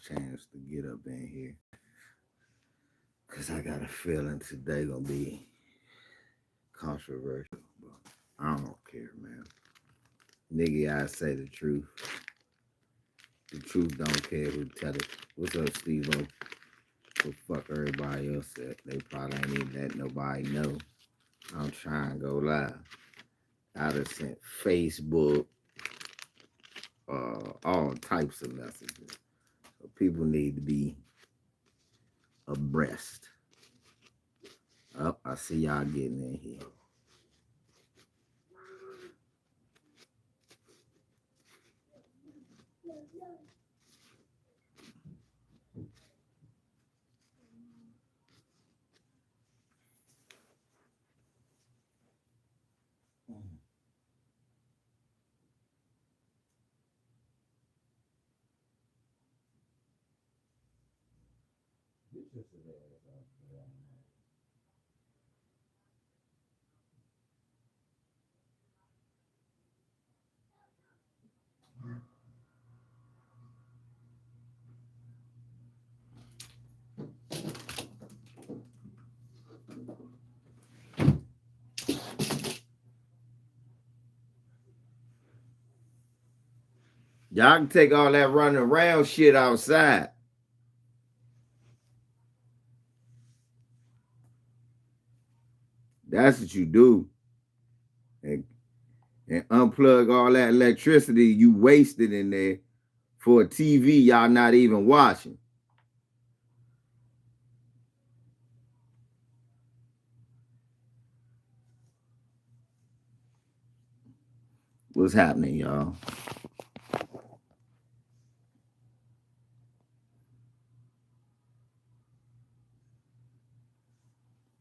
chance to get up in here. Cause I got a feeling today gonna be controversial. But I don't care, man. Nigga, I say the truth. The truth don't care who tell it. What's up, Steve-O? Well, fuck everybody else said. They probably ain't even let nobody know. I'm trying to go live. I done sent Facebook, all types of messages. So people need to be abreast. Oh, I see y'all getting in here. Y'all can take all that running around shit outside. That's what you do. And unplug all that electricity you wasted in there for a TV y'all not even watching. What's happening, y'all?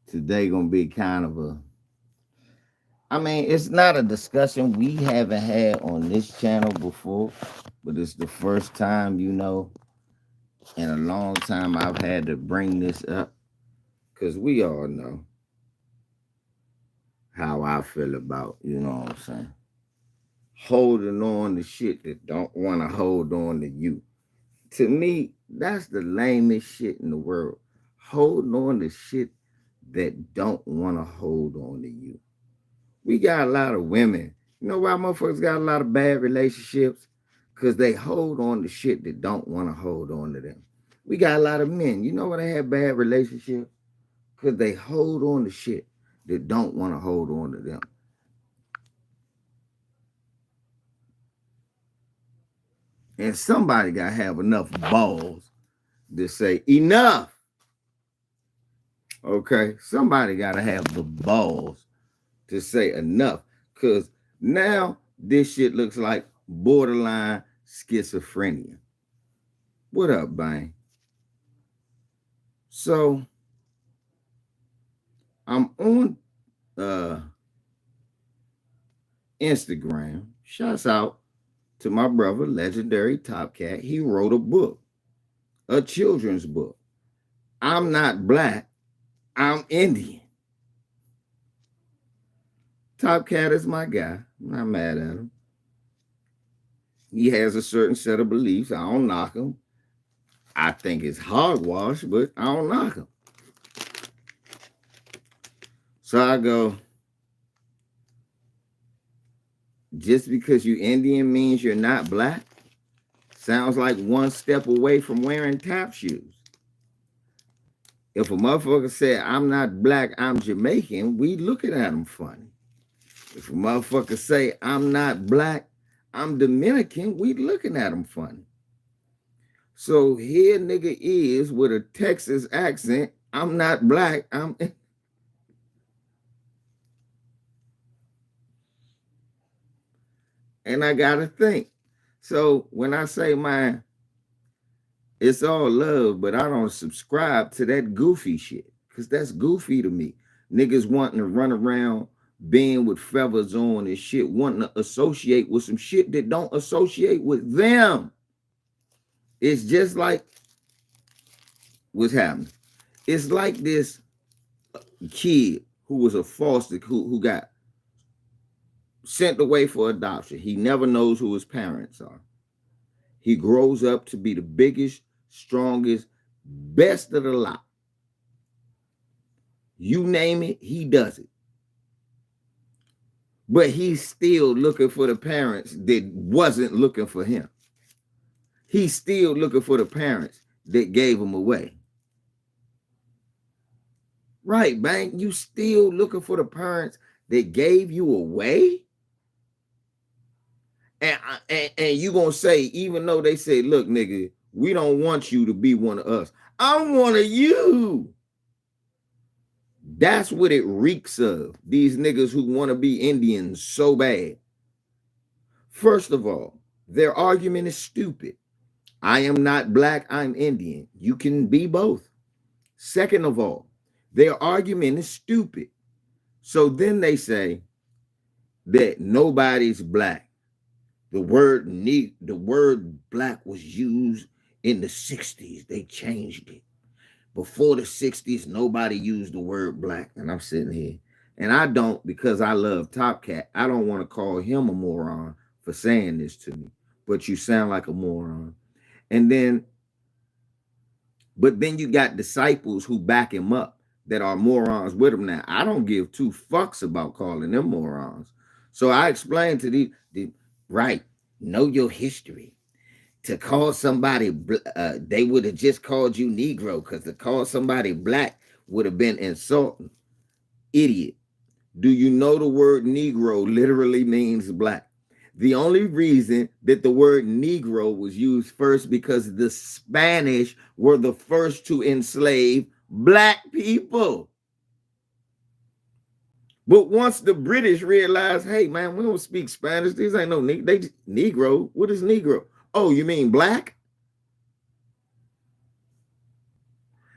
Today gonna be kind of a, I mean, it's not a discussion we haven't had on this channel before, but it's the first time, in a long time I've had to bring this up, because we all know how I feel about, you know what I'm saying, holding on to shit that don't want to hold on to you. To me, that's the lamest shit in the world. Holding on to shit that don't want to hold on to you. We got a lot of women. You know why motherfuckers got a lot of bad relationships? Because they hold on to shit that don't want to hold on to them. We got a lot of men. You know why they have bad relationships? Because they hold on to shit that don't want to hold on to them. And somebody got to have enough balls to say, enough. Okay? Somebody got to have the balls to say enough. Because now this shit looks like borderline schizophrenia. What up, Bang? So I'm on Instagram. Shouts out to my brother, Legendary Top Cat. He wrote a book, a children's book. I'm not black, I'm Indian. Top Cat is my guy. I'm not mad at him. He has a certain set of beliefs. I don't knock him. I think it's hogwash, but I don't knock him. So I go, just because you Indian means you're not black? Sounds like one step away from wearing tap shoes. If a motherfucker said, I'm not black, I'm Jamaican, we looking at him funny. If a motherfucker say, I'm not black, I'm Dominican, we looking at him funny. So here nigga is with a Texas accent, I'm not black, I'm... And I gotta think. So when I say man, it's all love, but I don't subscribe to that goofy shit. Because that's goofy to me. Niggas wanting to run around being with feathers on and shit, wanting to associate with some shit that don't associate with them. It's just like what's happening. It's like this kid who was a foster, who got sent away for adoption. He never knows who his parents are. He grows up to be the biggest strongest, best of the lot. You name it, he does it. But he's still looking for the parents that wasn't looking for him. He's still looking for the parents that gave him away. Right, Bank? You still looking for the parents that gave you away? And you gonna say, even though they say, look, nigga, we don't want you to be one of us. I'm one of you. That's what it reeks of. These niggas who want to be Indians so bad. First of all, their argument is stupid. I am not black, I'm Indian. You can be both. Second of all, their argument is stupid. So then they say that nobody's black. The word black was used in the 60s. They changed it. Before the 60s, nobody used the word black. And I'm sitting here. And I don't, because I love Top Cat. I don't want to call him a moron for saying this to me. But you sound like a moron. And then, but then you got disciples who back him up that are morons with him now. I don't give two fucks about calling them morons. So I explained to the right, know your history. To call somebody, they would have just called you Negro, because to call somebody black would have been insulting. Idiot. Do you know the word Negro literally means black? The only reason that the word Negro was used first because the Spanish were the first to enslave black people. But once the British realized, hey, man, we don't speak Spanish. These ain't no Negro. What is Negro? Oh, you mean black?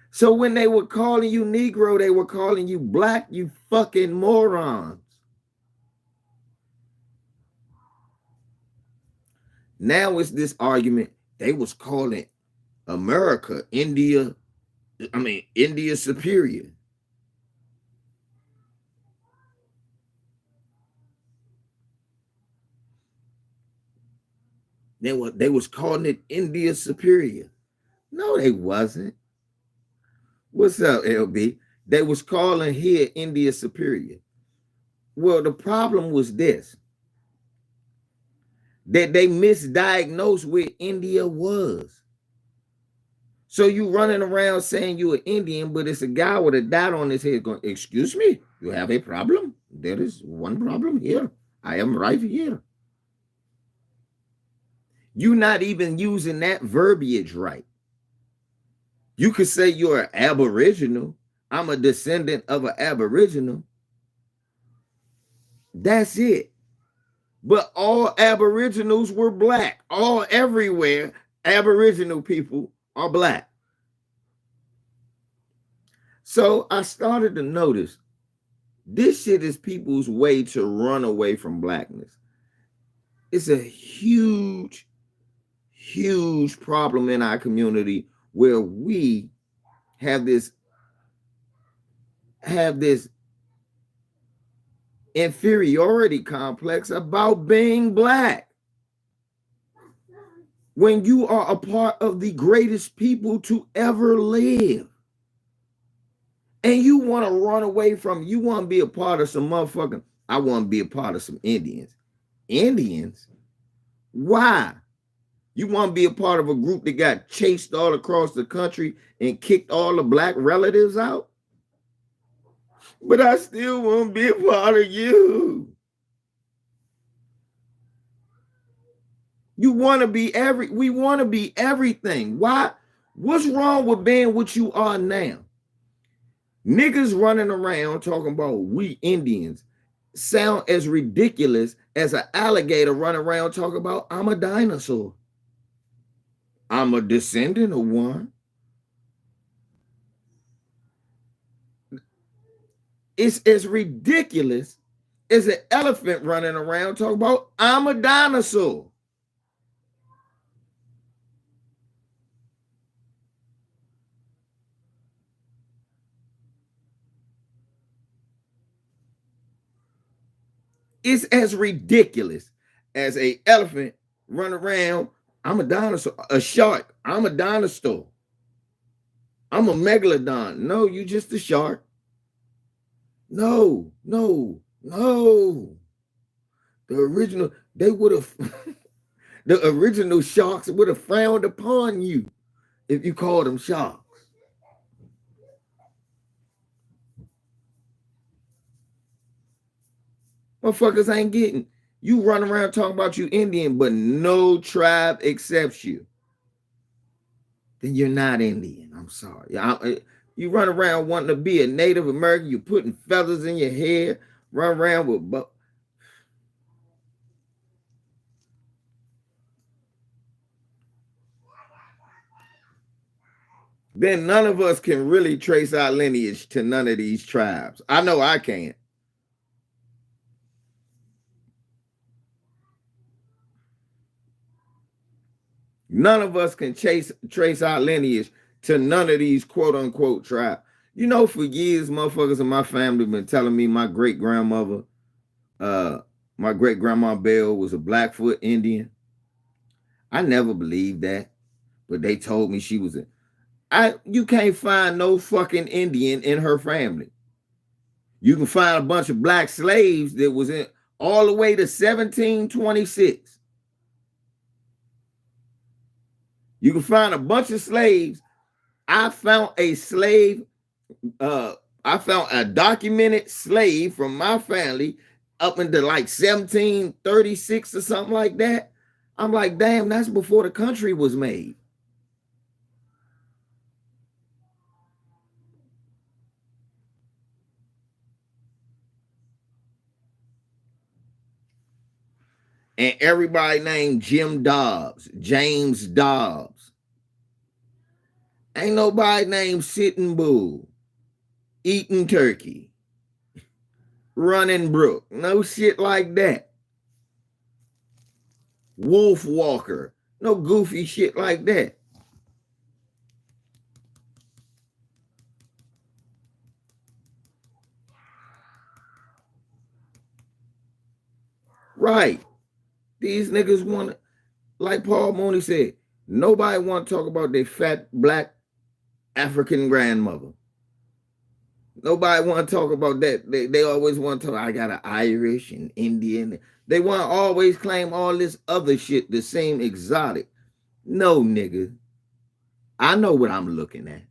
So when they were calling you Negro, they were calling you black, you fucking morons. Now it's this argument. They was calling America, India superior. They was calling it India superior. No, they wasn't. What's up, LB? They was calling here India superior. Well, the problem was this, that they misdiagnosed where India was. So you running around saying you an Indian, but it's a guy with a dot on his head going, excuse me, you have a problem? There is one problem here. I am right here. You're not even using that verbiage right. You could say you're an Aboriginal. I'm a descendant of an Aboriginal. That's it. But all Aboriginals were black. All everywhere, Aboriginal people are black. So I started to notice this shit is people's way to run away from blackness. It's a huge, huge problem in our community where we have this inferiority complex about being black. When you are a part of the greatest people to ever live. And you want to run away from, you want to be a part of some motherfucking, I want to be a part of some Indians. Indians? Why? You want to be a part of a group that got chased all across the country and kicked all the black relatives out? But I still want to be a part of you. You want to be we want to be everything. Why? What's wrong with being what you are now? Niggas running around talking about we Indians sound as ridiculous as an alligator running around talking about I'm a dinosaur. I'm a descendant of one. It's as ridiculous as an elephant running around talking about I'm a dinosaur. It's as ridiculous as an elephant running around I'm a dinosaur. A shark. I'm a dinosaur. I'm a megalodon. No, you just a shark. No, no, no. The original, they would have, the original sharks would have frowned upon you if you called them sharks. Motherfuckers ain't getting, you run around talking about you Indian, but no tribe accepts you. Then you're not Indian. I'm sorry. You run around wanting to be a Native American, you're putting feathers in your hair, run around with. Then none of us can really trace our lineage to none of these tribes. I know I can't. None of us can trace our lineage to none of these quote unquote tribes. You know, for years, motherfuckers in my family been telling me my great grandmother, my great grandma Bell was a Blackfoot Indian. I never believed that, but they told me she was you can't find no fucking Indian in her family. You can find a bunch of black slaves that was in all the way to 1726. You can find a bunch of slaves. I found a slave, I found a documented slave from my family up into like 1736 or something like that. I'm like, damn, that's before the country was made. And everybody named Jim Dobbs, James Dobbs. Ain't nobody named Sitting Bull, Eating Turkey, Running Brook. No shit like that. Wolf Walker. No goofy shit like that. Right. These niggas want to, like Paul Mooney said, nobody want to talk about their fat black African grandmother. Nobody want to talk about that. They always want to talk, I got an Irish and Indian. They want to always claim all this other shit, the same exotic. No, nigga. I know what I'm looking at.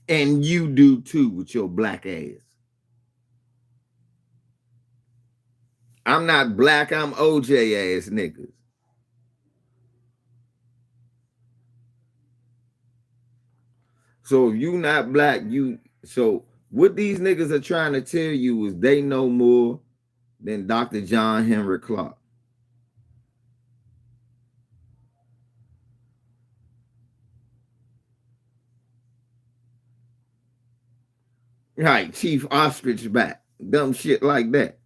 And you do too with your black ass. I'm not black, I'm OJ ass niggas. So if you not black, so what these niggas are trying to tell you is they know more than Dr. John Henry Clark. Right, Chief Ostrich back. Dumb shit like that.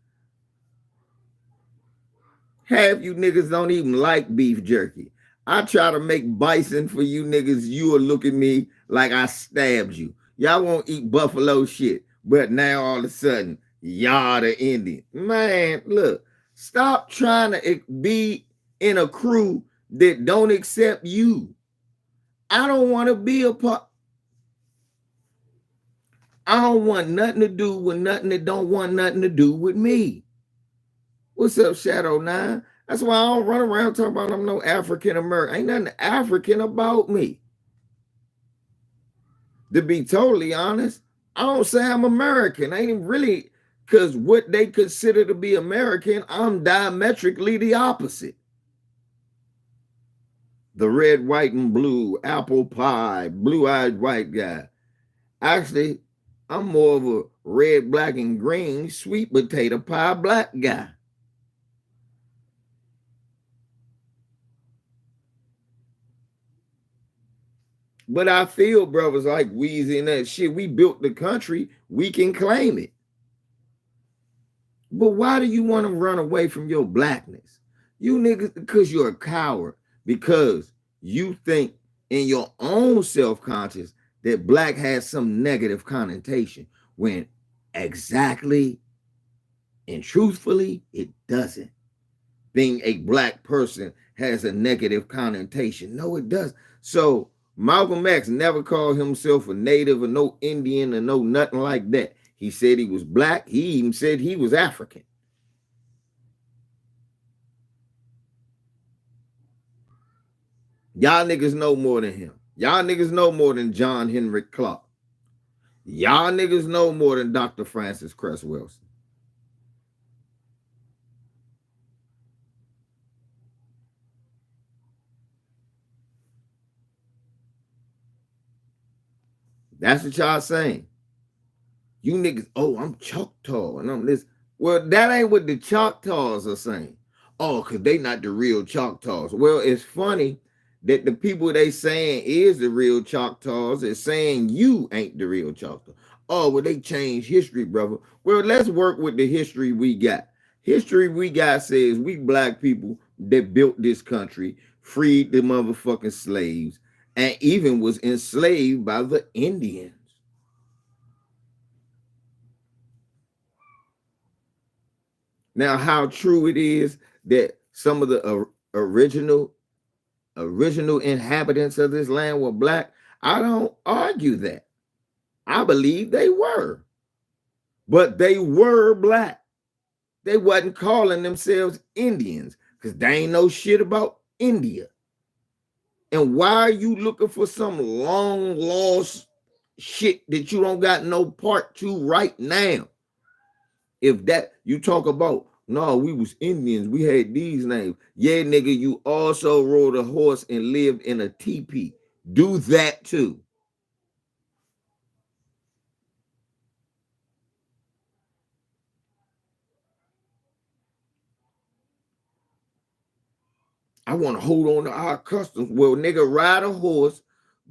Half you niggas don't even like beef jerky. I try to make bison for you niggas. You will look at me like I stabbed you. Y'all won't eat buffalo shit. But now all of a sudden, y'all the Indian. Man, look, stop trying to be in a crew that don't accept you. I don't want to be a part. I don't want nothing to do with nothing that don't want nothing to do with me. What's up, Shadow 9? That's why I don't run around talking about I'm no African American. Ain't nothing African about me. To be totally honest, I don't say I'm American. I ain't really, because what they consider to be American, I'm diametrically the opposite. The red, white, and blue, apple pie, blue-eyed white guy. Actually, I'm more of a red, black, and green, sweet potato pie black guy. But I feel, brothers, like Weezy and that shit, we built the country, we can claim it. But why do you want to run away from your blackness? You niggas, because you're a coward, because you think in your own self-conscious that black has some negative connotation, when exactly and truthfully, it doesn't. being a black person has a negative connotation. No, it does. So Malcolm X never called himself a native or no Indian or no nothing like that. He said he was black. He even said he was African. Y'all niggas know more than him. Y'all niggas know more than John Henry Clark. Y'all niggas know more than Dr. Francis Cress Wilson. That's what y'all saying. You niggas, oh, I'm Choctaw and I'm this. Well, that ain't what the Choctaws are saying. Oh, because they not the real Choctaws. Well, it's funny that the people they saying is the real Choctaws is saying you ain't the real Choctaw. Oh, well, they changed history, brother. Well, let's work with the history we got. History we got says we black people that built this country, freed the motherfucking slaves, and even was enslaved by the Indians. Now, how true it is that some of the original inhabitants of this land were black, I don't argue that. I believe they were, but they were black. They wasn't calling themselves Indians because they ain't know shit about India. And why are you looking for some long lost shit that you don't got no part to right now? If that you talk about, no, we was Indians, we had these names. Yeah, nigga, you also rode a horse and lived in a teepee. Do that too. I want to hold on to our customs. Well, nigga, ride a horse,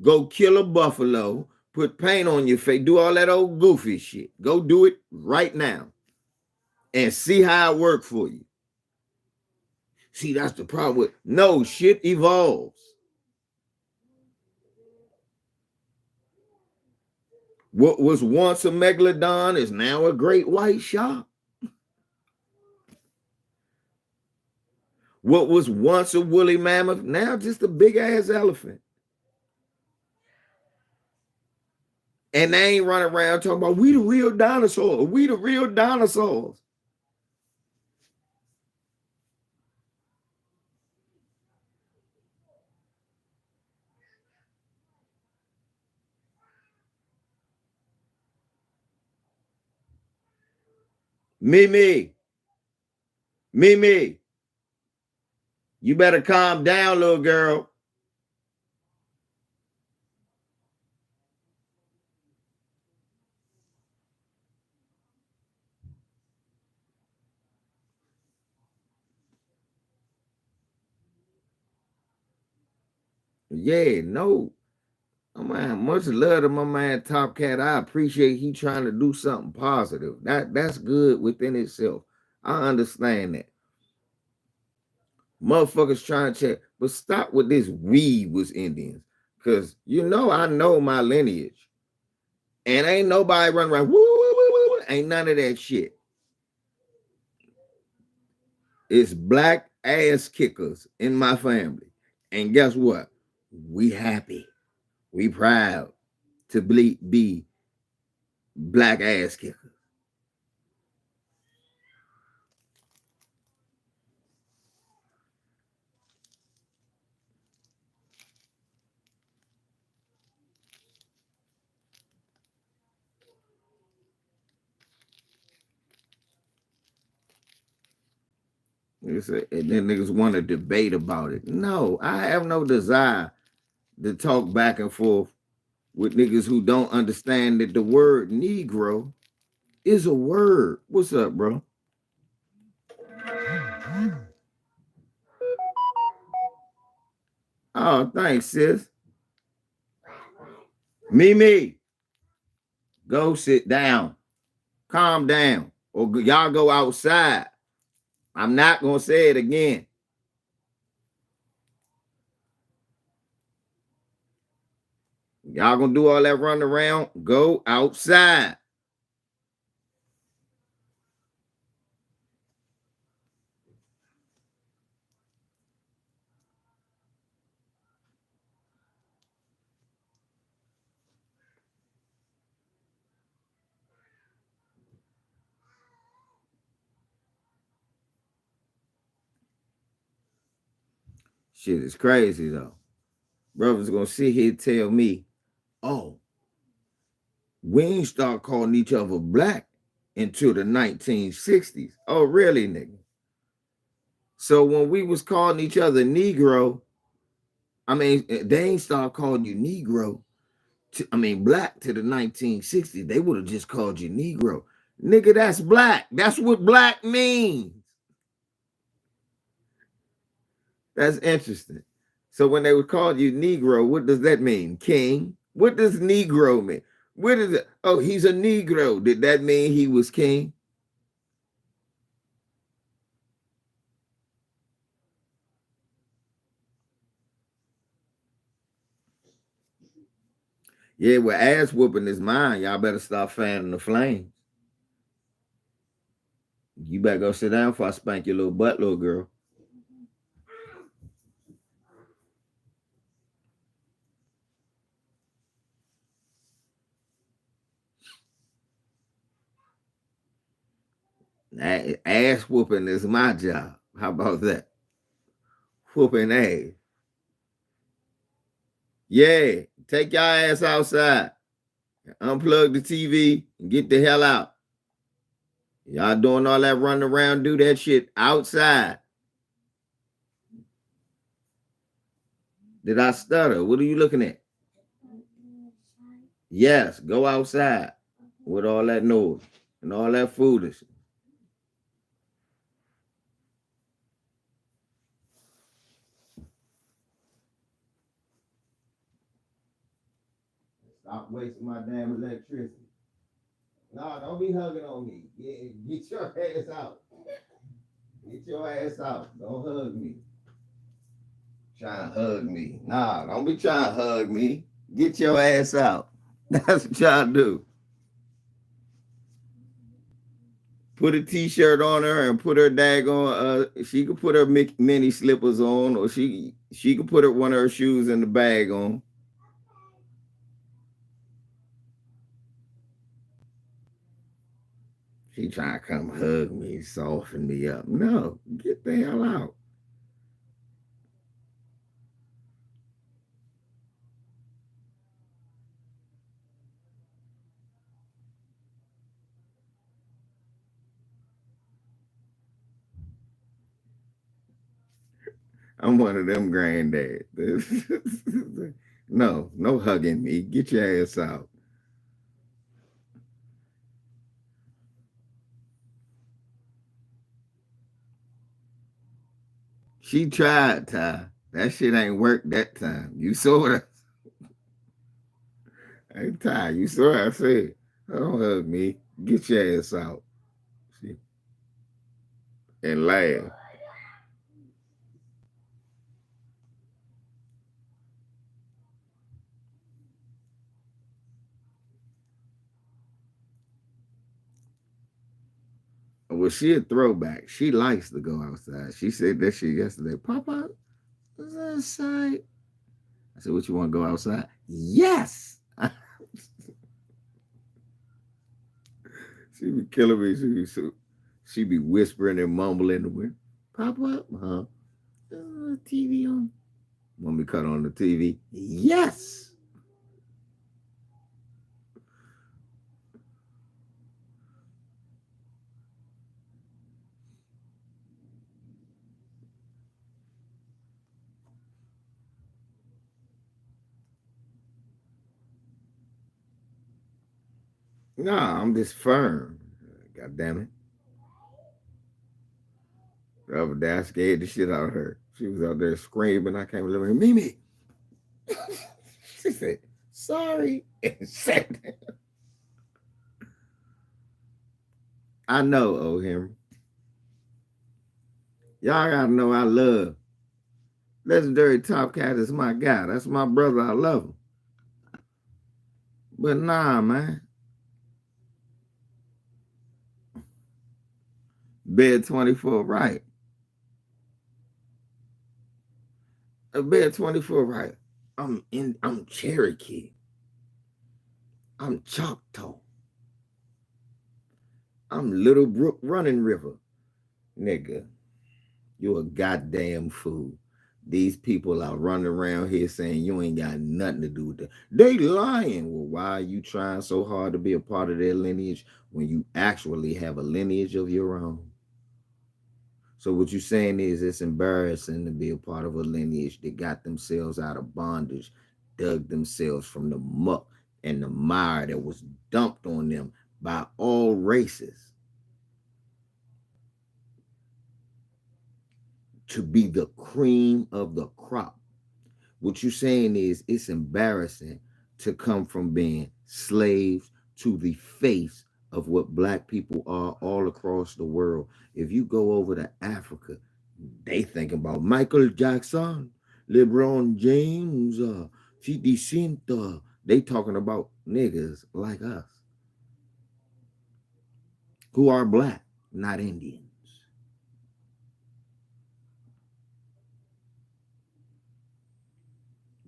go kill a buffalo, put paint on your face, do all that old goofy shit. Go do it right now and see how it work for you. See, that's the problem with no shit evolves. What was once a megalodon is now a great white shark. What was once a woolly mammoth, now just a big ass elephant. And they ain't running around talking about we the real dinosaurs. We the real dinosaurs. Mimi, Mimi, you better calm down, little girl. Yeah, no. My man, much love to my man Top Cat. I appreciate he trying to do something positive. That's good within itself. I understand that. Motherfuckers trying to check, but stop with this we was Indians. Cause you know I know my lineage. And ain't nobody running around. Woo, woo, woo, woo, woo. Ain't none of that shit. It's black ass kickers in my family. And guess what? We happy. We proud to be black ass kickers. And then niggas want to debate about it. No, I have no desire to talk back and forth with niggas who don't understand that the word Negro is a word. What's up, bro? Oh, thanks, sis. Mimi, go sit down. Calm down. Or y'all go outside. I'm not gonna say it again. Y'all gonna do all that running around? Go outside. Shit is crazy though. Brothers gonna sit here and tell me, oh, we ain't start calling each other black until the 1960s. Oh, really, nigga? So when we was calling each other Negro, I mean, they ain't start calling you Negro. Black to the 1960s. They would have just called you Negro. Nigga, that's black. That's what black means. That's interesting. So when they would call you Negro, what does that mean? King? What does Negro mean? What is it? Oh, he's a Negro. Did that mean he was king? Yeah, well, ass whooping is mine. Y'all better stop fanning the flames. You better go sit down before I spank your little butt, little girl. Ass whooping is my job. How about that? Whooping ass. Yeah, take your ass outside. Unplug the TV and get the hell out. Y'all doing all that running around, do that shit outside. Did I stutter? What are you looking at? Yes, go outside with all that noise and all that foolishness. Stop wasting my damn electricity. No, don't be hugging on me. Get your ass out. Get your ass out. Don't hug me. Trying to hug me. Nah, don't be trying to hug me. Get your ass out. That's what y'all do. Put a t-shirt on her and put her daggone she could put her mini slippers on, or she could put one of her shoes in the bag on. She trying to come hug me, soften me up. No, get the hell out. I'm one of them granddads. No hugging me. Get your ass out. She tried, Ty. That shit ain't worked that time. You saw what hey, Ty, you saw what I said. Don't hug me. Get your ass out. See? And laugh. Well, she a throwback. She likes to go outside. She said that shit yesterday. Papa, is that outside? I said, what, you want to go outside? Yes. She be killing me. She be whispering and mumbling the wind. Papa, huh? TV on. Want me to cut on the TV? Yes. Nah, I'm just firm. God damn it. The other day, I scared the shit out of her. She was out there screaming. I came over her, Mimi. She said, sorry. And sat down. I know, O. Henry. Y'all gotta know I love. Legendary Top Cat is my guy. That's my brother. I love him. But nah, man. Bed 24 right. Bed 24 right. I'm Cherokee. I'm Choctaw. I'm Little Brook Running River. Nigga, you a goddamn fool. These people are running around here saying you ain't got nothing to do with that. They lying. Well, why are you trying so hard to be a part of their lineage when you actually have a lineage of your own? So what you're saying is it's embarrassing to be a part of a lineage that got themselves out of bondage, dug themselves from the muck and the mire that was dumped on them by all races to be the cream of the crop. What you're saying is it's embarrassing to come from being slaves to the face of what black people are all across the world. If you go over to Africa, they think about Michael Jackson, LeBron James, 50 Cent. They talking about niggas like us who are black, not Indians.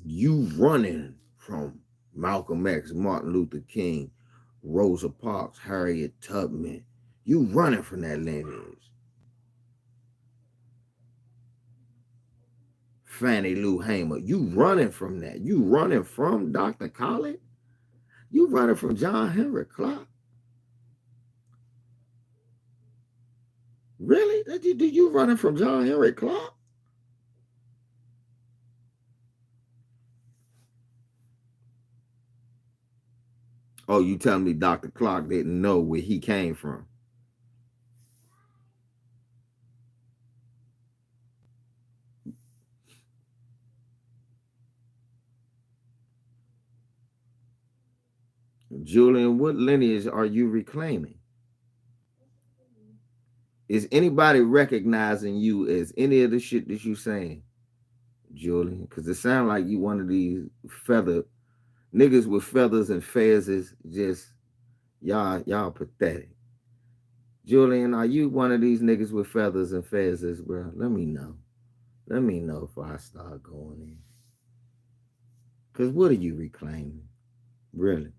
You running from Malcolm X, Martin Luther King, Rosa Parks, Harriet Tubman. You running from that lineage. Fannie Lou Hamer. You running from that. You running from Dr. Khaled. You running from John Henry Clark. Really? Do you running from John Henry Clark? Oh, you telling me Dr. Clark didn't know where he came from? Julian, what lineage are you reclaiming? Is anybody recognizing you as any of the shit that you saying, Julian? Because it sounds like you one of these feather niggas with feathers and fezzes. Just y'all pathetic. Julian, are you one of these niggas with feathers and fezzes, bro? Let me know. Let me know if I start going in. Cause what are you reclaiming? Really?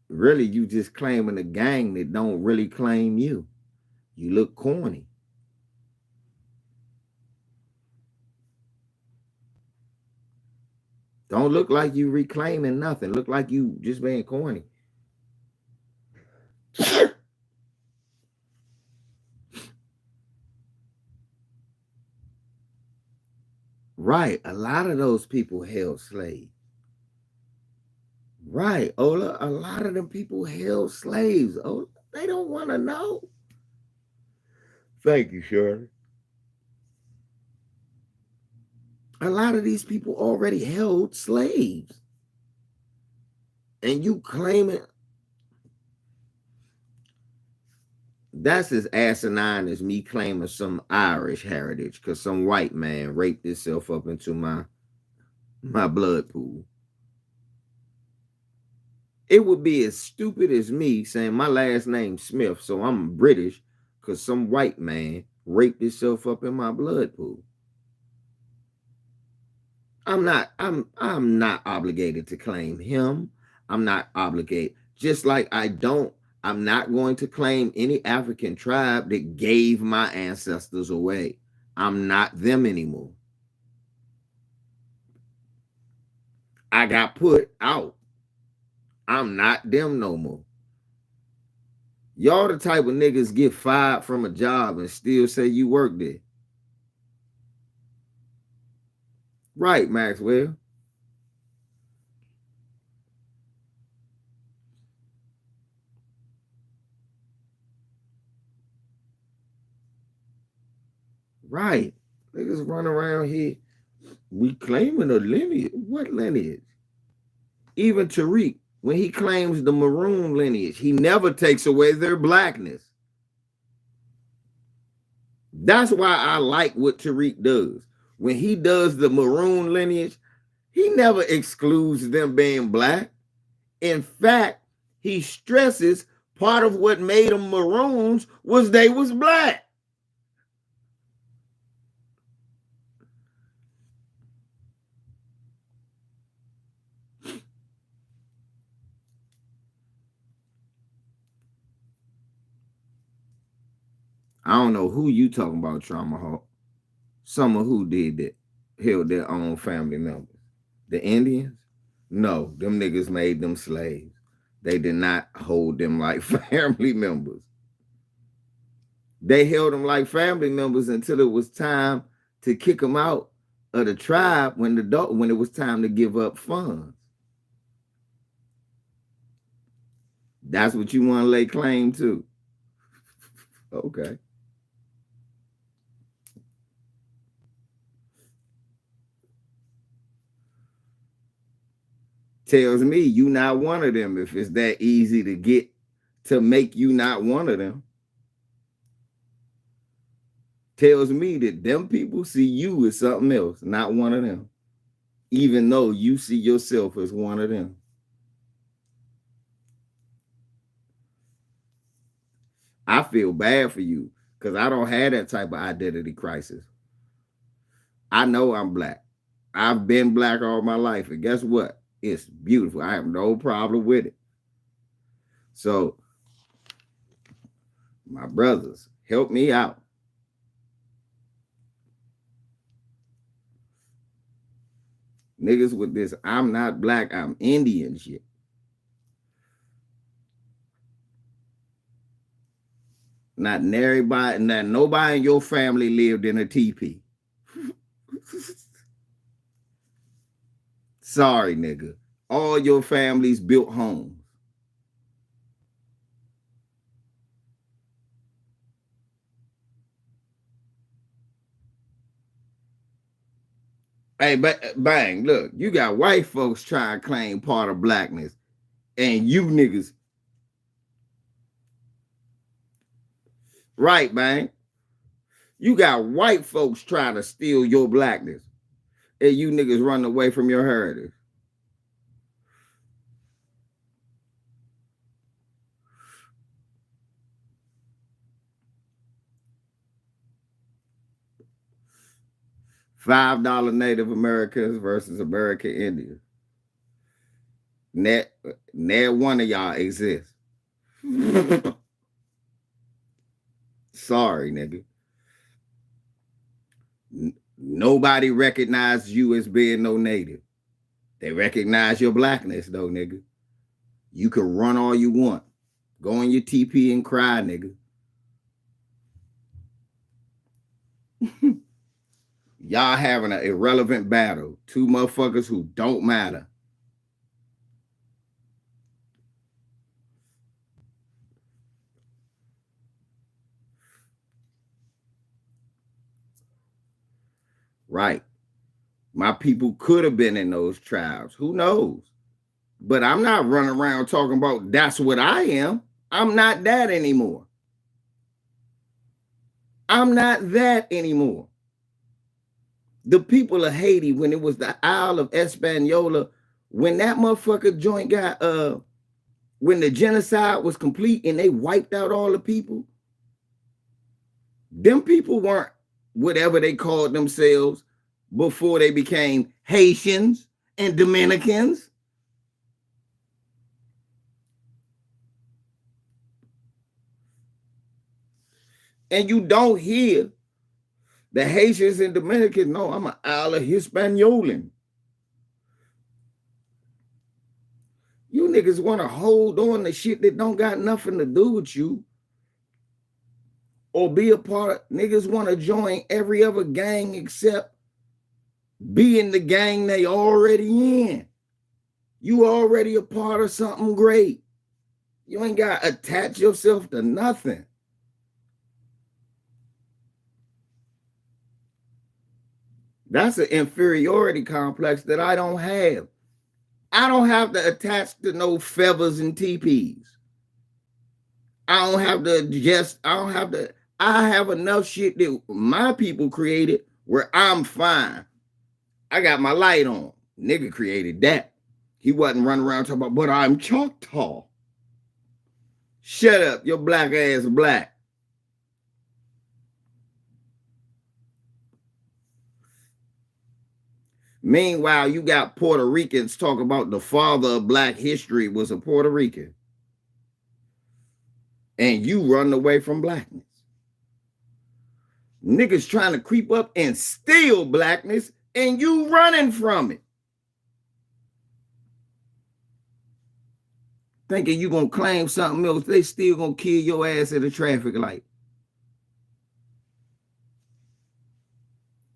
Really, you just claiming a gang that don't really claim you. You look corny. Don't look like you reclaiming nothing. Look like you just being corny. Right. A lot of those people held slaves. Right. Ola, a lot of them people held slaves. Oh, they don't want to know. Thank you, Shirley. A lot of these people already held slaves. And you claiming that's as asinine as me claiming some Irish heritage because some white man raped himself up into my blood pool. It would be as stupid as me saying my last name's Smith, so I'm British because some white man raped himself up in my blood pool. I'm not obligated to claim him. I'm not obligated. Just like I'm not going to claim any African tribe that gave my ancestors away. I'm not them anymore. I got put out. I'm not them no more. Y'all the type of niggas get fired from a job and still say you work there. Right, Maxwell. Right. Niggas run around here. We claiming a lineage. What lineage? Even Tariq, when he claims the maroon lineage, he never takes away their blackness. That's why I like what Tariq does. When he does the maroon lineage, he never excludes them being black. In fact, he stresses part of what made them maroons was they was black. I don't know who you talking about, Trauma Hawk. Someone who did that. held their own family members. The Indians, no, them niggas made them slaves. They did not hold them like family members. They held them like family members until it was time to kick them out of the tribe when it was time to give up funds. That's what you want to lay claim to. Okay. Tells me you not one of them if it's that easy to get to make you not one of them. Tells me that them people see you as something else, not one of them, even though you see yourself as one of them. I feel bad for you because I don't have that type of identity crisis. I know I'm black. I've been black all my life. And guess what? It's beautiful. I have no problem with it. So, my brothers, help me out. Niggas with this, I'm not black, I'm Indian shit. Not nobody in your family lived in a teepee. Sorry, nigga. All your families built homes. Hey, bang, look, you got white folks trying to claim part of blackness, and you niggas. Right, bang. You got white folks trying to steal your blackness, and you niggas run away from your heritage. $5 Native Americans versus American Indians. Net one of y'all exists. Sorry, nigga. Nobody recognizes you as being no native. They recognize your blackness, though, nigga. You can run all you want. Go on your TP and cry, nigga. Y'all having an irrelevant battle. Two motherfuckers who don't matter. Right. My people could have been in those tribes. Who knows? But I'm not running around talking about that's what I am. I'm not that anymore. I'm not that anymore. The people of Haiti, when it was the Isle of Hispaniola, when that motherfucker joint got when the genocide was complete and they wiped out all the people, them people weren't whatever they called themselves before they became Haitians and Dominicans. And you don't hear the Haitians and Dominicans, no, I'm an Isle of Hispaniolan. You niggas want to hold on to shit that don't got nothing to do with you. Or be a part of, niggas want to join every other gang except be in the gang they already in. You already a part of something great. You ain't got to attach yourself to nothing. That's an inferiority complex that I don't have. I don't have to attach to no feathers and teepees. I don't have to I have enough shit that my people created where I'm fine. I got my light on. Nigga created that. He wasn't running around talking about, but I'm Choctaw. Shut up, your black ass black. Meanwhile, you got Puerto Ricans talk about the father of black history was a Puerto Rican. And you run away from blackness. Niggas trying to creep up and steal blackness and you running from it, thinking you gonna claim something else. They still gonna kill your ass at a traffic light.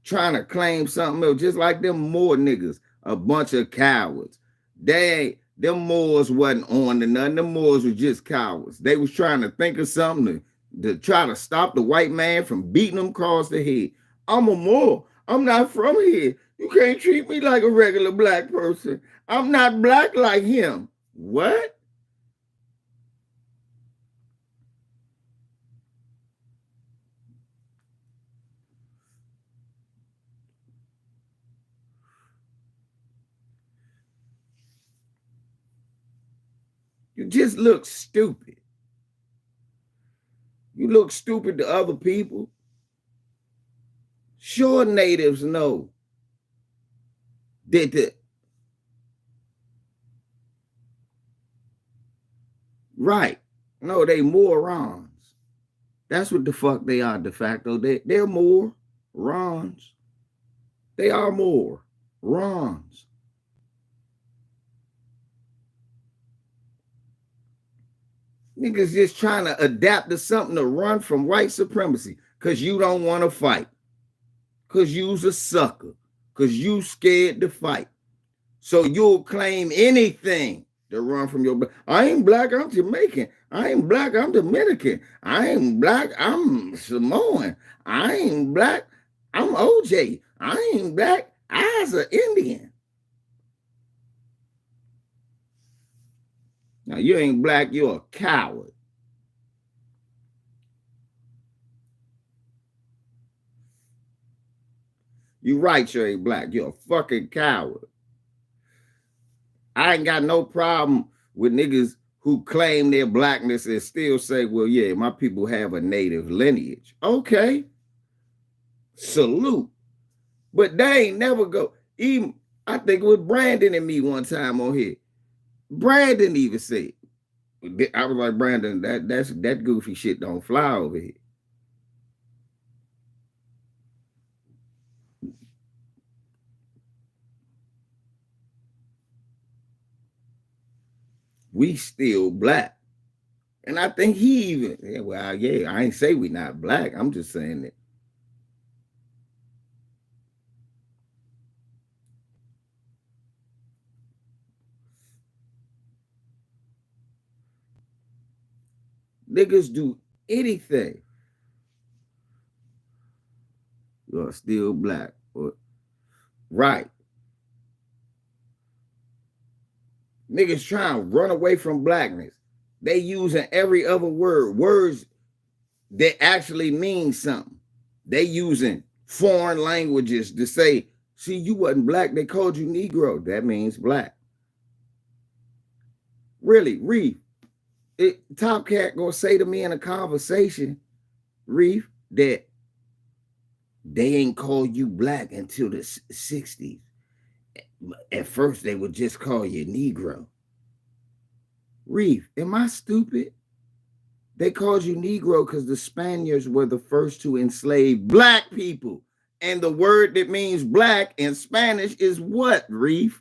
Trying to claim something else, just like them Moor niggas, a bunch of cowards. Them Moors wasn't on to nothing. Them Moors were just cowards. They was trying to think of something to try to stop the white man from beating them across the head. I'm a Moor. I'm not from here. You can't treat me like a regular black person. I'm not black like him. What? You just look stupid. You look stupid to other people. Sure, natives know that right. No, they morons. That's what the fuck they are de facto. They're morons. They are morons. Niggas just trying to adapt to something to run from white supremacy because you don't want to fight. Because you's a sucker. Because you scared to fight. So you'll claim anything to run from your. I ain't black, I'm Jamaican. I ain't black, I'm Dominican. I ain't black, I'm Samoan. I ain't black, I'm OJ. I ain't black, I's an Indian. Now, you ain't black, you're a coward. You right, you ain't black, you're a fucking coward. I ain't got no problem with niggas who claim their blackness and still say, well, yeah, my people have a native lineage. Okay. Salute. But they ain't never go. Even, I think it was Brandon and me one time on here. Brandon even said, I was like, Brandon, that goofy shit don't fly over here. We still black. And I think he even, yeah, I ain't say we not black. I'm just saying that. Niggas do anything. You're still black. Right. Niggas trying to run away from blackness. They using every other word, words that actually mean something. They using foreign languages to say, see, you wasn't black, they called you Negro. That means black. Really, Reef, Top Cat gonna say to me in a conversation, Reef, that they ain't called you black until the 60s. At first, they would just call you Negro. Reef, am I stupid? They called you Negro because the Spaniards were the first to enslave black people. And the word that means black in Spanish is what, Reef?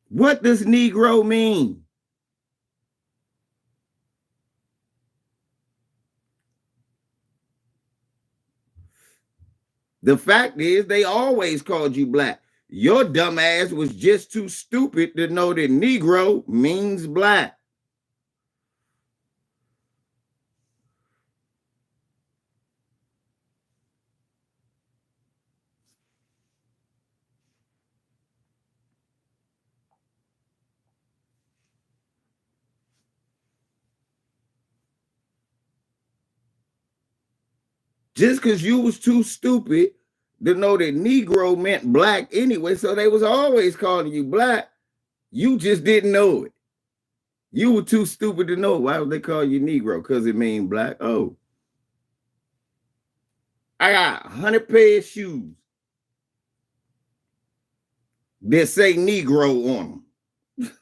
What does Negro mean? The fact is, they always called you black. Your dumb ass was just too stupid to know that Negro means black. Just because you was too stupid to know that Negro meant black anyway, so they was always calling you black. You just didn't know it. You were too stupid to know. Why would they call you Negro? Because it means black. Oh. I got 100 pair of shoes that say Negro on them.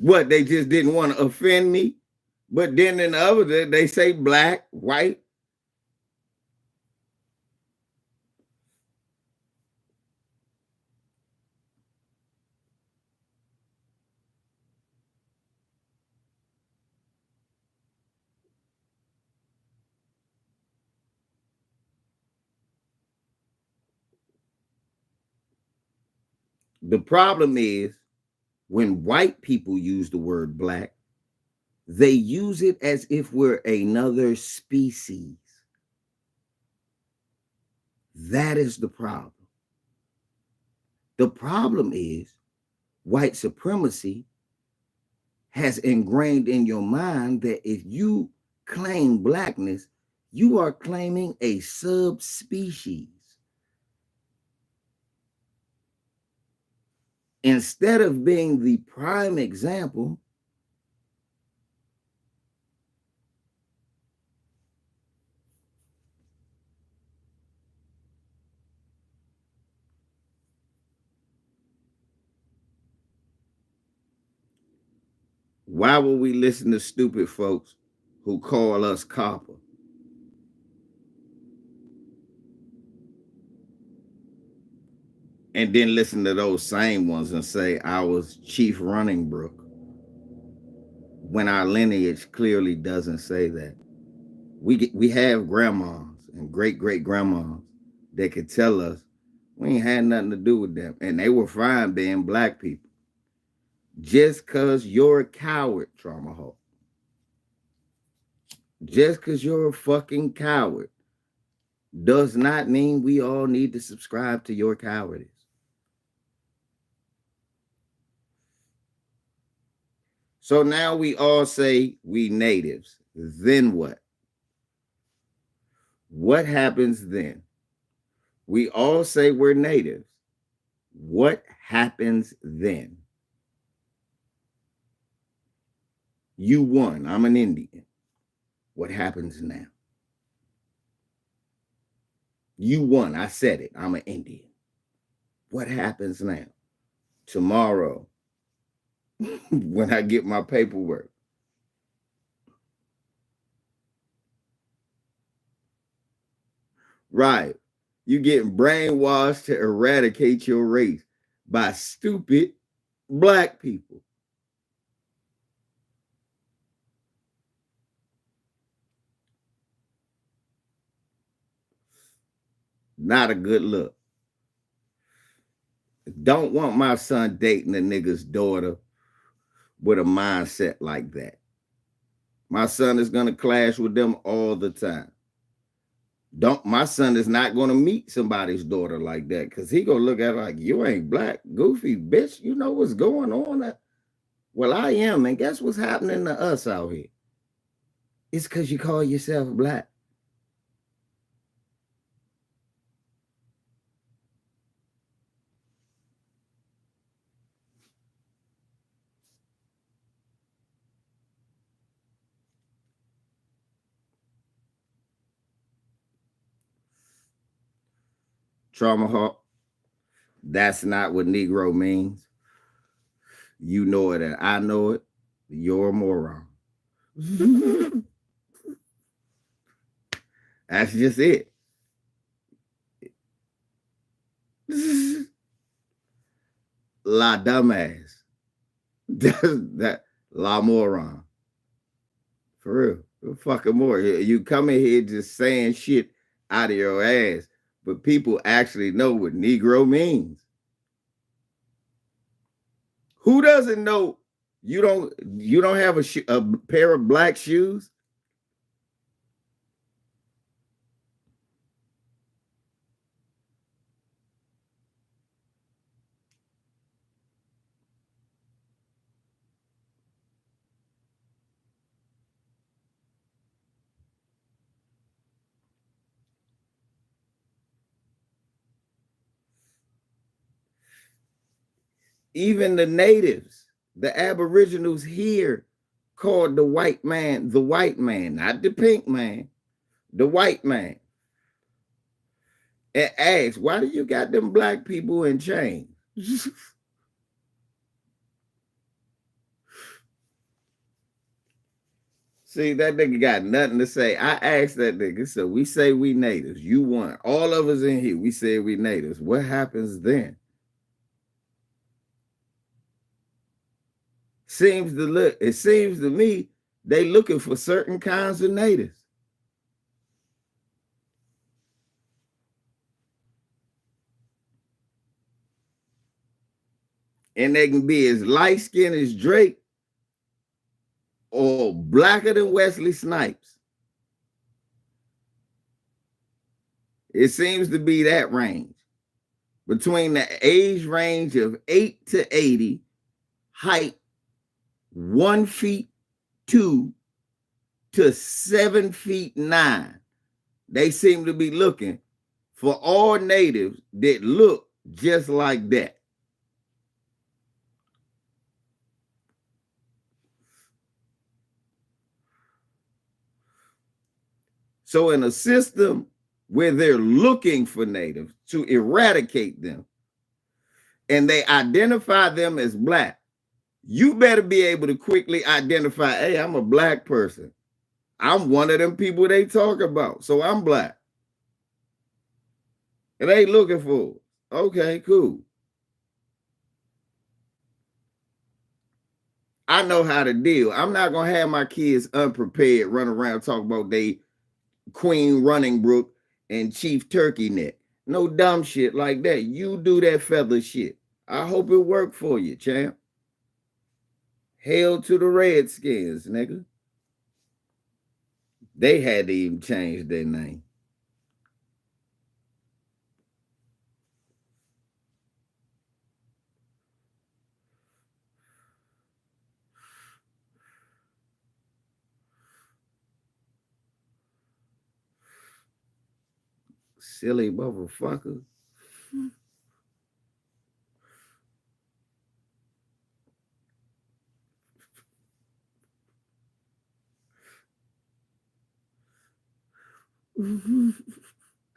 What, they just didn't want to offend me? But then in the other, they say black, white. The problem is when white people use the word black, they use it as if we're another species. That is the problem. The problem is white supremacy has ingrained in your mind that if you claim blackness, you are claiming a subspecies. Instead of being the prime example, why would we listen to stupid folks who call us copper? And then listen to those same ones and say I was Chief Running Brook when our lineage clearly doesn't say that. We have grandmas and great grandmas that could tell us we ain't had nothing to do with them, and they were fine being black people. Just cause you're a coward, Trauma Hawk. Just cause you're a fucking coward does not mean we all need to subscribe to your cowardice. So now we all say we natives. Then what? What happens then? We all say we're natives. What happens then? You won. I'm an Indian. What happens now? You won. I said it. I'm an Indian. What happens now? Tomorrow, when I get my paperwork, right? You getting brainwashed to eradicate your race by stupid black people. Not a good look. Don't want my son dating a nigga's daughter with a mindset like that. My son is going to clash with them all the time. My son is not going to meet somebody's daughter like that because he going to look at her like, you ain't black, goofy bitch. You know what's going on? Well, I am. And guess what's happening to us out here? It's because you call yourself black. Trauma Hawk, that's not what Negro means. You know it and I know it. You're a moron. That's just it. La dumbass. that la moron. For real. Fucking more. You come in here just saying shit out of your ass, but people actually know what Negro means. Who doesn't know you don't have a pair of black shoes? Even the natives, the aboriginals here called the white man, not the pink man, the white man. And asked, why do you got them black people in chains? See, that nigga got nothing to say. I asked that nigga, so we say we natives. You won. All of us in here, we said we natives. What happens then? It seems to me they looking for certain kinds of natives. And they can be as light skinned as Drake or blacker than Wesley Snipes. It seems to be that range. Between the age range of 8 to 80, height 1 feet 2 to 7 feet 9. They seem to be looking for all natives that look just like that. So in a system where they're looking for natives to eradicate them and they identify them as black, you better be able to quickly identify, hey, I'm a black person. I'm one of them people they talk about. So I'm black. And they looking for. Okay, cool. I know how to deal. I'm not going to have my kids unprepared run around talking about they Queen Running Brook and Chief Turkey Neck. No dumb shit like that. You do that feather shit. I hope it worked for you, champ. Hail to the Redskins, nigga. They had to even change their name. Silly motherfucker.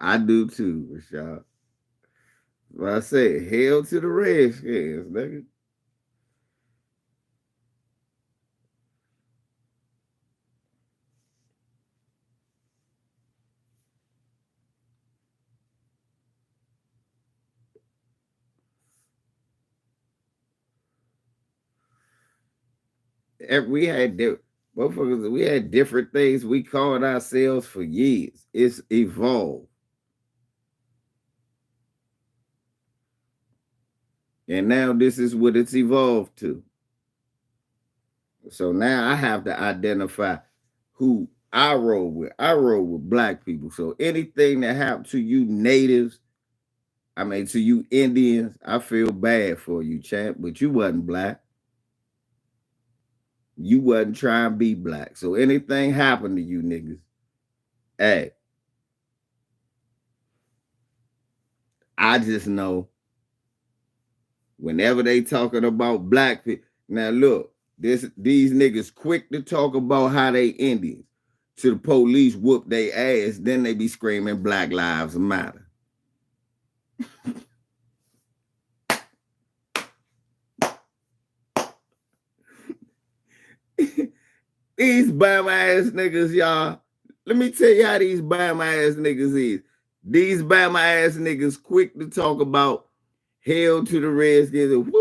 I do too, Rashad. But I said, hail to the Redskins, nigga. We had motherfuckers, we had different things we called ourselves for years. It's evolved. And now this is what it's evolved to. So now I have to identify who I roll with. I roll with black people. So anything that happened to you natives, I mean to you Indians, I feel bad for you, champ. But you wasn't black. You wasn't trying to be black. So anything happened to you niggas, hey, I just know whenever they talking about black people. Now look, these niggas quick to talk about how they Indians. To the police whoop their ass, then they be screaming Black Lives Matter. These bum ass niggas, y'all. Let me tell you how these bum ass niggas is. These bum ass niggas quick to talk about hail to the Redskins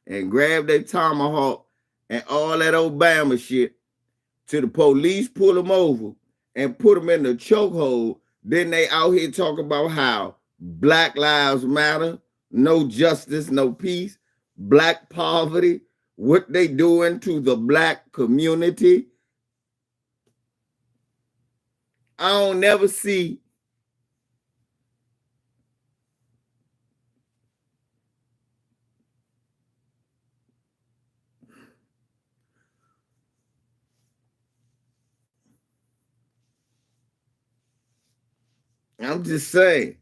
and grab their tomahawk and all that Obama shit till the police pull them over and put them in the chokehold. Then they out here talk about how Black Lives Matter, no justice, no peace, black poverty, what they doing to the black community. I don't never see I'm just saying.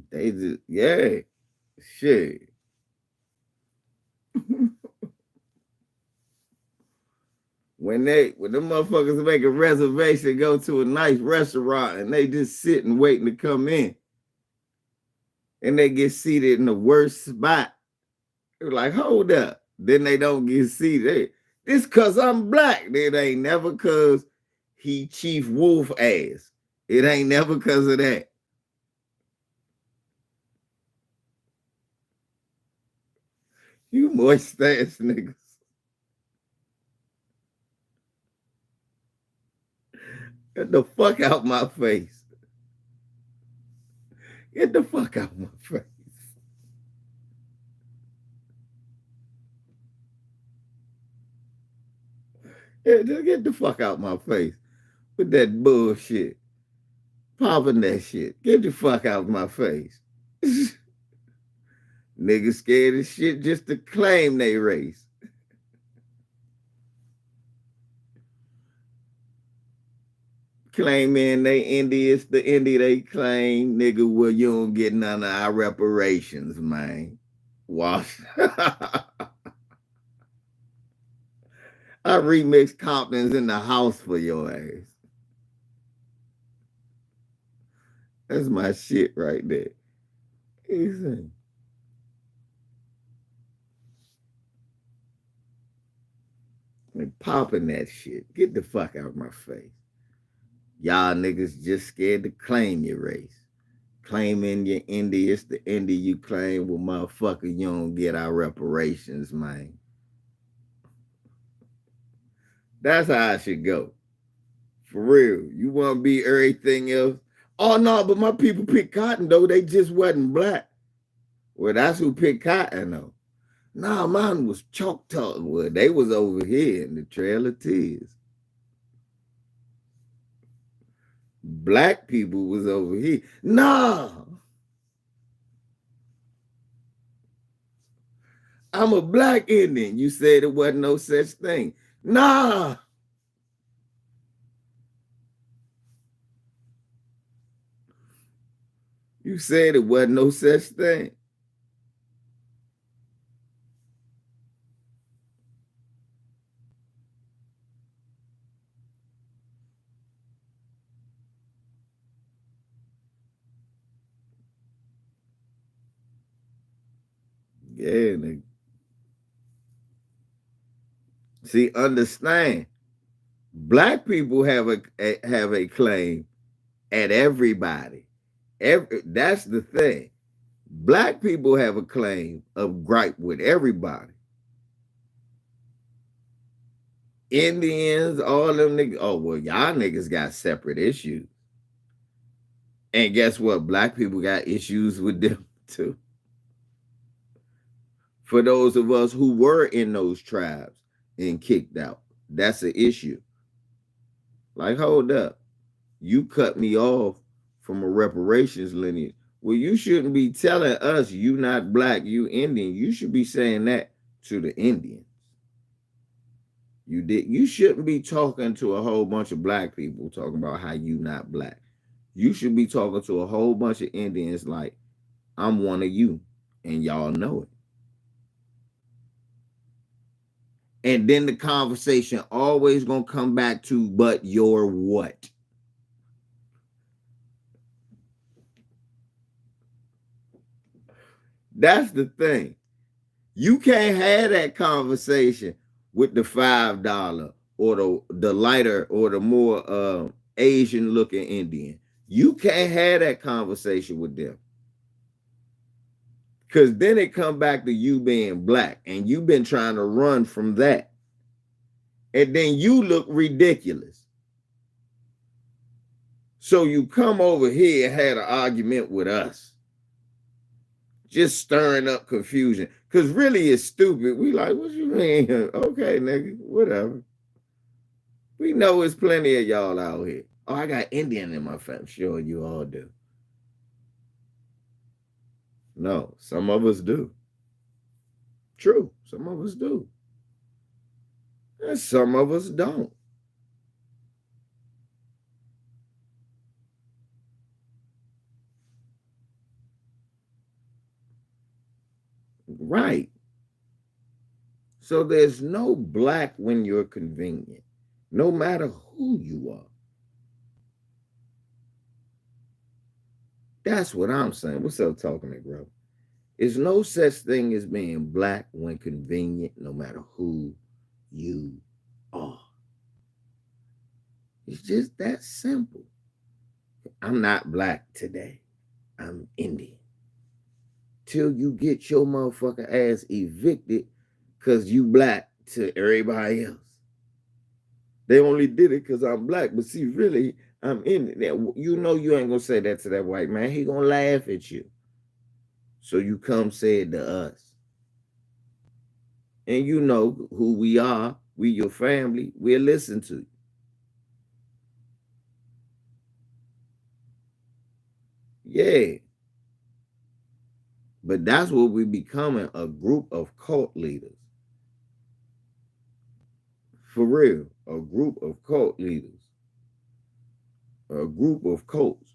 They just, yeah, shit. When them motherfuckers make a reservation, go to a nice restaurant, and they just sitting waiting to come in. and they get seated in the worst spot. They're like, hold up. Then they don't get seated. This cause I'm black. It ain't never cause he Chief Wolf ass. It ain't never cause of that. You moist ass niggas. Get the fuck out my face. Get the fuck out my face. Yeah, just get the fuck out my face with that bullshit. Popping that shit. Get the fuck out my face. Niggas scared as shit just to claim they race. Claiming they Indy, it's the Indy they claim. Nigga, well, you don't get none of our reparations, man. Wash. I remix Compton's in the house for your ass. That's my shit right there. Easy. And popping that shit. Get the fuck out of my face. Y'all niggas just scared to claim your race. Claiming your Indy, it's the Indy you claim. Well, motherfucker, you don't get our reparations, man. That's how I should go. For real. You want to be everything else? Oh, no, but my people picked cotton, though. They just wasn't black. Well, that's who picked cotton, though. Nah, mine was Choctaw. Well, they was over here in the Trail of Tears. Black people was over here. Nah. I'm a black Indian. You said it wasn't no such thing. Nah. You said it wasn't no such thing. Yeah, nigga. See, understand. Black people have a claim at everybody. That's the thing. Black people have a claim of gripe with everybody. Indians, all them niggas. Oh, well, y'all niggas got separate issues. And guess what? Black people got issues with them too. For those of us who were in those tribes and kicked out, that's an issue. Like, hold up. You cut me off from a reparations lineage. Well, you shouldn't be telling us you not black, you Indian. You should be saying that to the Indians. You shouldn't be talking to a whole bunch of black people talking about how you not black. You should be talking to a whole bunch of Indians like, I'm one of you, and y'all know it. And then the conversation always gonna come back to, but you're what? That's the thing. You can't have that conversation with the $5 or the lighter or the more Asian looking Indian. You can't have that conversation with them. Because then it come back to you being black and you've been trying to run from that. And then you look ridiculous. So you come over here and had an argument with us. Just stirring up confusion. Because really it's stupid. We like, what you mean? Okay, nigga, whatever. We know there's plenty of y'all out here. Oh, I got Indian in my family. Sure, you all do. No, some of us do. True, some of us do. And some of us don't. Right. So there's no black when you're convenient, no matter who you are. That's what I'm saying. What's up, talking it, bro? There's no such thing as being black when convenient, no matter who you are. It's just that simple. I'm not black today. I'm Indian. Till you get your motherfucking ass evicted because you black to everybody else. They only did it because I'm black, but see, really, I'm Indian. You know you ain't gonna say that to that white man. He gonna laugh at you. So you come say it to us. And you know who we are. We your family. We'll listen to you. Yeah. But that's what we becoming, a group of cult leaders. For real. A group of cult leaders. A group of cults.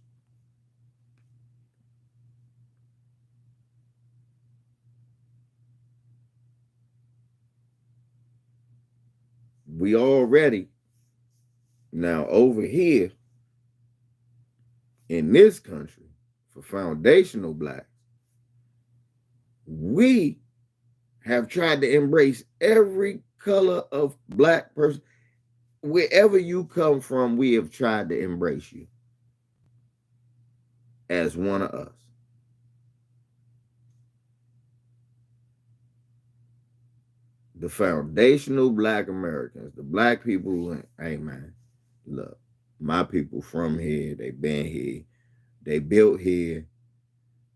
We already now over here in this country for foundational blacks, we have tried to embrace every color of black person. Wherever you come from, we have tried to embrace you as one of us. The foundational black Americans, the black people who went, hey man, look, my people from here, they been here, they built here.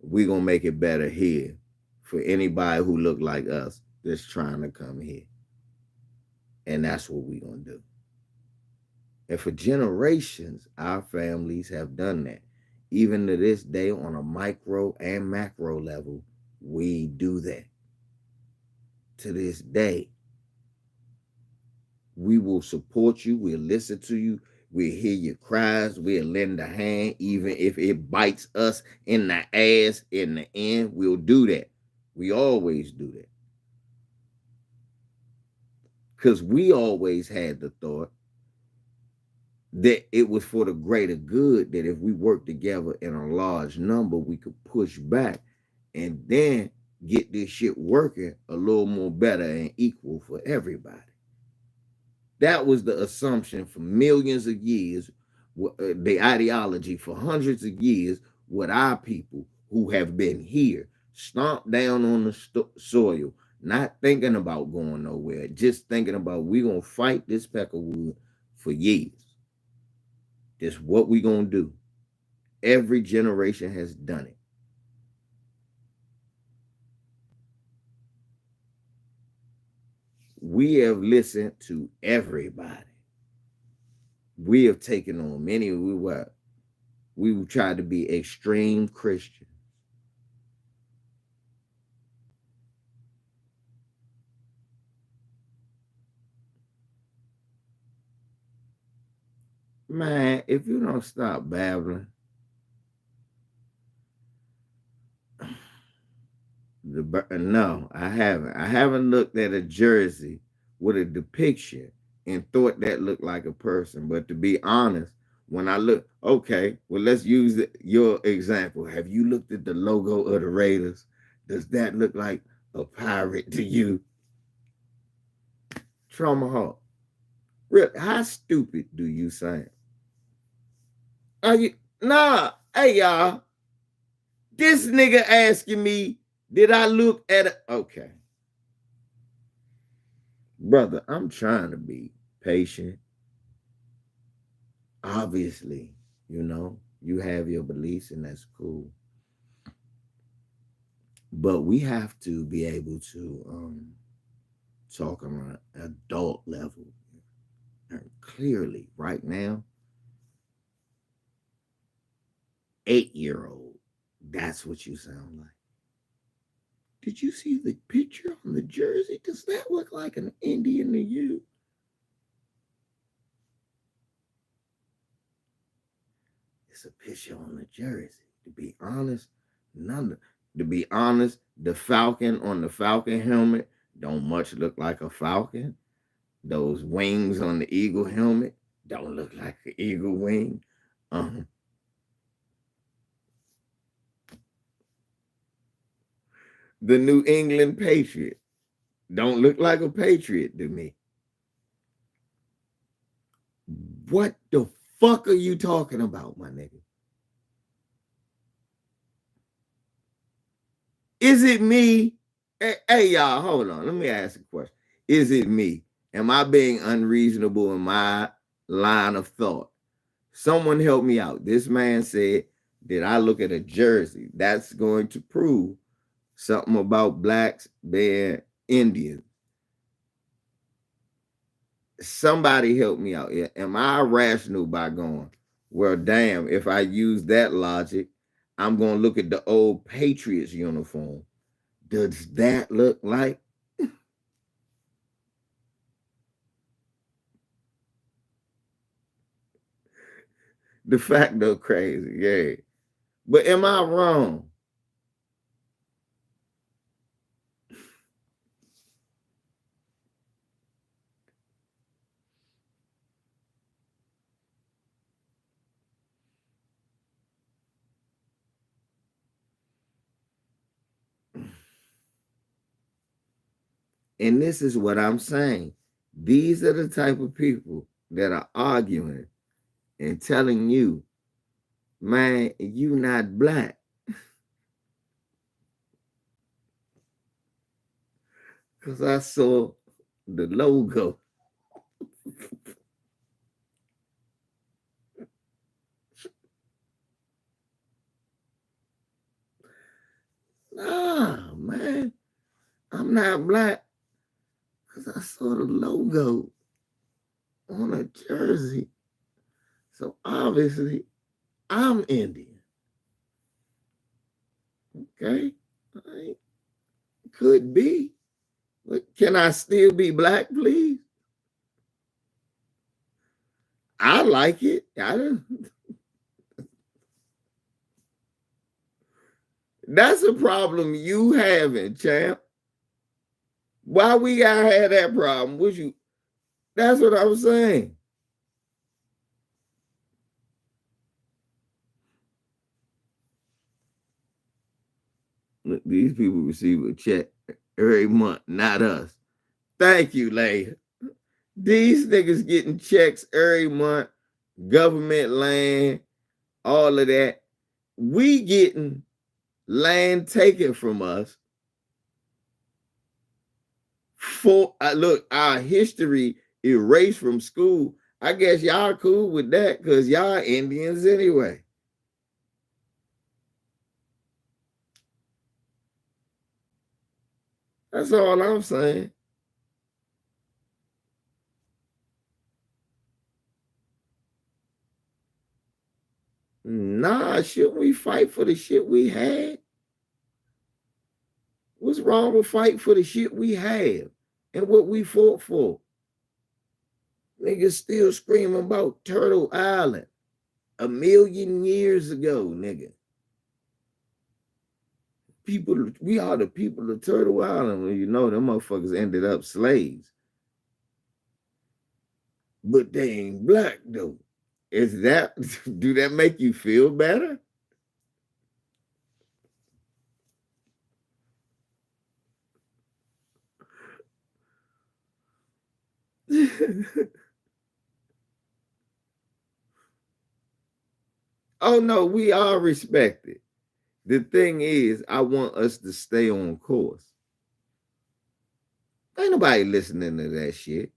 We gonna make it better here for anybody who look like us that's trying to come here. And that's what we gonna do. And for generations, our families have done that. Even to this day, on a micro and macro level, we do that. To this day, we will support you, we'll listen to you, we'll hear your cries, we'll lend a hand, even if it bites us in the ass in the end, we'll do that. We always do that. Because we always had the thought that it was for the greater good, that if we work together in a large number, we could push back and then get this shit working a little more better and equal for everybody. That was the assumption for millions of years, the ideology for hundreds of years with our people who have been here, stomped down on the soil, not thinking about going nowhere, just thinking about we gonna fight this peckerwood for years. This is what we gonna do. Every generation has done it. We have listened to everybody. We have taken on many. We tried to be extreme Christian. Man, if you don't stop babbling, no, I haven't. I haven't looked at a jersey with a depiction and thought that looked like a person. But to be honest, when I look, okay, well, let's use your example. Have you looked at the logo of the Raiders? Does that look like a pirate to you? Trauma Hawk. How stupid do you sound? Are you? Nah. Hey, y'all. This nigga asking me, did I look at it? Okay. Brother, I'm trying to be patient. Obviously, you have your beliefs and that's cool. But we have to be able to talk on an adult level. And clearly, right now, 8-year-old, that's what you sound like. Did you see the picture on the jersey? Does that look like an Indian to you? It's a picture on the jersey. To be honest, the falcon on the falcon helmet don't much look like a falcon. Those wings on the eagle helmet don't look like an eagle wing. Um, The New England Patriot. Don't look like a patriot to me. What the fuck are you talking about, my nigga? Is it me? Hey, y'all, hold on. Let me ask a question. Is it me? Am I being unreasonable in my line of thought? Someone help me out. This man said, did I look at a jersey? That's going to prove something about blacks being Indians. Somebody help me out. Am I rational by going, well, damn, if I use that logic, I'm going to look at the old Patriots uniform. Does that look like? De facto crazy, yeah. But am I wrong? And this is what I'm saying. These are the type of people that are arguing and telling you, man, you not black. Because I saw the logo. Nah, man, I'm not black because I saw the logo on a jersey. So obviously, I'm Indian. Okay? Right. Could be. But can I still be black, please? I like it. I don't. That's a problem you having, champ. Why we gotta have that problem? Would you? That's what I was saying. Look, these people receive a check every month, not us. Thank you, Leia. These niggas getting checks every month, government land, all of that. We getting land taken from us for look, our history erased from school. I guess y'all cool with that because y'all Indians anyway. That's all I'm saying. Nah, shouldn't we fight for the shit we had? What's wrong with fighting for the shit we have and what we fought for? Niggas still screaming about Turtle Island 1,000,000 years ago, nigga. People, we are the people of Turtle Island. Well, you know, them motherfuckers ended up slaves. But they ain't black though. Is that do that make you feel better? Oh no, we are respected. The thing is, I want us to stay on course. Ain't nobody listening to that shit.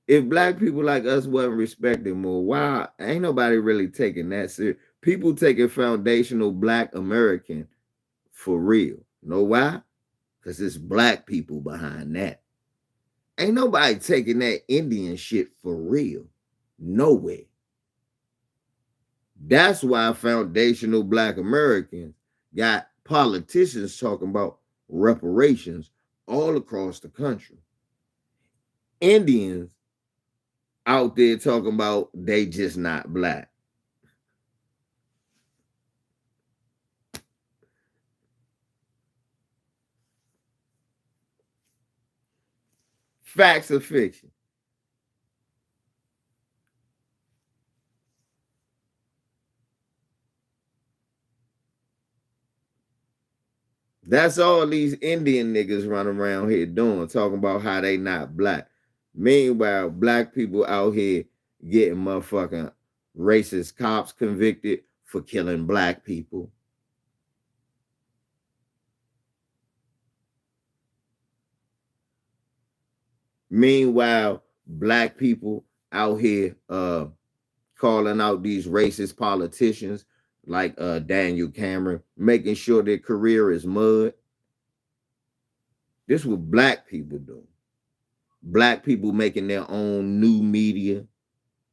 If black people like us wasn't respected more, why ain't nobody really taking that serious? People taking foundational black American for real. Know why? Because it's black people behind that. Ain't nobody taking that Indian shit for real. Nowhere. That's why foundational black Americans got politicians talking about reparations all across the country. Indians out there talking about they just not black. Facts or fiction? That's all these Indian niggas run around here doing, talking about how they not black. Meanwhile, black people out here getting motherfucking racist cops convicted for killing black people. Meanwhile, black people out here calling out these racist politicians like Daniel Cameron, making sure their career is mud. This is what black people do. Black people making their own new media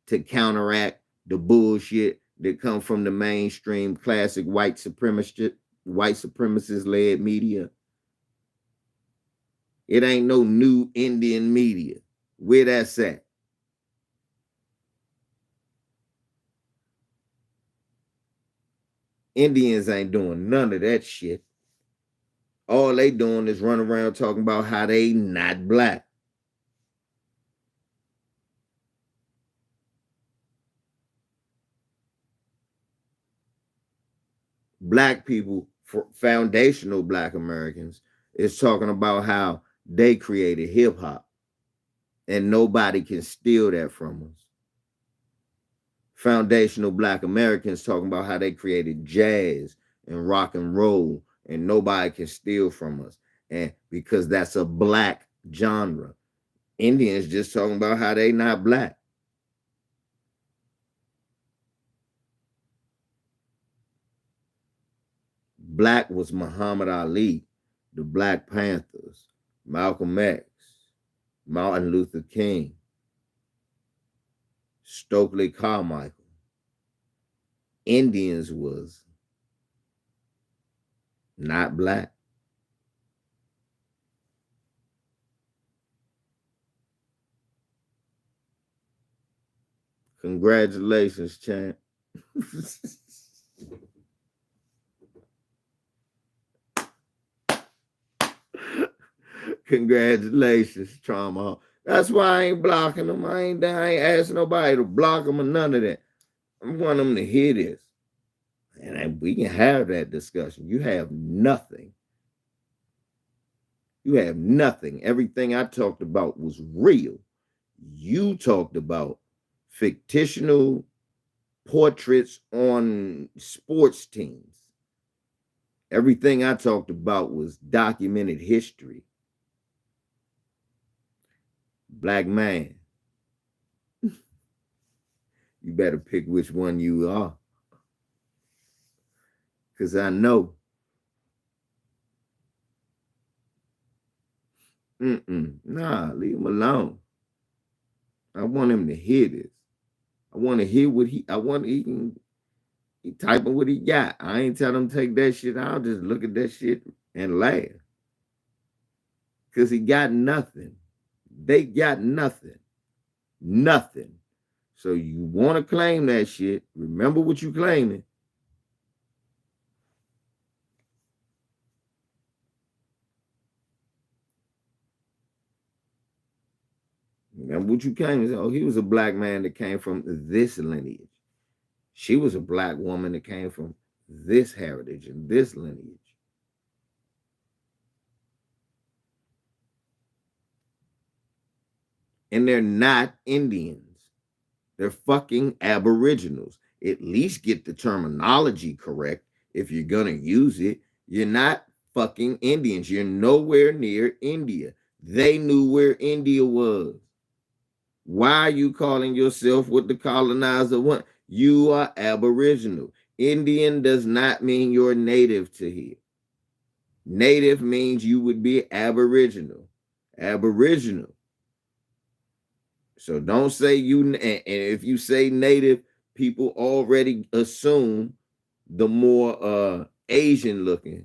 to counteract the bullshit that come from the mainstream classic white supremacist led media. It ain't no new Indian media. Where that's at? Indians ain't doing none of that shit. All they doing is run around talking about how they not black. Black people, foundational black Americans, is talking about how they created hip hop and nobody can steal that from us. Foundational black Americans talking about how they created jazz and rock and roll and nobody can steal from us. And because that's a black genre. Indians just talking about how they not black. Black was Muhammad Ali, the Black Panthers, Malcolm X, Martin Luther King, Stokely Carmichael. Indians was not black. Congratulations, champ. Congratulations, trauma. That's why I ain't blocking them. I ain't asking nobody to block them or none of that. I want them to hear this. And we can have that discussion. You have nothing. You have nothing. Everything I talked about was real. You talked about fictional portraits on sports teams. Everything I talked about was documented history. Black man, you better pick which one you are. Because I know. Nah, leave him alone. I want him to hear this. I want to hear what I want he typing what he got. I ain't tell him to take that shit. I'll just look at that shit and laugh. Because he got nothing. They got nothing. Nothing. So you want to claim that shit. Remember what you claiming. Remember what you claiming. Oh, he was a black man that came from this lineage. She was a black woman that came from this heritage and this lineage. And they're not Indians. They're fucking aboriginals. At least get the terminology correct if you're going to use it. You're not fucking Indians. You're nowhere near India. They knew where India was. Why are you calling yourself what the colonizer want? You are aboriginal. Indian does not mean you're native to here. Native means you would be aboriginal. Aboriginal. So don't say you, and if you say native, people already assume the more Asian looking.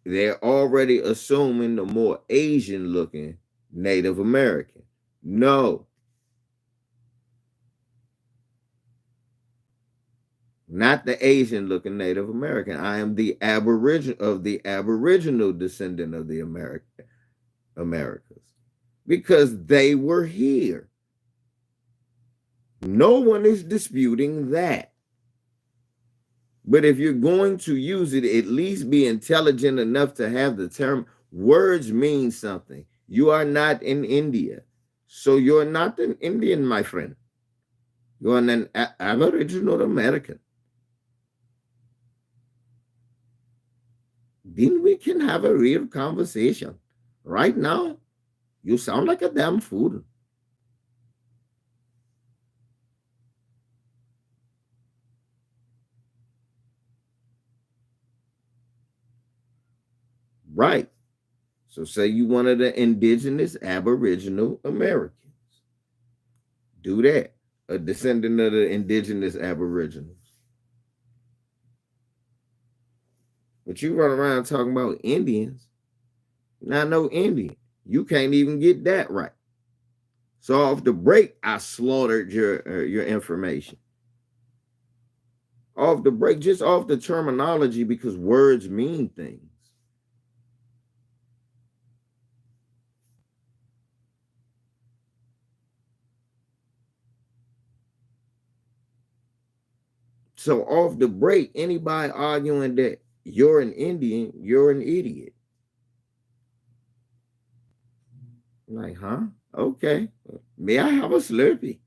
They're already assuming the more Asian looking Native American. No, not the Asian looking Native American. I am the aboriginal descendant of the Americas because they were here. No one is disputing that. But if you're going to use it, at least be intelligent enough to have the term. Words mean something. You are not in India. So you're not an Indian, my friend. You're an Aboriginal American. Then we can have a real conversation. Right now, you sound like a damn fool. Right. So say you one of the indigenous Aboriginal Americans. Do that. A descendant of the indigenous Aboriginals. But you run around talking about Indians. Not no Indian. You can't even get that right. So off the break, I slaughtered your information. Off the break, just off the terminology, because words mean things. So off the break, anybody arguing that you're an Indian, you're an idiot. Like, huh? Okay. May I have a Slurpee?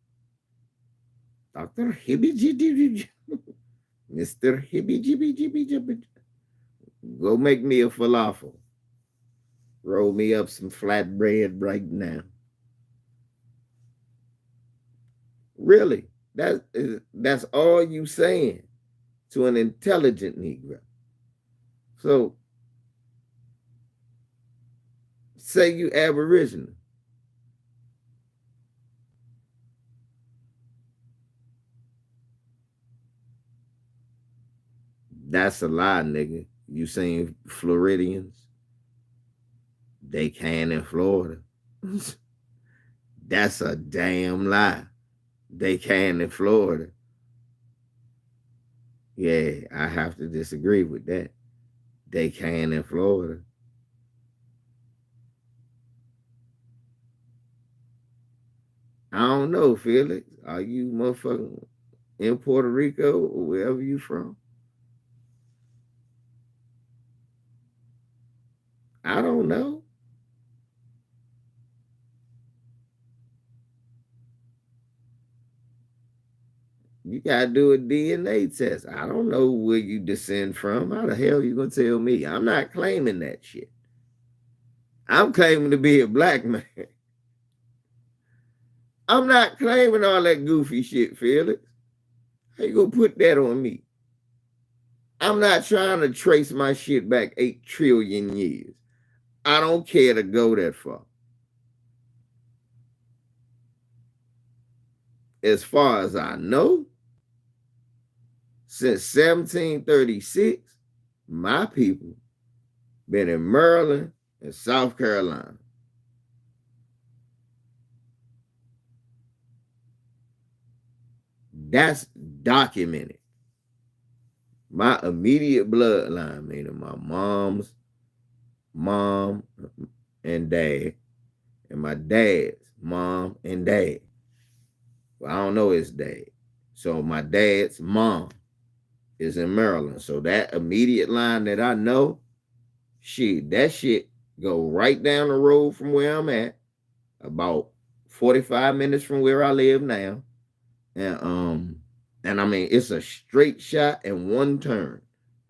Dr. Hibby Mr. Hibby. Go make me a falafel. Roll me up some flatbread right now. Really? That's all you saying to an intelligent Negro. So say you Aboriginal. That's a lie, nigga. You seen Floridians? They can in Florida. That's a damn lie. They can in Florida. Yeah, I have to disagree with that. They can in Florida. I don't know, Felix. Are you motherfucking in Puerto Rico or wherever you from? I don't know. You gotta do a DNA test. I don't know where you descend from. How the hell you gonna tell me? I'm not claiming that shit. I'm claiming to be a black man. I'm not claiming all that goofy shit, Felix. How you gonna put that on me? I'm not trying to trace my shit back 8 trillion years. I don't care to go that far. As far as I know, since 1736, my people been in Maryland and South Carolina. That's documented. My immediate bloodline, meaning my mom's mom and dad, and my dad's mom and dad. Well, I don't know his dad. So my dad's mom is in Maryland. So that immediate line that I know, that shit go right down the road from where I'm at, about 45 minutes from where I live now. And I mean it's a straight shot and one turn.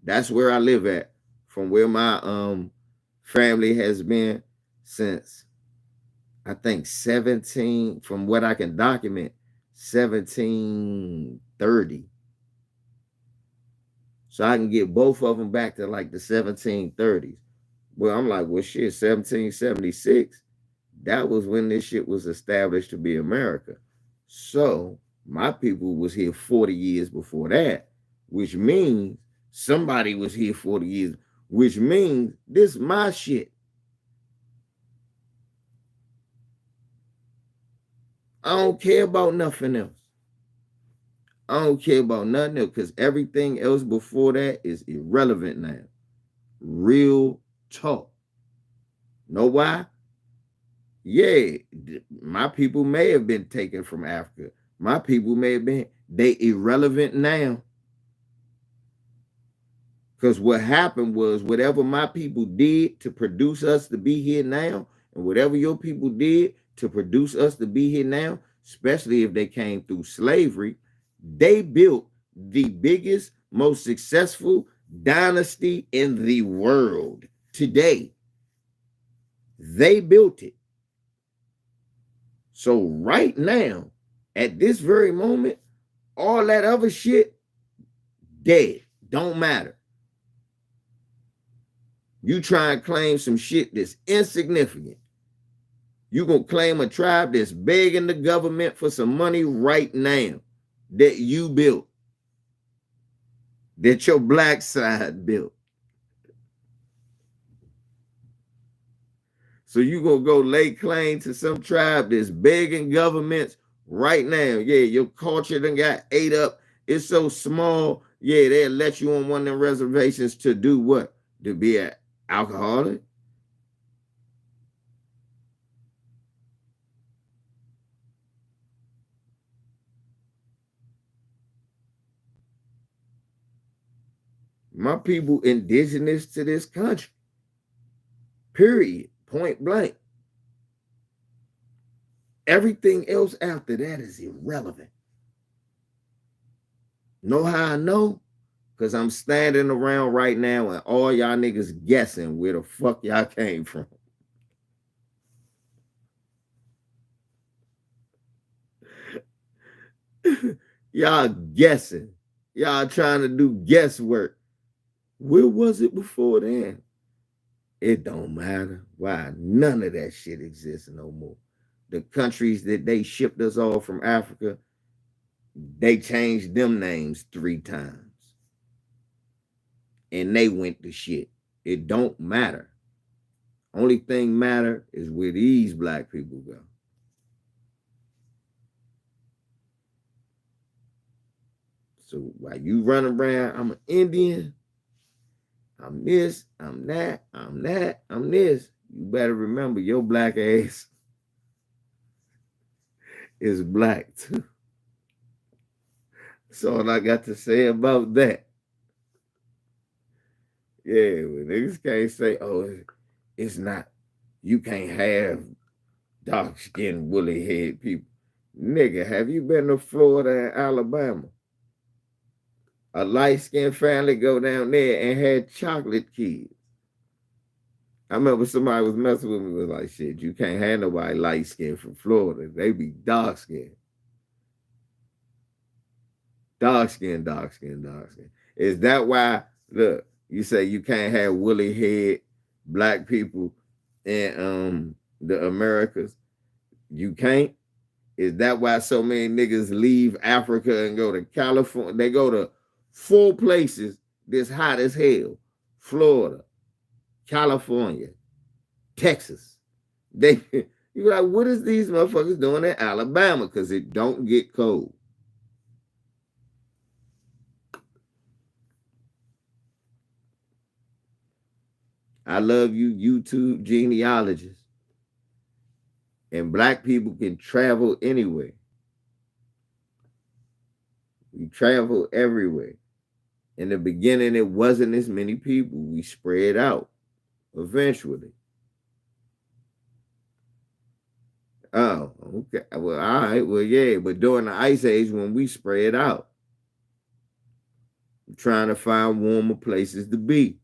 That's where I live at, from where my family has been since I think 17, from what I can document, 1730. So I can get both of them back to like the 1730s. Well, I'm like, well, shit, 1776, that was when this shit was established to be America. So my people was here 40 years before that, which means somebody was here 40 years, which means this my shit. I don't care about nothing else. I don't care about nothing else because everything else before that is irrelevant now. Real talk. Know why? Yeah, my people may have been taken from Africa, My people may have been, they irrelevant now. Because what happened was whatever my people did to produce us to be here now, and whatever your people did to produce us to be here now, especially if they came through slavery, they built the biggest, most successful dynasty in the world today. They built it. So right now, at this very moment, all that other shit, dead. Don't matter. You try and claim some shit that's insignificant. You gonna claim a tribe that's begging the government for some money right now that you built, that your black side built. So you gonna go lay claim to some tribe that's begging governments right now. Yeah, your culture done got ate up. It's so small. Yeah, they'll let you on one of them reservations to do what? To be an alcoholic? My people indigenous to this country. Period. Point blank. Everything else after that is irrelevant. Know how I know? Because I'm standing around right now and all y'all niggas guessing where the fuck y'all came from. Y'all guessing. Y'all trying to do guesswork. Where was it before then? It don't matter. Why? None of that shit exists no more. The countries that they shipped us all from Africa, they changed them names 3 times. And they went to shit. It don't matter. Only thing matter is where these black people go. So while you running around, I'm an Indian, I'm this, I'm that, I'm that, I'm this. You better remember your black ass is black too. That's all I got to say about that. Yeah, well, niggas can't say, oh, it's not, you can't have dark skinned, woolly head people. Nigga, have you been to Florida and Alabama? A light skinned family go down there and had chocolate kids. I remember somebody was messing with me, was like, shit, you can't have nobody light skinned from Florida. They be dark skinned. Dark skin, dark skin, dark skin. Is that why, look, you say you can't have woolly head black people in the Americas? You can't? Is that why so many niggas leave Africa and go to California? They go to 4 places that's hot as hell. Florida, California, Texas. They you like, what is these motherfuckers doing in Alabama? Because it don't get cold. I love you, YouTube genealogists. And black people can travel anywhere. We travel everywhere. In the beginning, it wasn't as many people. We spread out eventually. Oh, okay. Well, all right. Well, yeah. But during the Ice Age, when we spread out, trying to find warmer places to be.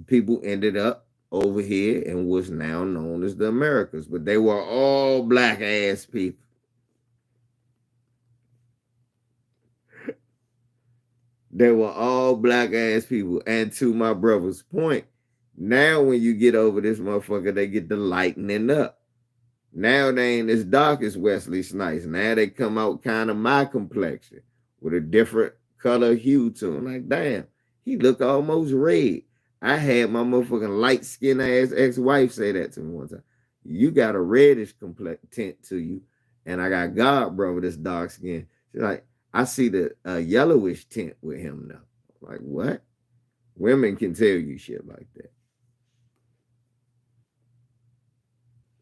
People ended up over here in what's now known as the Americas, but they were all black ass people. They were all black ass people. And to my brother's point, now when you get over this motherfucker, they get the lightening up. Now they ain't as dark as Wesley Snipes. Now they come out kind of my complexion with a different color hue to him. Like, damn, he look almost red. I had my motherfucking light skinned ass ex-wife say that to me one time. You got a reddish tint to you, and I got God brother that's dark skinned. She's like, I see the yellowish tint with him now. Like, what? Women can tell you shit like that.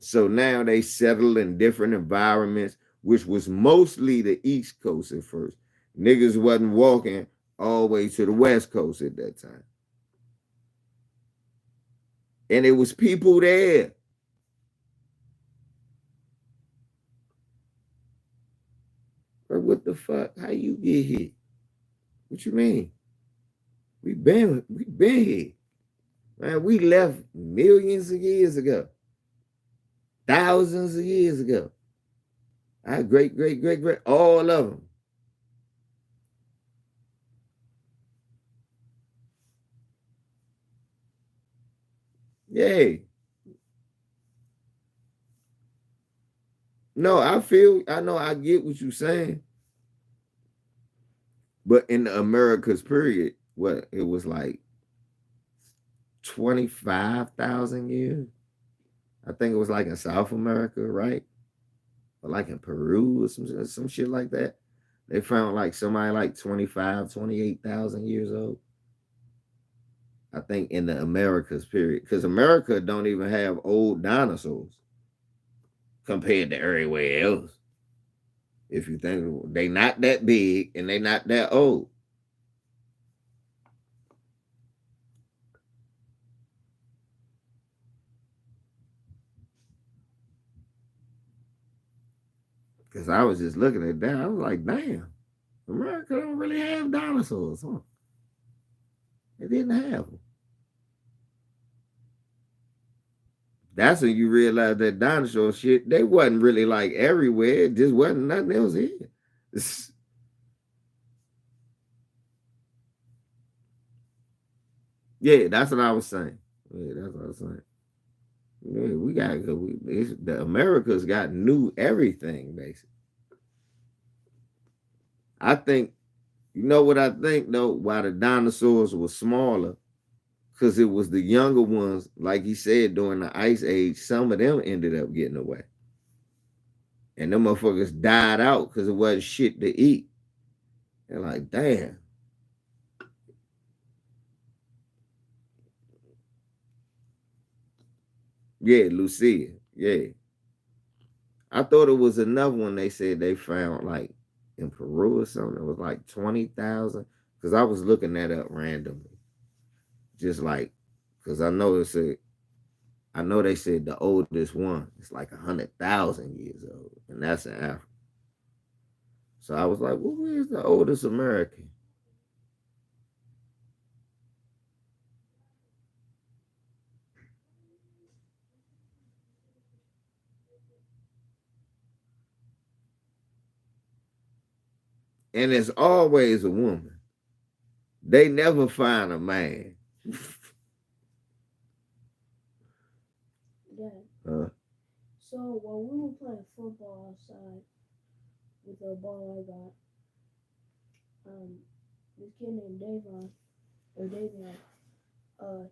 So now they settled in different environments, which was mostly the East Coast at first. Niggas wasn't walking all the way to the West Coast at that time. And it was people there. But what the fuck? How you get here? What you mean? We been here. Man, we left millions of years ago. Thousands of years ago. Our great, all of them. Yeah. No, I know, I get what you're saying. But in the Americas period, what it was like 25,000 years. I think it was like in South America, right? Or like in Peru or some shit like that. They found like somebody like 25, 28,000 years old. I think in the Americas period. Because America don't even have old dinosaurs compared to everywhere else. If you think they not that big and they not that old. Because I was just looking at that. I was like, damn, America don't really have dinosaurs, huh? They didn't have them. That's when you realize that dinosaur shit, they wasn't really like everywhere. It just wasn't nothing else here. Yeah, that's what I was saying. Yeah, that's what I was saying. Yeah, we got the Americas got new everything basically. I think you know what I think though. Why the dinosaurs were smaller, because it was the younger ones, like he said during the ice age. Some of them ended up getting away, and them motherfuckers died out because it wasn't shit to eat. They're like, damn. Yeah, Lucia. Yeah, I thought it was another one they said they found like in Peru or something. It was like 20,000. Because I was looking that up randomly. Just like, because I know they said the oldest one is like 100,000 years old. And that's in Africa. So I was like, well, where's the oldest American? And it's always a woman. They never find a man. Yeah. Huh? So while we were playing football outside with the ball I got, this kid named Davon or Davion, uh,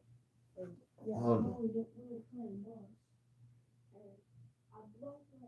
or, yeah, we were playing ball, and I broke my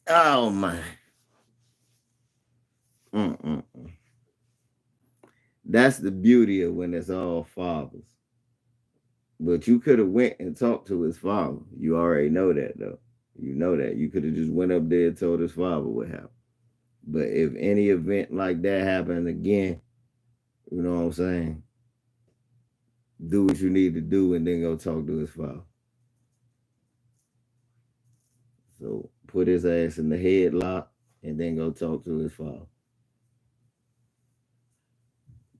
Oh man. Mm-mm. That's the beauty of when it's all fathers. But you could have went and talked to his father. You already know that though. You know that. You could have just went up there and told his father what happened. But if any event like that happened again, you know what I'm saying? Do what you need to do and then go talk to his father. So put his ass in the headlock and then go talk to his father.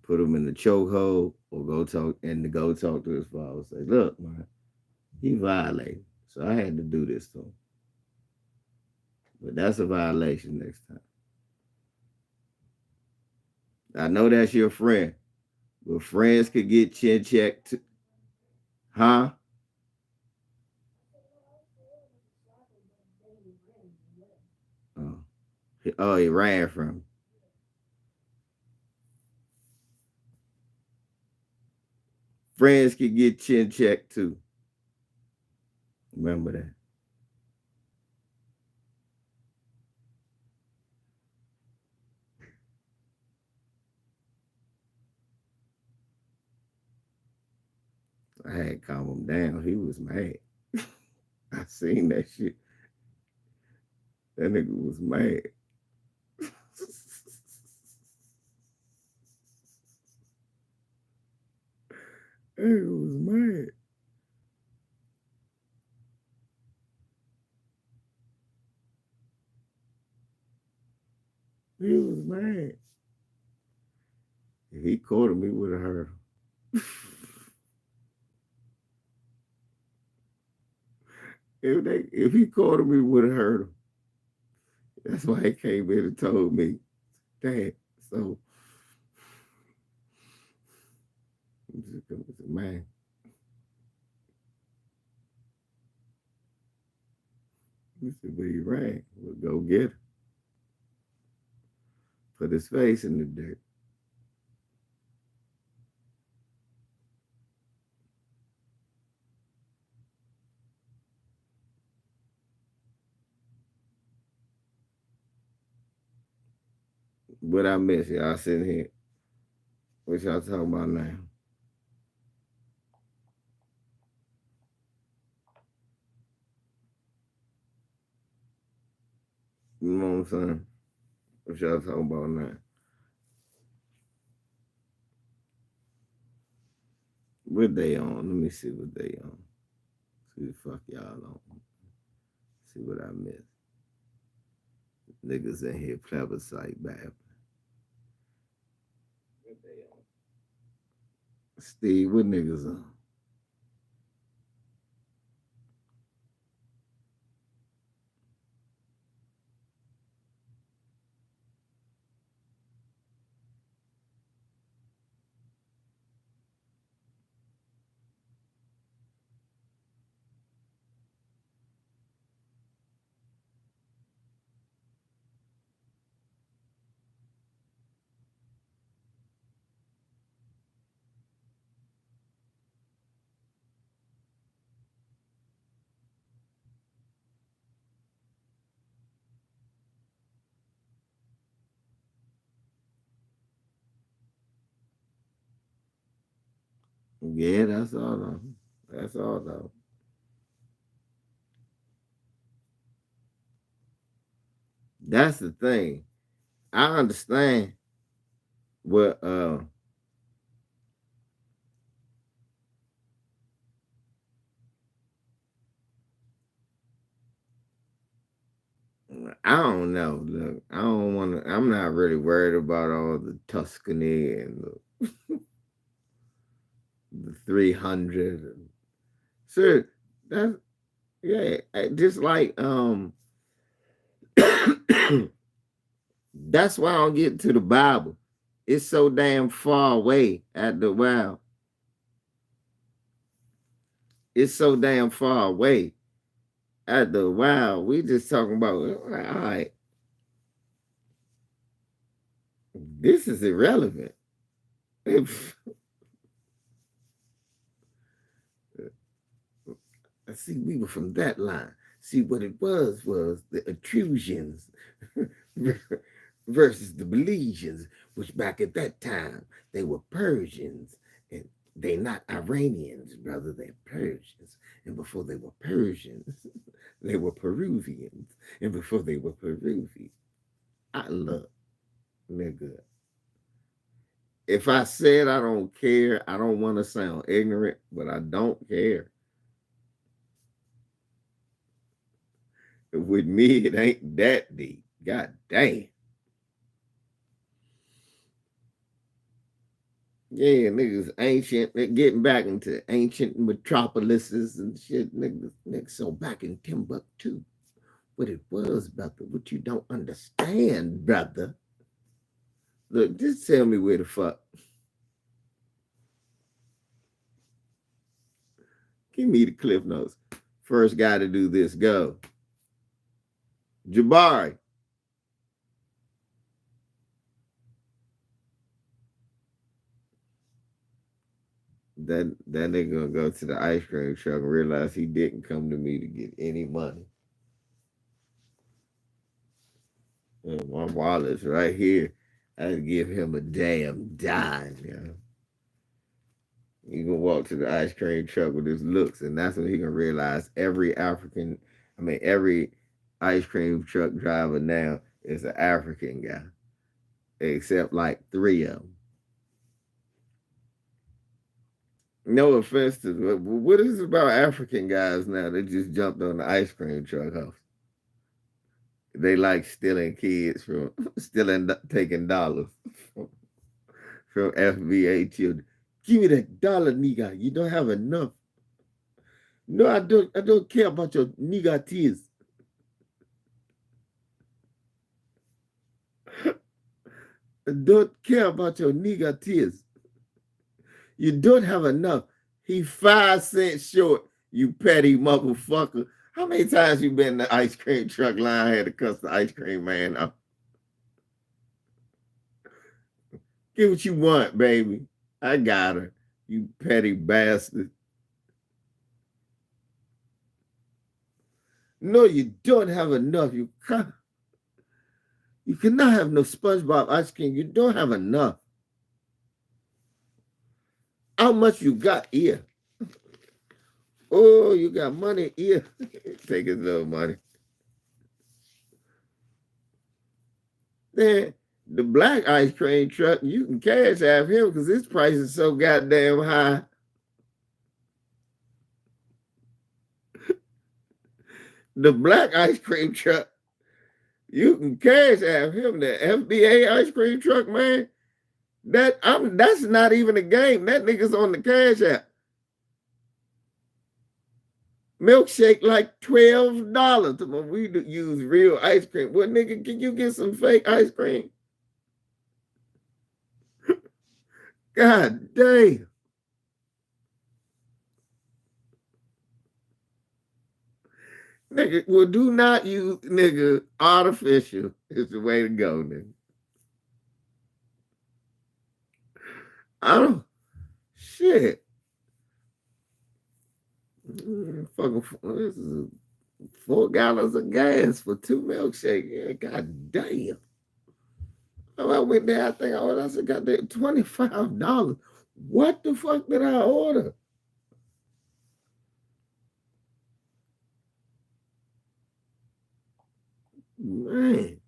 Put him in the chokehold or go talk to his father. Say, look, man, he violated. So I had to do this to him. But that's a violation next time. I know that's your friend, but friends could get chin checked. Huh? Oh. Oh, he ran from him. Friends could get chin checked too. Remember that. I had to calm him down. He was mad. I seen that shit. That nigga was mad. That nigga was mad. He was mad. If he caught him, he would have hurt him. If he caught him, he would have hurt him. That's why he came in and told me, Dad. So, man, he said, but he ran. We'll go get him. Put his face in the dirt. What I miss, y'all sitting here. What y'all talking about now? You know what I'm saying? What y'all talking about now? What they on? Let me see what they on. See the fuck y'all on. See what I missed. Niggas in here plebiscite bad. What they on? Steve, what niggas on? Yeah, that's all though. That's all though. That's the thing. I understand what I don't know. Look, I don't want to. I'm not really worried about all the Tuscany and the 300. Sure, that's yeah. Just like that's why I don't get to the Bible. It's so damn far away at the wow. It's so damn far away at the wow. We just talking about all right. This is irrelevant. If see, we were from that line. See, what it was the Etrusans versus the Belizeans, which back at that time they were Persians, and they not Iranians, brother. They're Persians, and before they were Persians, they were Peruvians, and before they were Peruvians, I love nigga. If I said I don't care, I don't want to sound ignorant, but I don't care. With me, it ain't that deep. God damn. Yeah, niggas ancient, they getting back into ancient metropolises and shit. Niggas so back in Timbuktu. What it was, brother, what you don't understand, brother. Look, just tell me where the fuck. Give me the cliff notes. First guy to do this, go. Jabari. That nigga gonna go to the ice cream truck and realize he didn't come to me to get any money. And my wallet's right here. I'd give him a damn dime, you know. He gonna walk to the ice cream truck with his looks, and that's when he gonna realize every ice cream truck driver now is an African guy, except like three of them. No offense to, but what is it about African guys now that just jumped on the ice cream truck house? They like stealing kids from stealing, taking dollars from FBA children. Give me that dollar, nigga. You don't have enough. No, I don't. I don't care about your nigga tears. I don't care about your nigga tears. You don't have enough. He 5 cents short. You petty motherfucker. How many times you been in the ice cream truck line? Had to cuss the ice cream man out. Get what you want, baby. I got her. You petty bastard. No, you don't have enough. You cannot have no SpongeBob ice cream. You don't have enough. How much you got here? Oh, you got money here. Take his little money. Then the black ice cream truck, you can cash out him because his price is so goddamn high. The black ice cream truck, you can cash out him. The FBA ice cream truck, man. That's not even a game. That nigga's on the cash app. Milkshake like $12. We use real ice cream. Well, nigga, can you get some fake ice cream? God damn. Nigga, well, do not use, nigga, artificial is the way to go, nigga. I don't, shit. Fucking, this is 4 gallons of gas for 2 milkshakes. Yeah, god damn. So I went there, I think, I said, got that $25. What the fuck did I order? Man,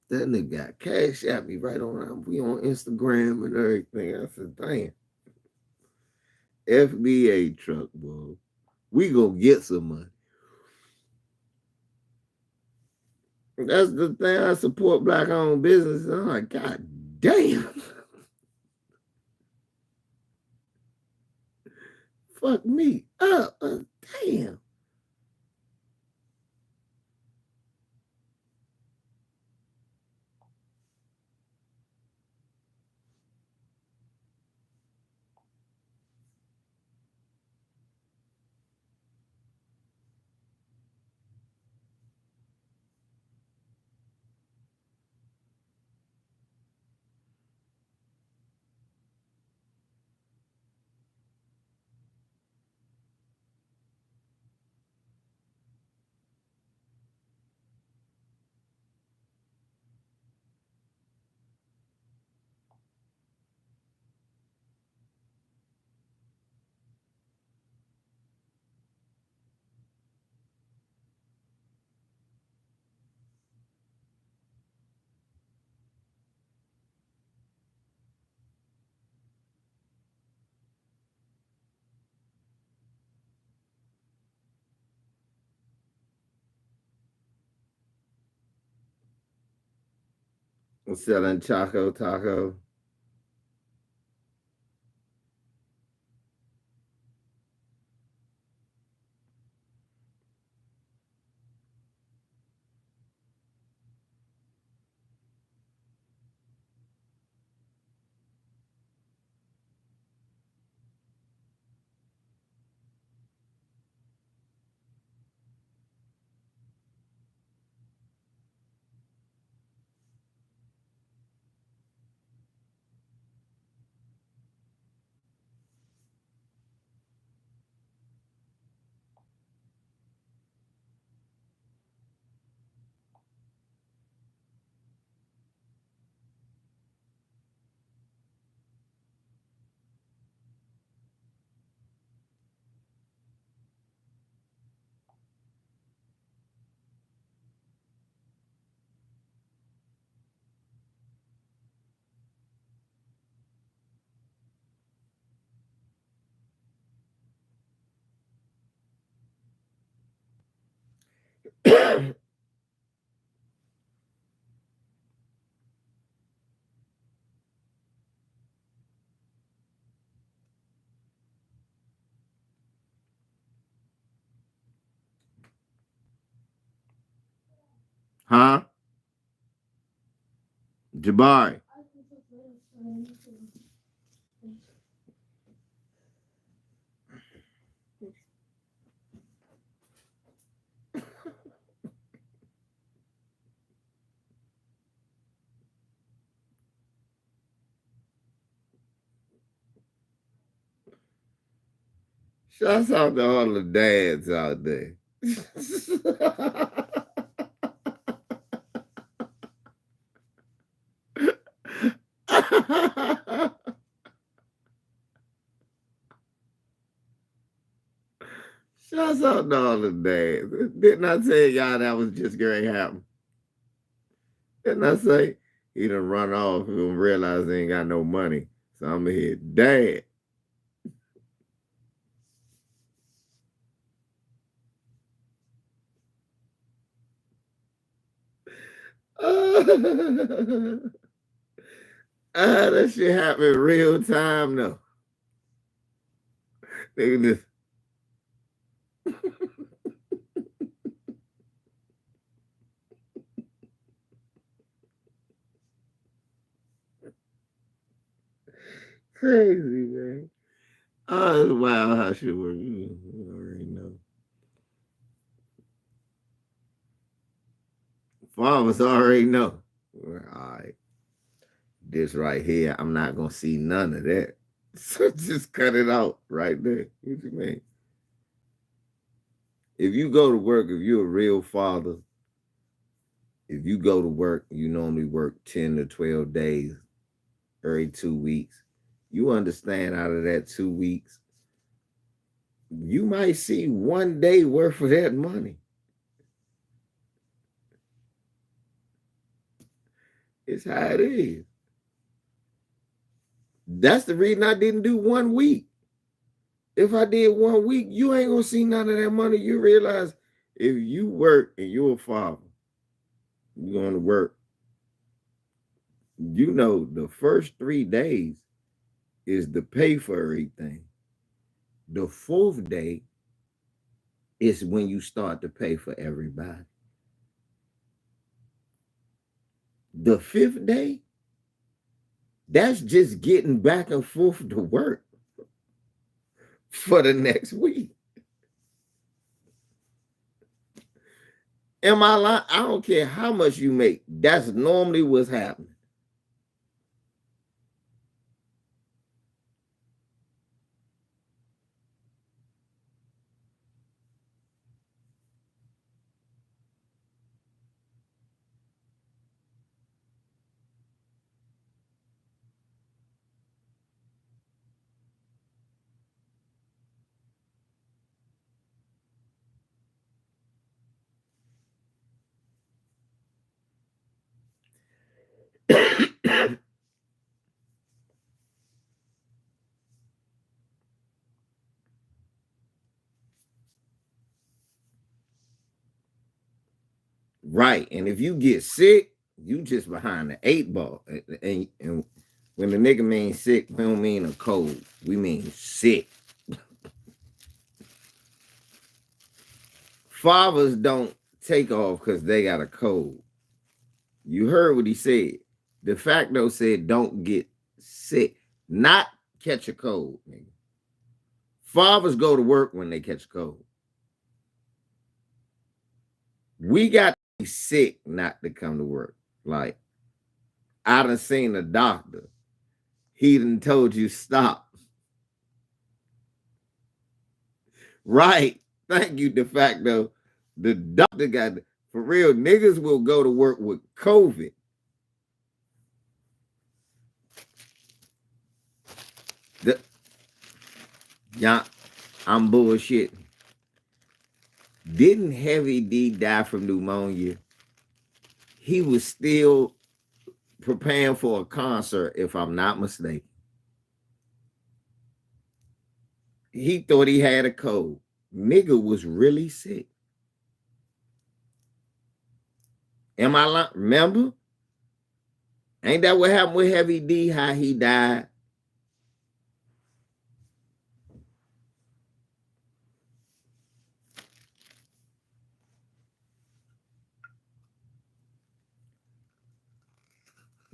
that nigga got cash at me right on. We on Instagram and everything. I said, damn, FBA truck, boy. We gonna get some money. That's the thing. I support black owned business. I'm like, God damn. Fuck me up. Damn. I'm selling taco. Huh? Jabari. Shouts out to all the dads out there. Shouts out to all the dads. Didn't I tell y'all that was just going to happen? Didn't I say he done run off and realize he ain't got no money? So I'm going to hit dad. That shit happened real time though. They just crazy, man. Oh, it's wild how shit works. You already know. Farmers already know. All right, this right here, I'm not gonna see none of that. So just cut it out right there. What you mean? If you go to work, if you're a real father, If you go to work, you normally work 10 to 12 days, every 2 weeks. You understand out of that 2 weeks, you might see 1 day worth of that money. It's how it is. That's the reason I didn't do 1 week. If I did 1 week, you ain't gonna see none of that money. You realize if you work and you're a father, you're going to work, you know, the first 3 days is the pay for everything. The fourth day is when you start to pay for everybody. The fifth day, that's just getting back and forth to work for the next week. Am I lying? I don't care how much you make. That's normally what's happening. Right. And if you get sick, you just behind the 8 ball. And when the nigga mean sick, we don't mean a cold. We mean sick. Fathers don't take off because they got a cold. You heard what he said. De facto said don't get sick, not catch a cold. Nigga. Fathers go to work when they catch a cold. We got to be sick not to come to work. Like, I done seen a doctor. He done told you stop. Right. Thank you, de facto. The doctor got, for real, niggas will go to work with COVID. The, yeah, I'm bullshit. Didn't Heavy D die from pneumonia? He was still preparing for a concert, if I'm not mistaken. He thought he had a cold. Nigga was really sick. Am I lying? Remember? Ain't that what happened with Heavy D? How he died?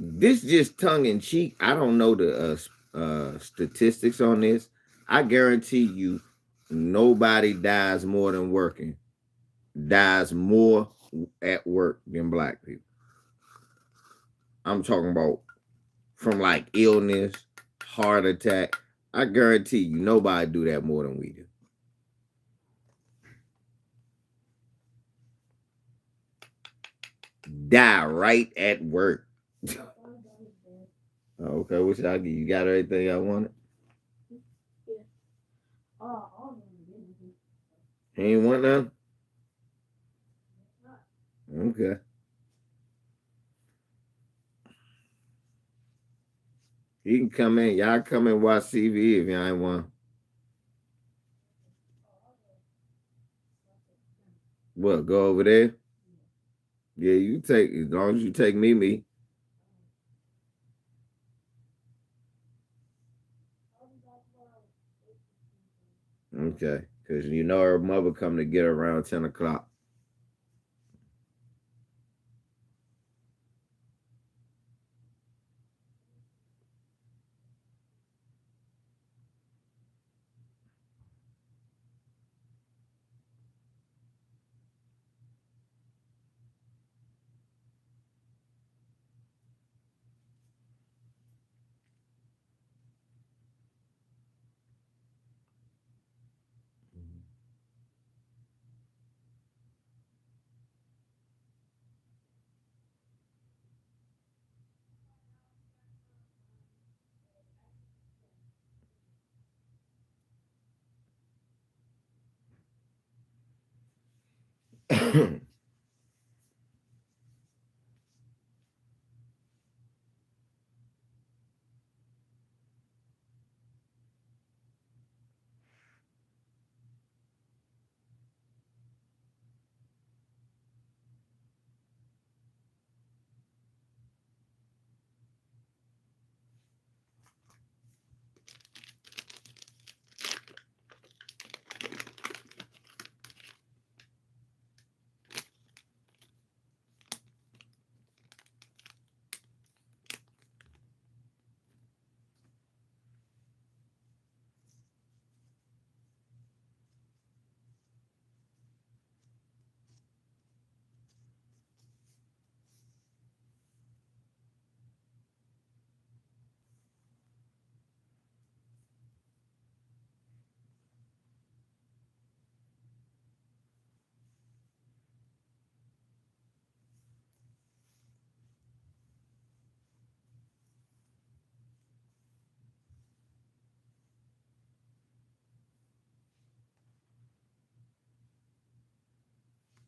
This just tongue in cheek. I don't know the statistics on this. I guarantee you, nobody dies more than working. Dies more at work than black people. I'm talking about from like illness, heart attack. I guarantee you, nobody do that more than we do. Die right at work. Okay, what should I give you? Got everything I wanted? He ain't want none? Okay. He can come in. Y'all come and watch TV if y'all ain't want. What, go over there? Yeah, you take, as long as you take me. Okay. Because you know her mother come to get her around 10 o'clock.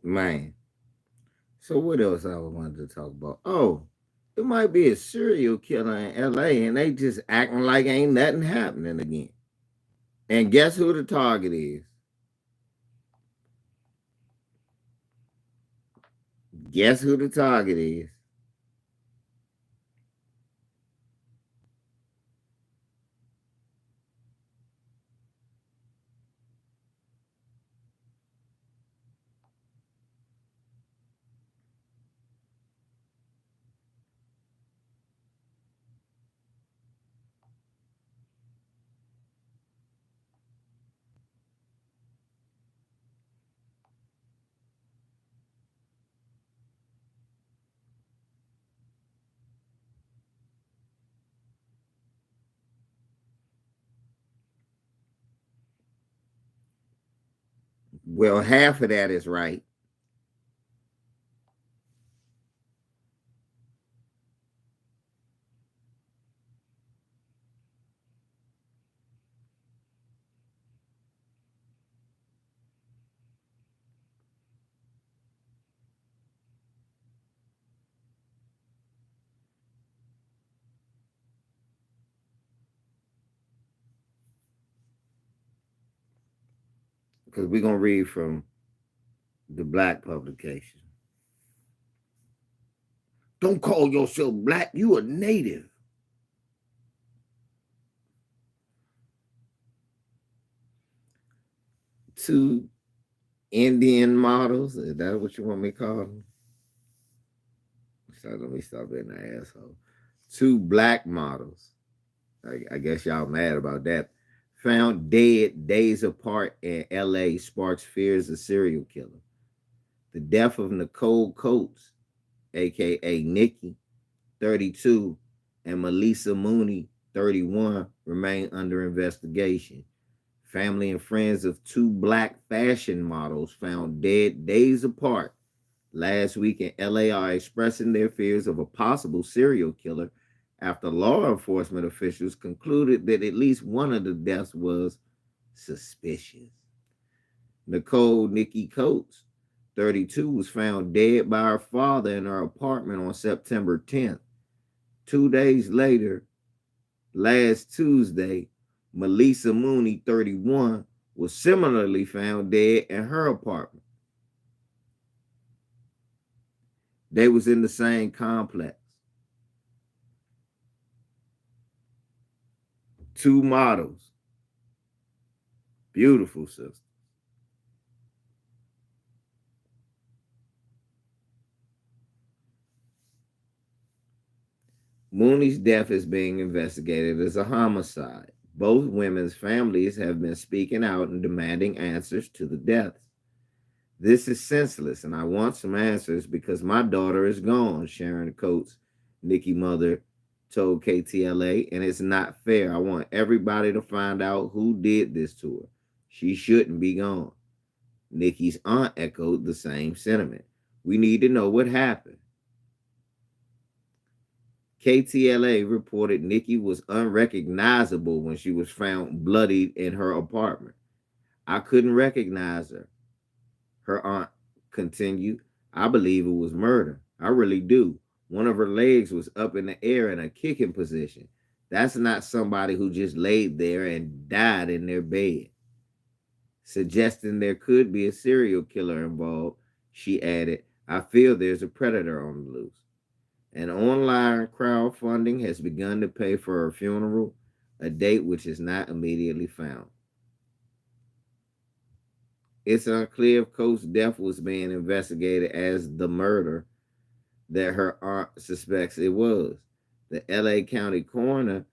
Man. So what else I wanted to talk about? Oh, it might be a serial killer in LA and they just acting like ain't nothing happening again. And guess who the target is? Guess who the target is? Well, half of that is right. Because we're gonna read from the black publication. Don't call yourself black, you a native. Two Indian models. Is that what you want me to call them? So let me stop being an asshole. Two black models. I guess y'all mad about that. Found dead days apart in LA sparks fears of serial killer. The death of Nicole Coates, aka Nikki, 32, and Melissa Mooney, 31, remain under investigation. Family and friends of two black fashion models found dead days apart last week in LA are expressing their fears of a possible serial killer after law enforcement officials concluded that at least one of the deaths was suspicious. Nicole Nikki Coates, 32, was found dead by her father in her apartment on September 10th. 2 days later, last Tuesday, Melissa Mooney, 31, was similarly found dead in her apartment. They was in the same complex. Two models, beautiful sisters. Mooney's death is being investigated as a homicide. Both women's families have been speaking out and demanding answers to the deaths. This is senseless, and I want some answers because my daughter is gone, Sharon Coates, Nikki mother, told KTLA, and it's not fair. I want everybody to find out who did this to her. She shouldn't be gone. Nikki's aunt echoed the same sentiment. We need to know what happened. KTLA reported Nikki was unrecognizable when she was found bloodied in her apartment. I couldn't recognize her, her aunt continued. I believe it was murder. I really do. One of her legs was up in the air in a kicking position. That's not somebody who just laid there and died in their bed. Suggesting there could be a serial killer involved, she added, I feel there's a predator on the loose. An online crowdfunding has begun to pay for her funeral, a date which is not immediately found. It's unclear if Coates' death was being investigated as the murder that her aunt suspects it was. The LA County Coroner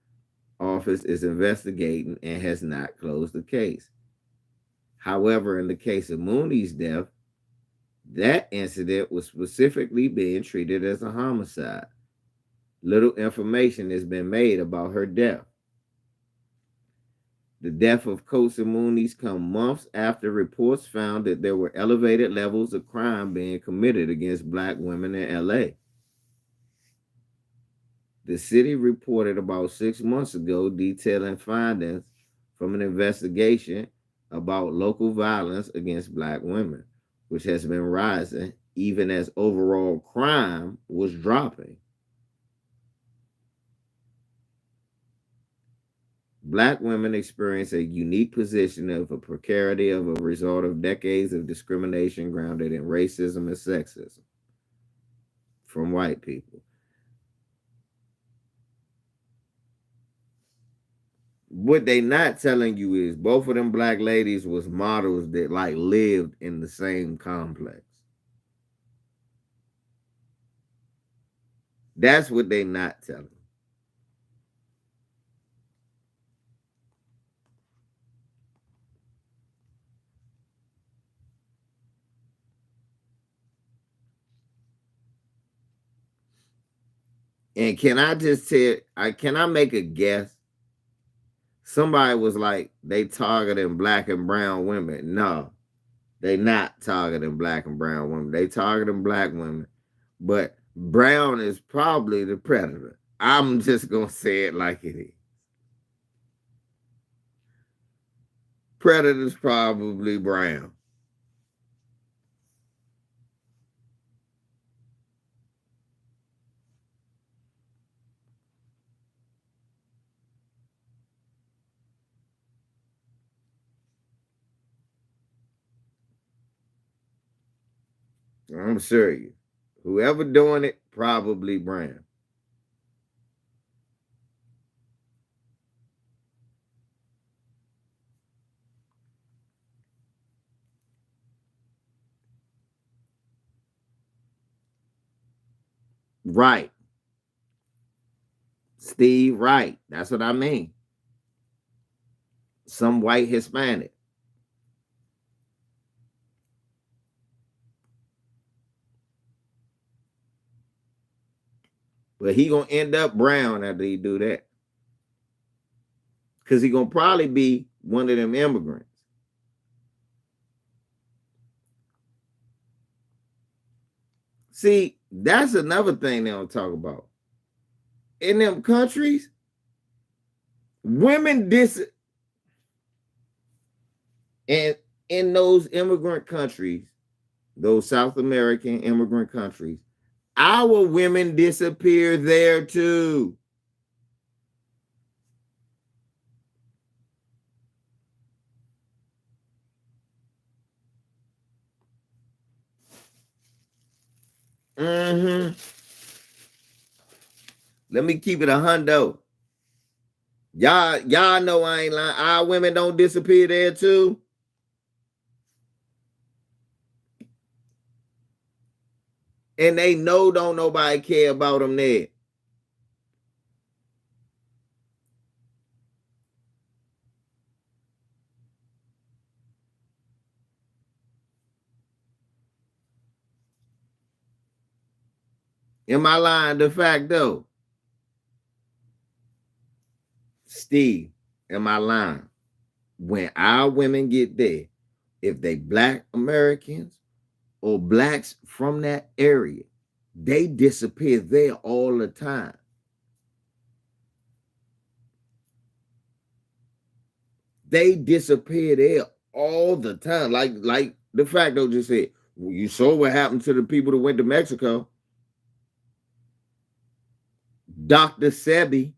Office is investigating and has not closed the case. However, in the case of Mooney's death, that incident was specifically being treated as a homicide. Little information has been made about her death. The death of Coates and Mooney's come months after reports found that there were elevated levels of crime being committed against black women in LA. The city reported about 6 months ago detailing findings from an investigation about local violence against black women, which has been rising even as overall crime was dropping. Black women experience a unique position of a precarity of a result of decades of discrimination grounded in racism and sexism from white people. What they not telling you is both of them black ladies was models that like lived in the same complex. That's what they not telling. And can I just tell can I make a guess? Somebody was like they targeting black and brown women. No, they not targeting black and brown women. They targeting black women. But brown is probably the predator. I'm just gonna say it like it is. Predator's probably brown. I'm sure you. Whoever doing it, probably brown. Right. Steve Wright. That's what I mean. Some white Hispanic. But he gonna end up brown after he do that. Cause he gonna probably be one of them immigrants. See, that's another thing they don't talk about. In them countries, women dis and in those immigrant countries, those South American immigrant countries, our women disappear there too. Mm-hmm. Let me keep it a hundo. Y'all know I ain't lying. Our women don't disappear there too. And they know don't nobody care about them there. Am I lying? The fact though, Steve, am I lying? When our women get there, if they black Americans or blacks from that area, they disappear there all the time. They disappear there all the time. Like the facto just said, You saw what happened to the people that went to Mexico. Dr. Sebi,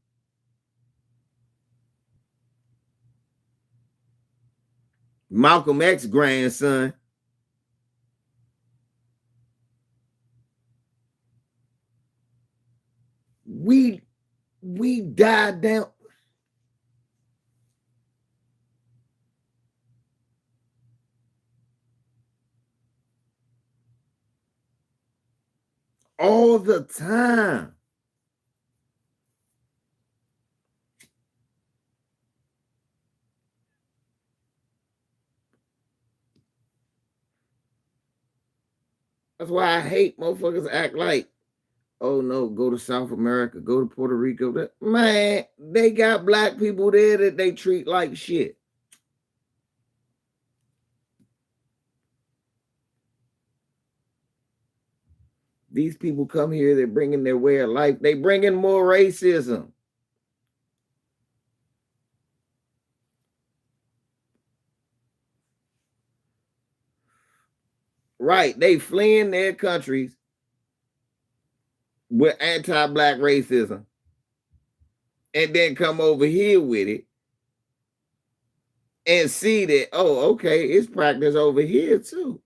Malcolm X grandson, we we died down all the time. That's why I hate motherfuckers act like, oh no, go to South America, go to Puerto Rico. Man, they got black people there that they treat like shit. These people come here, they're bringing their way of life. They bring in more racism. Right. They fleeing their countries with anti-black racism and then come over here with it and see that, oh, okay, it's practiced over here too.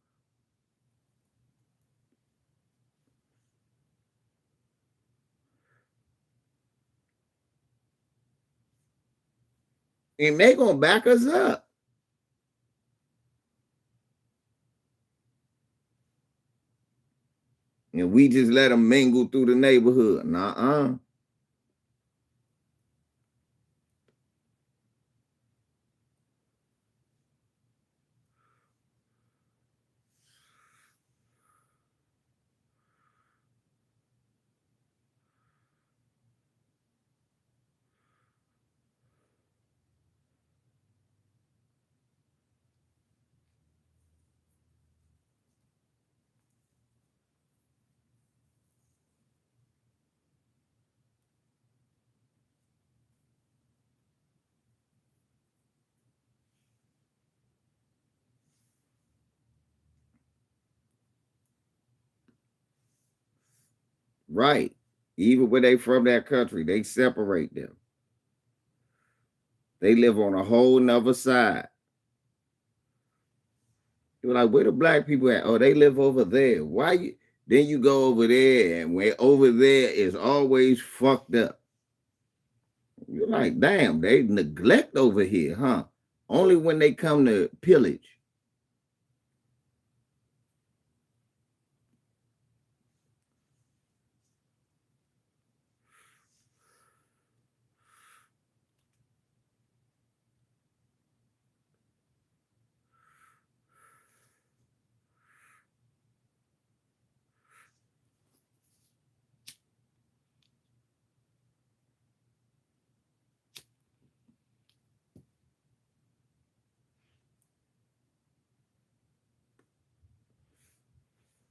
And they gonna back us up. And we just let them mingle through the neighborhood. Nuh-uh. Right. Even when they from that country, they separate them. They live on a whole nother side. You're like, where the black people at? Oh, they live over there. Why you then you go over there and where over there is always fucked up. You're like, damn, they neglect over here, huh? Only when they come to pillage.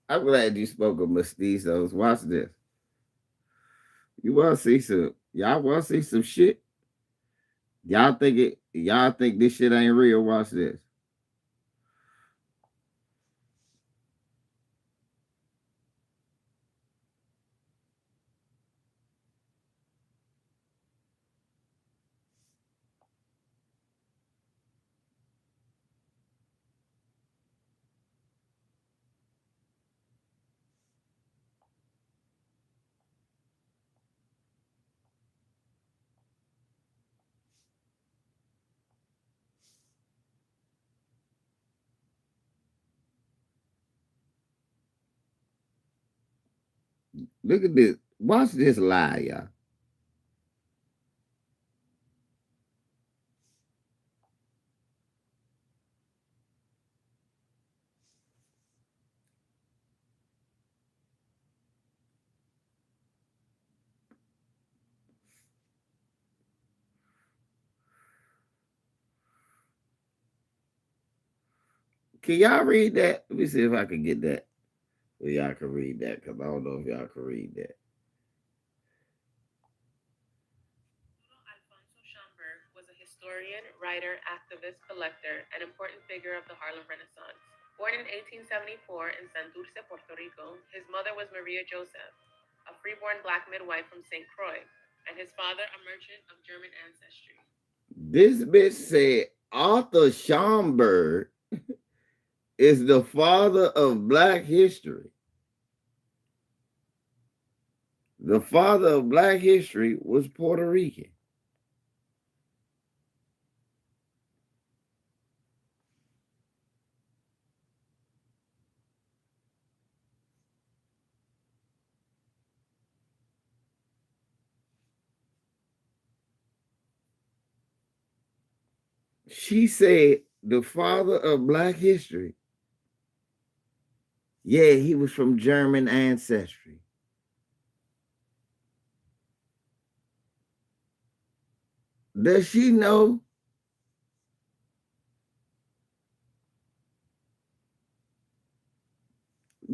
I'm glad you spoke of mestizos. Watch this. You want to see some? Y'all want to see some shit? Y'all think it? Y'all think this shit ain't real? Watch this. Look at this. Watch this lie, y'all. Can y'all read that? Let me see if I can get that. Well, y'all can read that because I don't know if y'all can read that. Was a historian, writer, activist, collector, and important figure of the Harlem Renaissance. Born in 1874 in Santurce, Puerto Rico, his mother was Maria Joseph, a freeborn black midwife from St. Croix, and his father a merchant of German ancestry. This bitch said Arthur Schomburg is the father of black history. The father of black history was Puerto Rican. She said the father of black history. Yeah, he was from German ancestry. Does she know?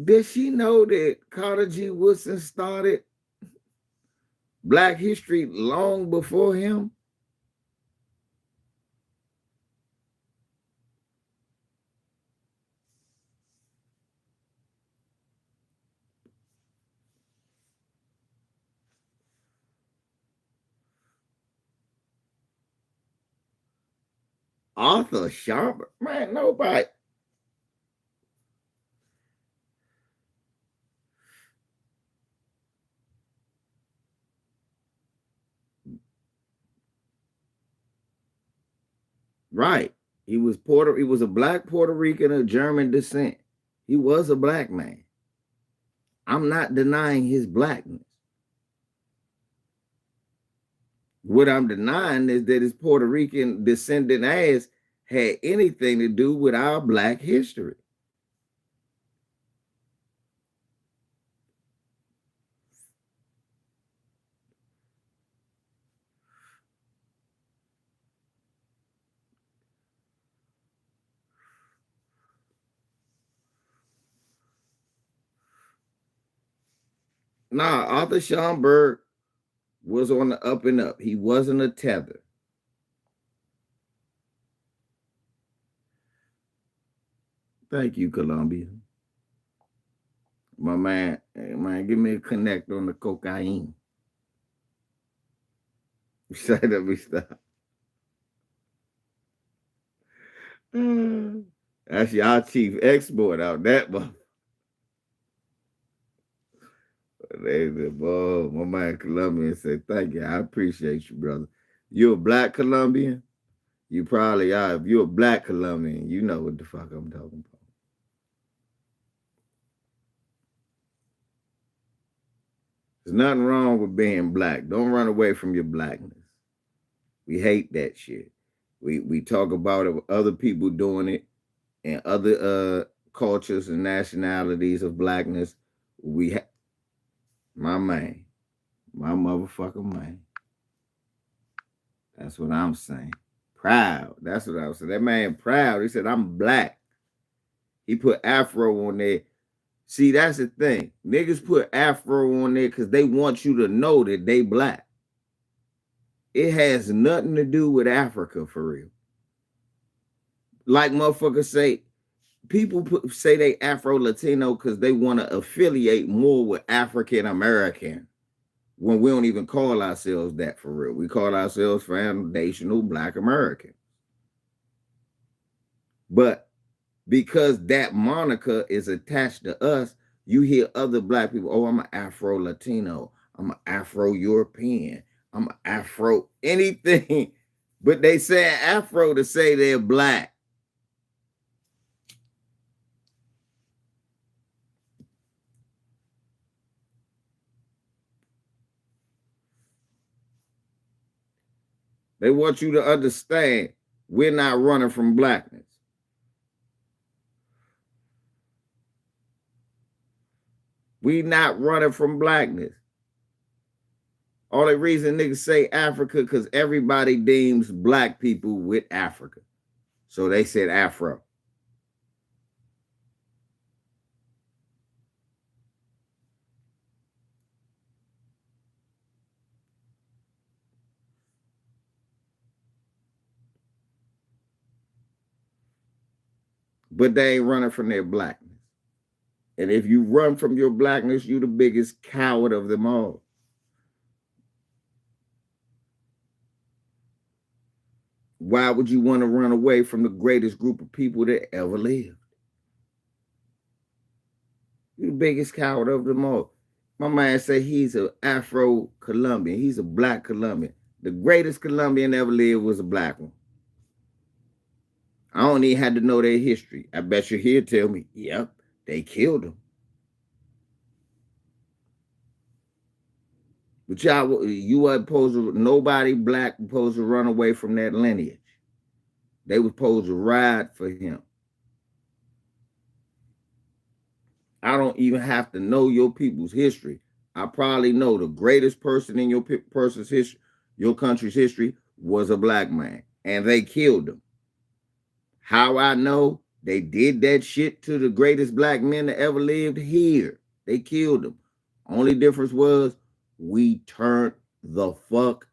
Did she know that Carter G. Woodson started black history long before him? Arthur Schomburg? Man, nobody. Right. He was a black Puerto Rican of German descent. He was a black man. I'm not denying his blackness. What I'm denying is that his Puerto Rican descendant ass had anything to do with our black history. Nah, Arthur Schomburg was on the up and up. He wasn't a tether. Thank you, Columbia. My man, hey, man, give me a connect on the cocaine. Say that we stop. That's y'all chief export out that mother. My man Colombian said, thank you. I appreciate you, brother. You a black Colombian? You probably are. If you're a black Colombian, you know what the fuck I'm talking about. There's nothing wrong with being black. Don't run away from your blackness. We hate that shit. We talk about it with other people doing it and other cultures and nationalities of blackness. My man, my motherfucker man. That's what I'm saying. Proud. That's what I was saying. That man proud. He said, I'm black. He put Afro on there. See, that's the thing. Niggas put Afro on there because they want you to know that they black. It has nothing to do with Africa for real. Like motherfuckers say, say they Afro Latino because they want to affiliate more with African American when we don't even call ourselves that for real. We call ourselves foundational Black American. But because that moniker is attached to us, you hear other black people, oh, I'm an Afro Latino, I'm an Afro European, I'm an Afro anything, but they say Afro to say they're black. They want you to understand we're not running from blackness. We not running from blackness. Only reason niggas say Africa because everybody deems black people with Africa. So they said Afro. but they ain't running from their blackness. And if you run from your blackness, you the biggest coward of them all. Why would you want to run away from the greatest group of people that ever lived? You the biggest coward of them all. My man say he's an Afro Colombian. He's a black Colombian. The greatest Colombian ever lived was a black one. I don't even have to know their history. I bet you he'll tell me, yep, they killed him. But y'all, you wasn't supposed to, nobody black supposed to run away from that lineage. They were supposed to ride for him. I don't even have to know your people's history. I probably know the greatest person in your person's history, your country's history, was a black man, and they killed him. How I know? They did that shit to the greatest black men that ever lived here. They killed him. Only difference was we turned the fuck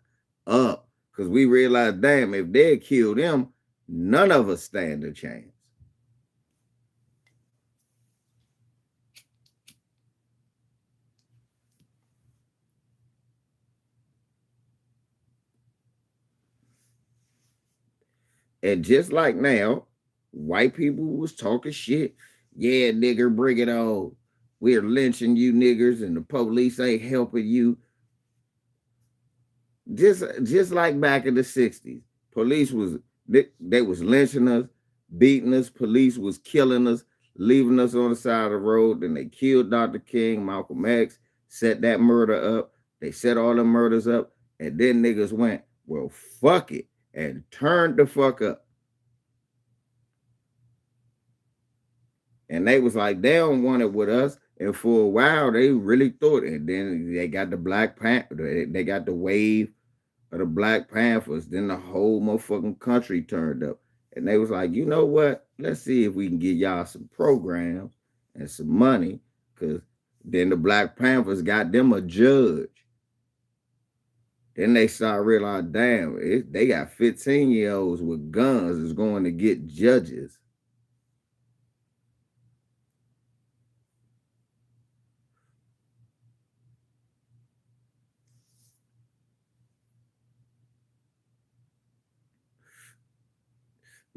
up because we realized, damn, if they killed him, none of us stand a chance. And just like now, white people was talking shit. Yeah, nigger, bring it on. We're lynching you niggers and the police ain't helping you. Just like back in the 60s. Police was they was lynching us, beating us, police was killing us, leaving us on the side of the road. Then they killed Dr. King, Malcolm X, set that murder up. They set all the murders up, and then niggas went, well, fuck it, and turned the fuck up. And they was like, they don't want it with us. And for a while, they really thought it. And then they got the Black Panther. They got the wave of the Black Panthers. Then the whole motherfucking country turned up. And they was like, you know what? Let's see if we can get y'all some programs and some money. Because then the Black Panthers got them a judge. Then they started realizing, damn, they got 15-year-olds with guns is going to get judges.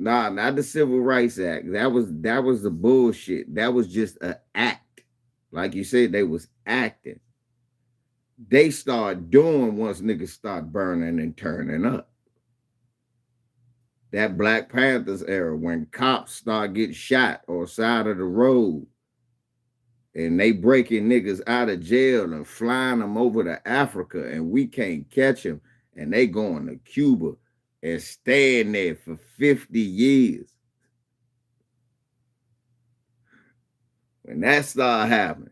Nah, not the Civil Rights Act. That was the bullshit. That was just an act. Like you said, they was acting. They start doing once niggas start burning and turning up. That Black Panthers era when cops start getting shot or side of the road and they breaking niggas out of jail and flying them over to Africa and we can't catch them and they going to Cuba and staying there for 50 years. When that start happening,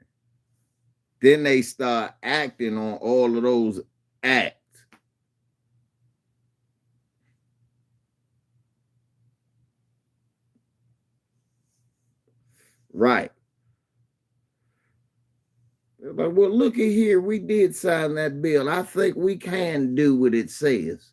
then they start acting on all of those acts. Right. Like, well, looky here, we did sign that bill. I think we can do what it says.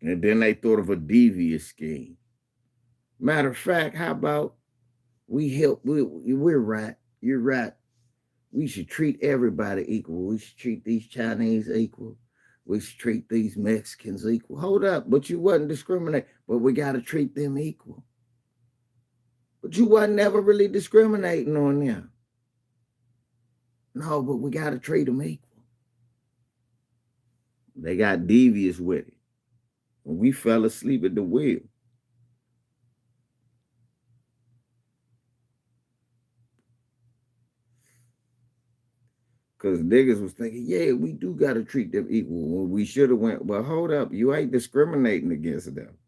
And then they thought of a devious scheme. Matter of fact, how about we help? We're right. You're right. We should treat everybody equal. We should treat these Chinese equal. We should treat these Mexicans equal. Hold up, but you wasn't discriminating. But we got to treat them equal. But you wasn't never really discriminating on them. No, but we got to treat them equal. They got devious with it. And we fell asleep at the wheel. Because niggas was thinking, yeah, we do got to treat them equal. When we should have went, well, hold up, you ain't discriminating against them.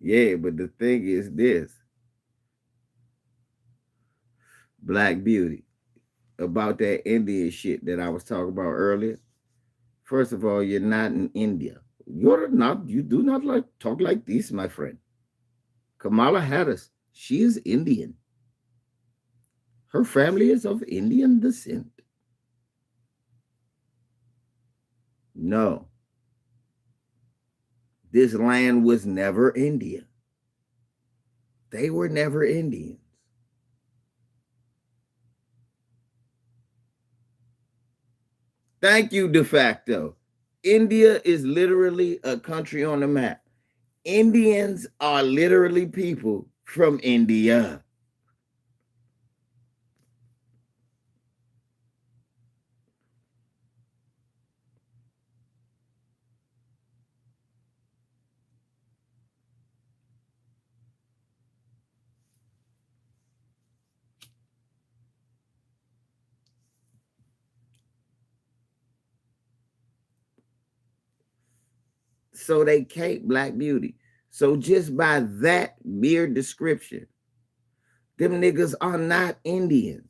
Yeah, but the thing is this Black Beauty. about that Indian shit that I was talking about earlier. First of all, you're not in India. You're not. You do not like talk like this, my friend. Kamala Harris, she is Indian. Her family is of Indian descent. No, this land was never India. They were never Indians. Thank you, de facto. India is literally a country on the map. Indians are literally people from India. So they cape Black Beauty. So just by that mere description, them niggas are not Indians.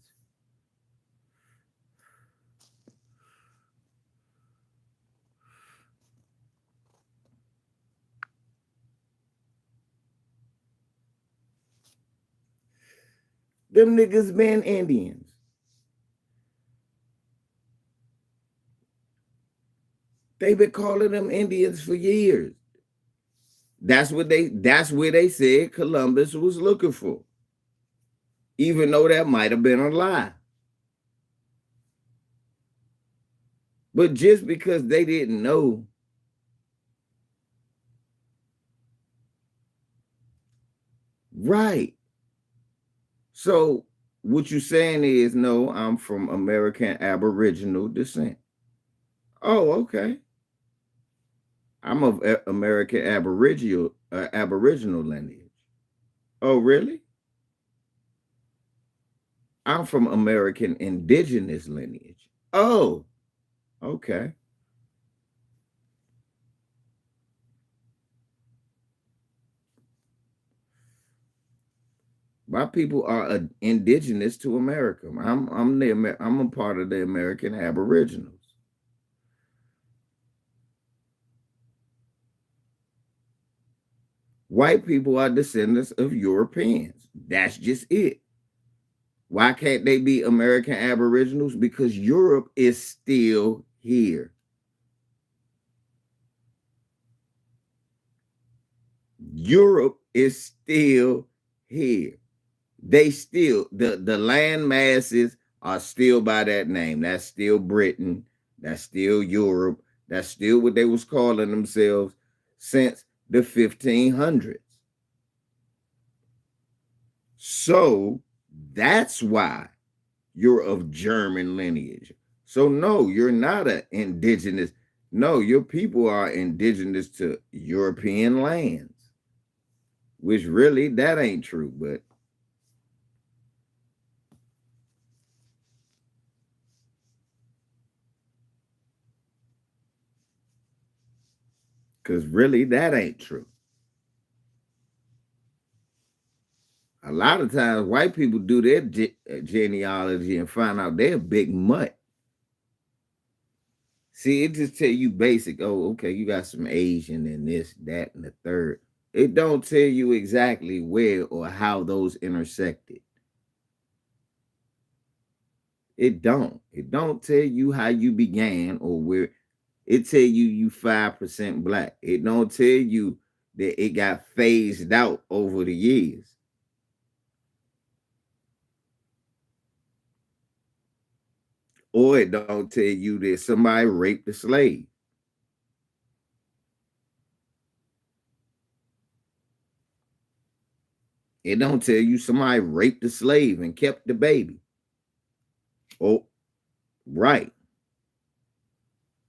Them niggas been Indians. They been calling them Indians for years. That's where they said Columbus was looking for. Even though that might have been a lie. But just because they didn't know, right. So what you saying is no, I'm from American Aboriginal descent. Oh, okay. I'm of American Aboriginal lineage. Oh, really? I'm from American indigenous lineage. Oh, okay. My people are indigenous to America. I'm a part of the American Aboriginals. White people are descendants of Europeans. That's just it. Why can't they be American Aboriginals? Because Europe is still here. Europe is still here. They still the land masses are still by that name. That's still Britain. That's still Europe. That's still what they was calling themselves since the 1500s. So that's why you're of German lineage. So no, you're not an indigenous. No, your people are indigenous to European lands, which really that ain't true, but because really that ain't true. A lot of times white people do their genealogy and find out they're a big mutt. See, it just tell you basic. Oh, okay, you got some Asian and this, that, and the third. It don't tell you exactly where or how those intersected. It don't. It don't tell you how you began or where. It tell you 5% black. It don't tell you that it got phased out over the years. Or it don't tell you that somebody raped a slave. It don't tell you somebody raped a slave and kept the baby. Oh, right.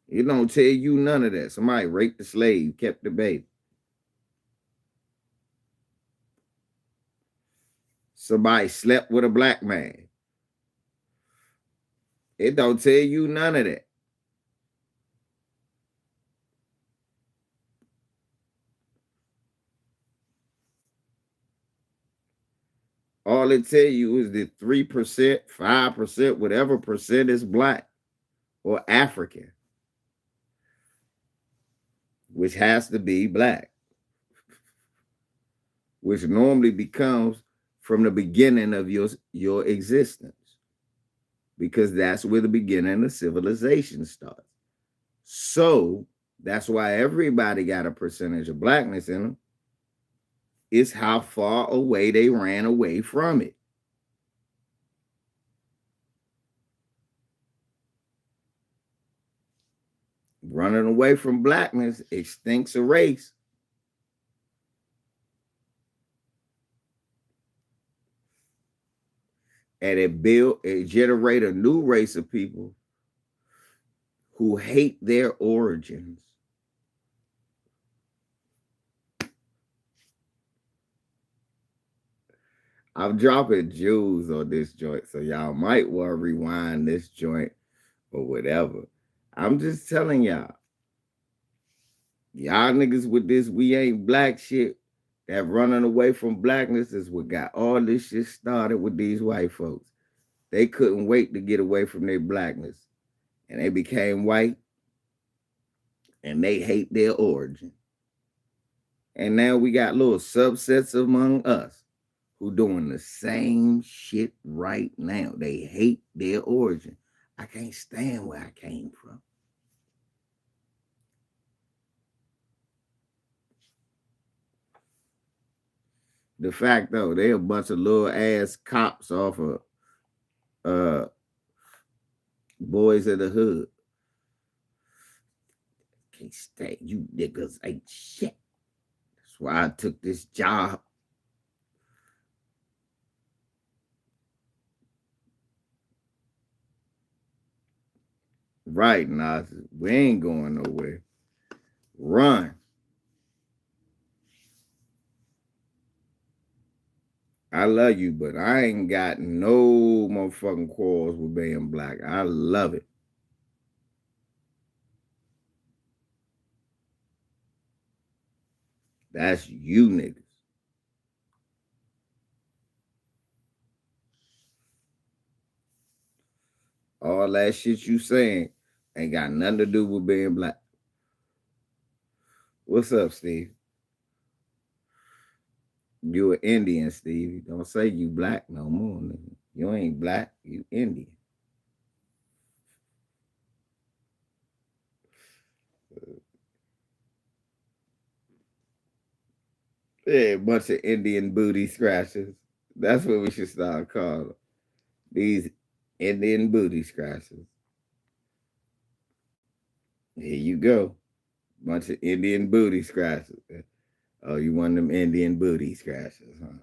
It don't tell you none of that. Somebody raped the slave, kept the baby. Somebody slept with a black man. It don't tell you none of that. All it tell you is that 3%, 5%, whatever percent is black or African, which has to be black, which normally becomes from the beginning of your existence, because that's where the beginning of civilization starts. So that's why everybody got a percentage of blackness in them. It's how far away they ran away from it. Running away from blackness extincts a race. And it generate a new race of people who hate their origins. I'm dropping jewels on this joint, so y'all might want to rewind this joint or whatever. I'm just telling y'all niggas with this we ain't black shit, that running away from blackness is what got all this shit started with these white folks. They couldn't wait to get away from their blackness, and they became white, and they hate their origin. And now we got little subsets among us who doing the same shit right now. They hate their origin. I can't stand where I came from. The fact though, they a bunch of little ass cops off of uh boys of the hood. Can't stand you niggas ain't shit. That's why I took this job. Right, Nas. We ain't going nowhere. Run. I love you, but I ain't got no motherfucking quarrels with being black. I love it. That's you niggas. All that shit you saying ain't got nothing to do with being black. What's up, Steve? You an Indian, Steve. Don't say you black no more, nigga. You ain't black, you Indian. Yeah, bunch of Indian booty scratchers. That's what we should start calling them. These Indian booty scratchers. Here you go. Bunch of Indian booty scratchers. Oh, you want them Indian booty scratchers, huh?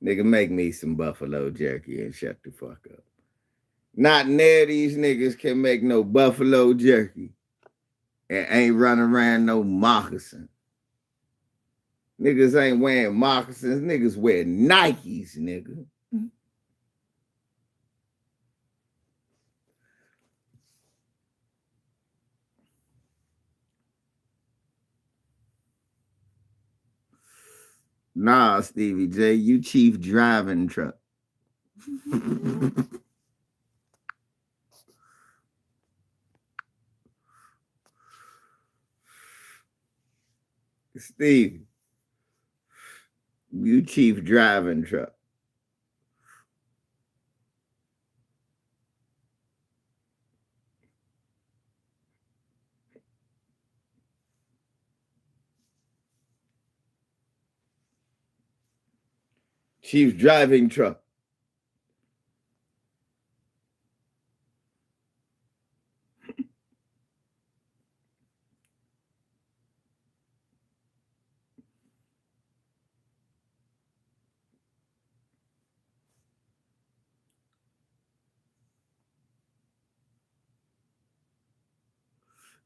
Nigga, make me some buffalo jerky and shut the fuck up. Not near these niggas can make no buffalo jerky and ain't running around no moccasin. Niggas ain't wearing moccasins. Niggas wear Nikes, nigga. Nah, Stevie J, you chief driving truck. Steve, you chief driving truck. Chief driving truck.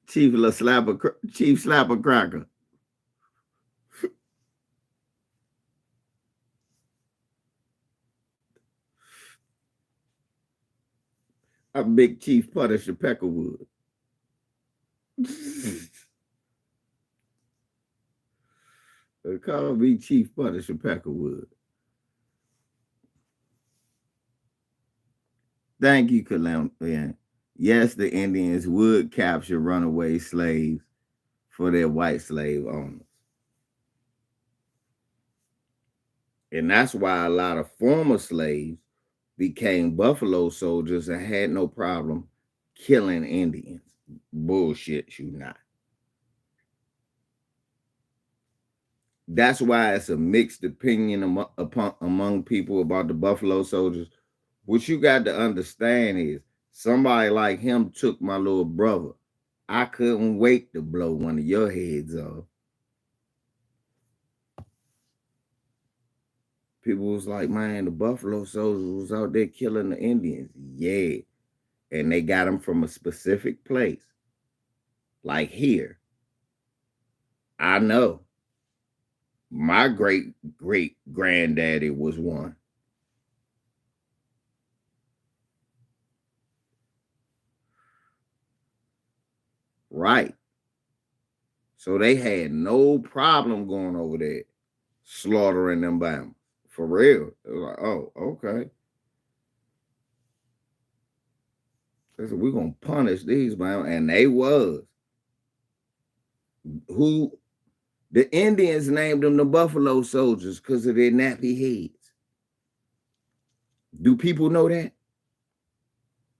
Chief slapper cracker. I'm Big Chief Punisher Peckerwood. Call me Chief Punisher Peckerwood. Thank you, Columbia. Yes, the Indians would capture runaway slaves for their white slave owners. And that's why a lot of former slaves became buffalo soldiers and had no problem killing Indians. Bullshit, you not. That's why it's a mixed opinion among people about the buffalo soldiers. What you got to understand is somebody like him took my little brother. I couldn't wait to blow one of your heads off. People was like, man, the buffalo soldiers was out there killing the Indians. Yeah. And they got them from a specific place. Like here. I know. My great great granddaddy was one. Right. So they had no problem going over there slaughtering them Bama. For real. It was like, oh, okay. They said, we're gonna punish these Bama. And they was. Who the Indians named them the Buffalo Soldiers because of their nappy heads. Do people know that?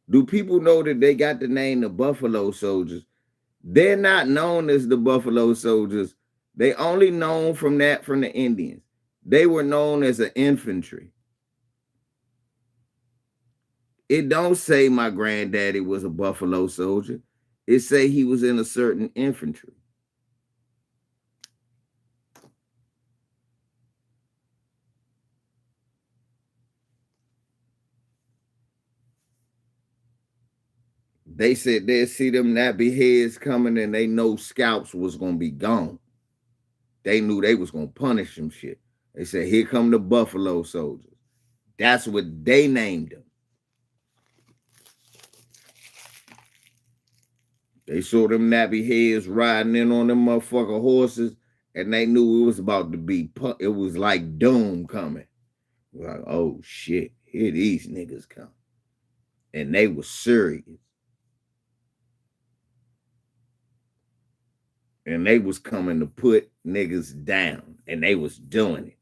Do people know that they got the name the Buffalo Soldiers? They're not known as the Buffalo Soldiers. They only known from that from the Indians. They were known as an infantry. It don't say my granddaddy was a Buffalo Soldier. It say he was in a certain infantry. They said they'd see them nappy heads coming and they know scalps was gonna be gone. They knew they was gonna punish them shit. They said, here come the Buffalo Soldiers. That's what they named them. They saw them nappy heads riding in on them motherfucker horses, and they knew it was about to be, it was like doom coming. Like, oh shit, here these niggas come. And they was serious. And they was coming to put niggas down. And they was doing it.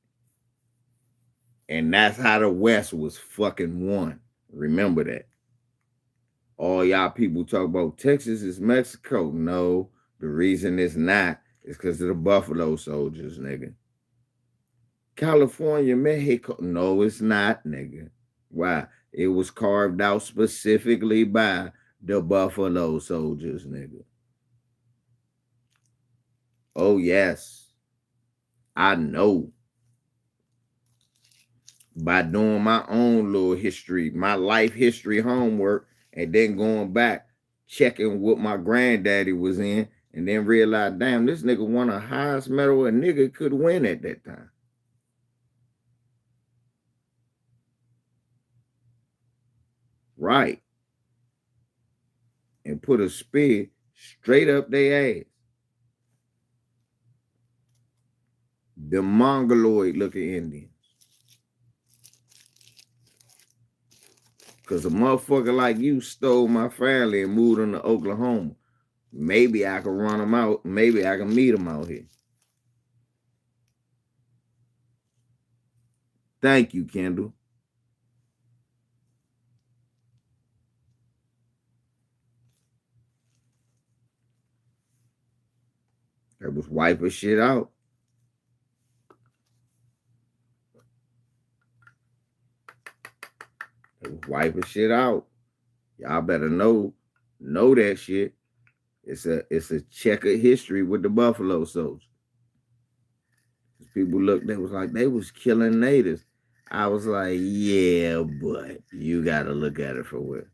And that's how the West was fucking won. Remember that. All y'all people talk about Texas is Mexico. No, the reason it's not is because of the Buffalo Soldiers, nigga. California, Mexico. No, it's not, nigga. Why? It was carved out specifically by the Buffalo Soldiers, nigga. Oh, yes. I know. By doing my own little history, my life history homework, and then going back, checking what my granddaddy was in, and then realize, damn, this nigga won the highest medal a nigga could win at that time. Right. And put a spear straight up their ass. The mongoloid looking Indians. Because a motherfucker like you stole my family and moved them to Oklahoma. Maybe I could run them out. Maybe I can meet them out here. Thank you, Kendall. That was wiping shit out. It was wiping shit out. Y'all better know that shit. It's a checkered history with the Buffalo Soldiers. People looked, they was like, they was killing natives. I was like, yeah, but you gotta look at it for what.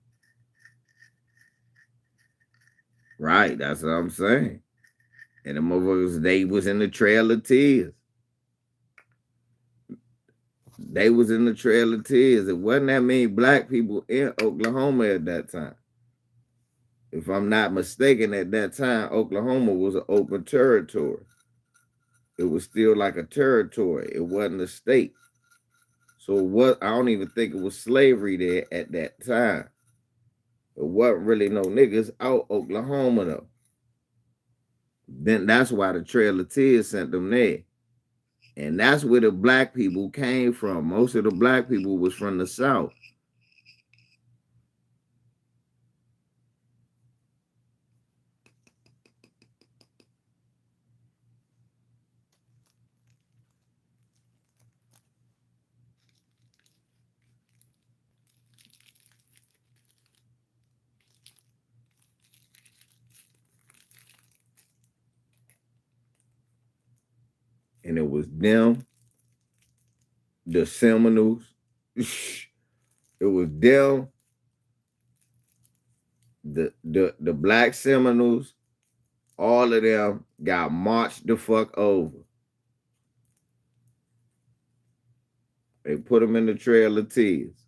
Right, that's what I'm saying. And the motherfuckers, they was in the Trail of Tears. They was in the Trail of Tears. It wasn't that many black people in Oklahoma at that time. If I'm not mistaken, at that time, Oklahoma was an open territory. It was still like a territory. It wasn't a state. So what? I don't even think it was slavery there at that time. It wasn't really no niggas out Oklahoma though. Then that's why the Trail of Tears sent them there. And that's where the black people came from. Most of the black people was from the South. And it was them, the Seminoles. It was them, the black Seminoles. All of them got marched the fuck over. They put them in the Trail of Tears.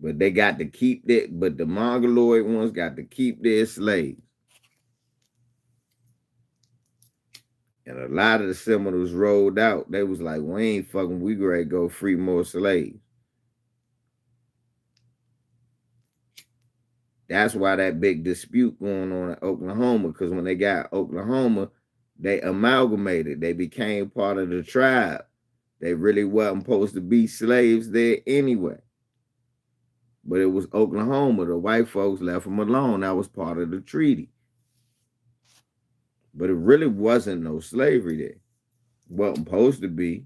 But they got to keep that, but the Mongoloid ones got to keep their slaves. And a lot of the Seminoles rolled out. They was like, we ain't fucking, we ready to go free more slaves. That's why that big dispute going on in Oklahoma, because when they got Oklahoma, they amalgamated. They became part of the tribe. They really wasn't supposed to be slaves there anyway. But it was Oklahoma. The white folks left them alone. That was part of the treaty. But it really wasn't no slavery there. Wasn't supposed to be.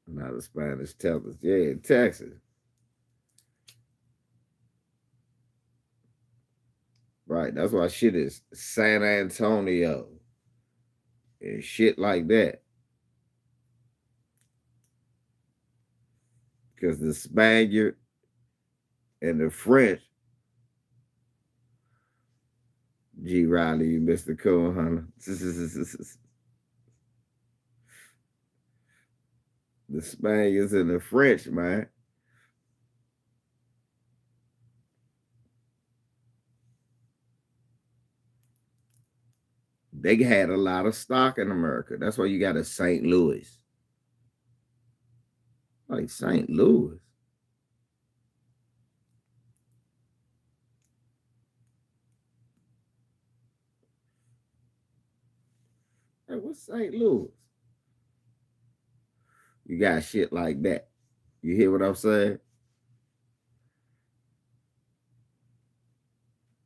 Now the Spanish tell us, yeah, Texas. Right, that's why shit is San Antonio and shit like that. Because the Spaniard and the French, G. Riley, you Mr. Cool Hunter. The Spaniards and the French, man. They had a lot of stock in America. That's why you got a St. Louis. Like St. Louis. Hey, what's St. Louis? You got shit like that. You hear what I'm saying?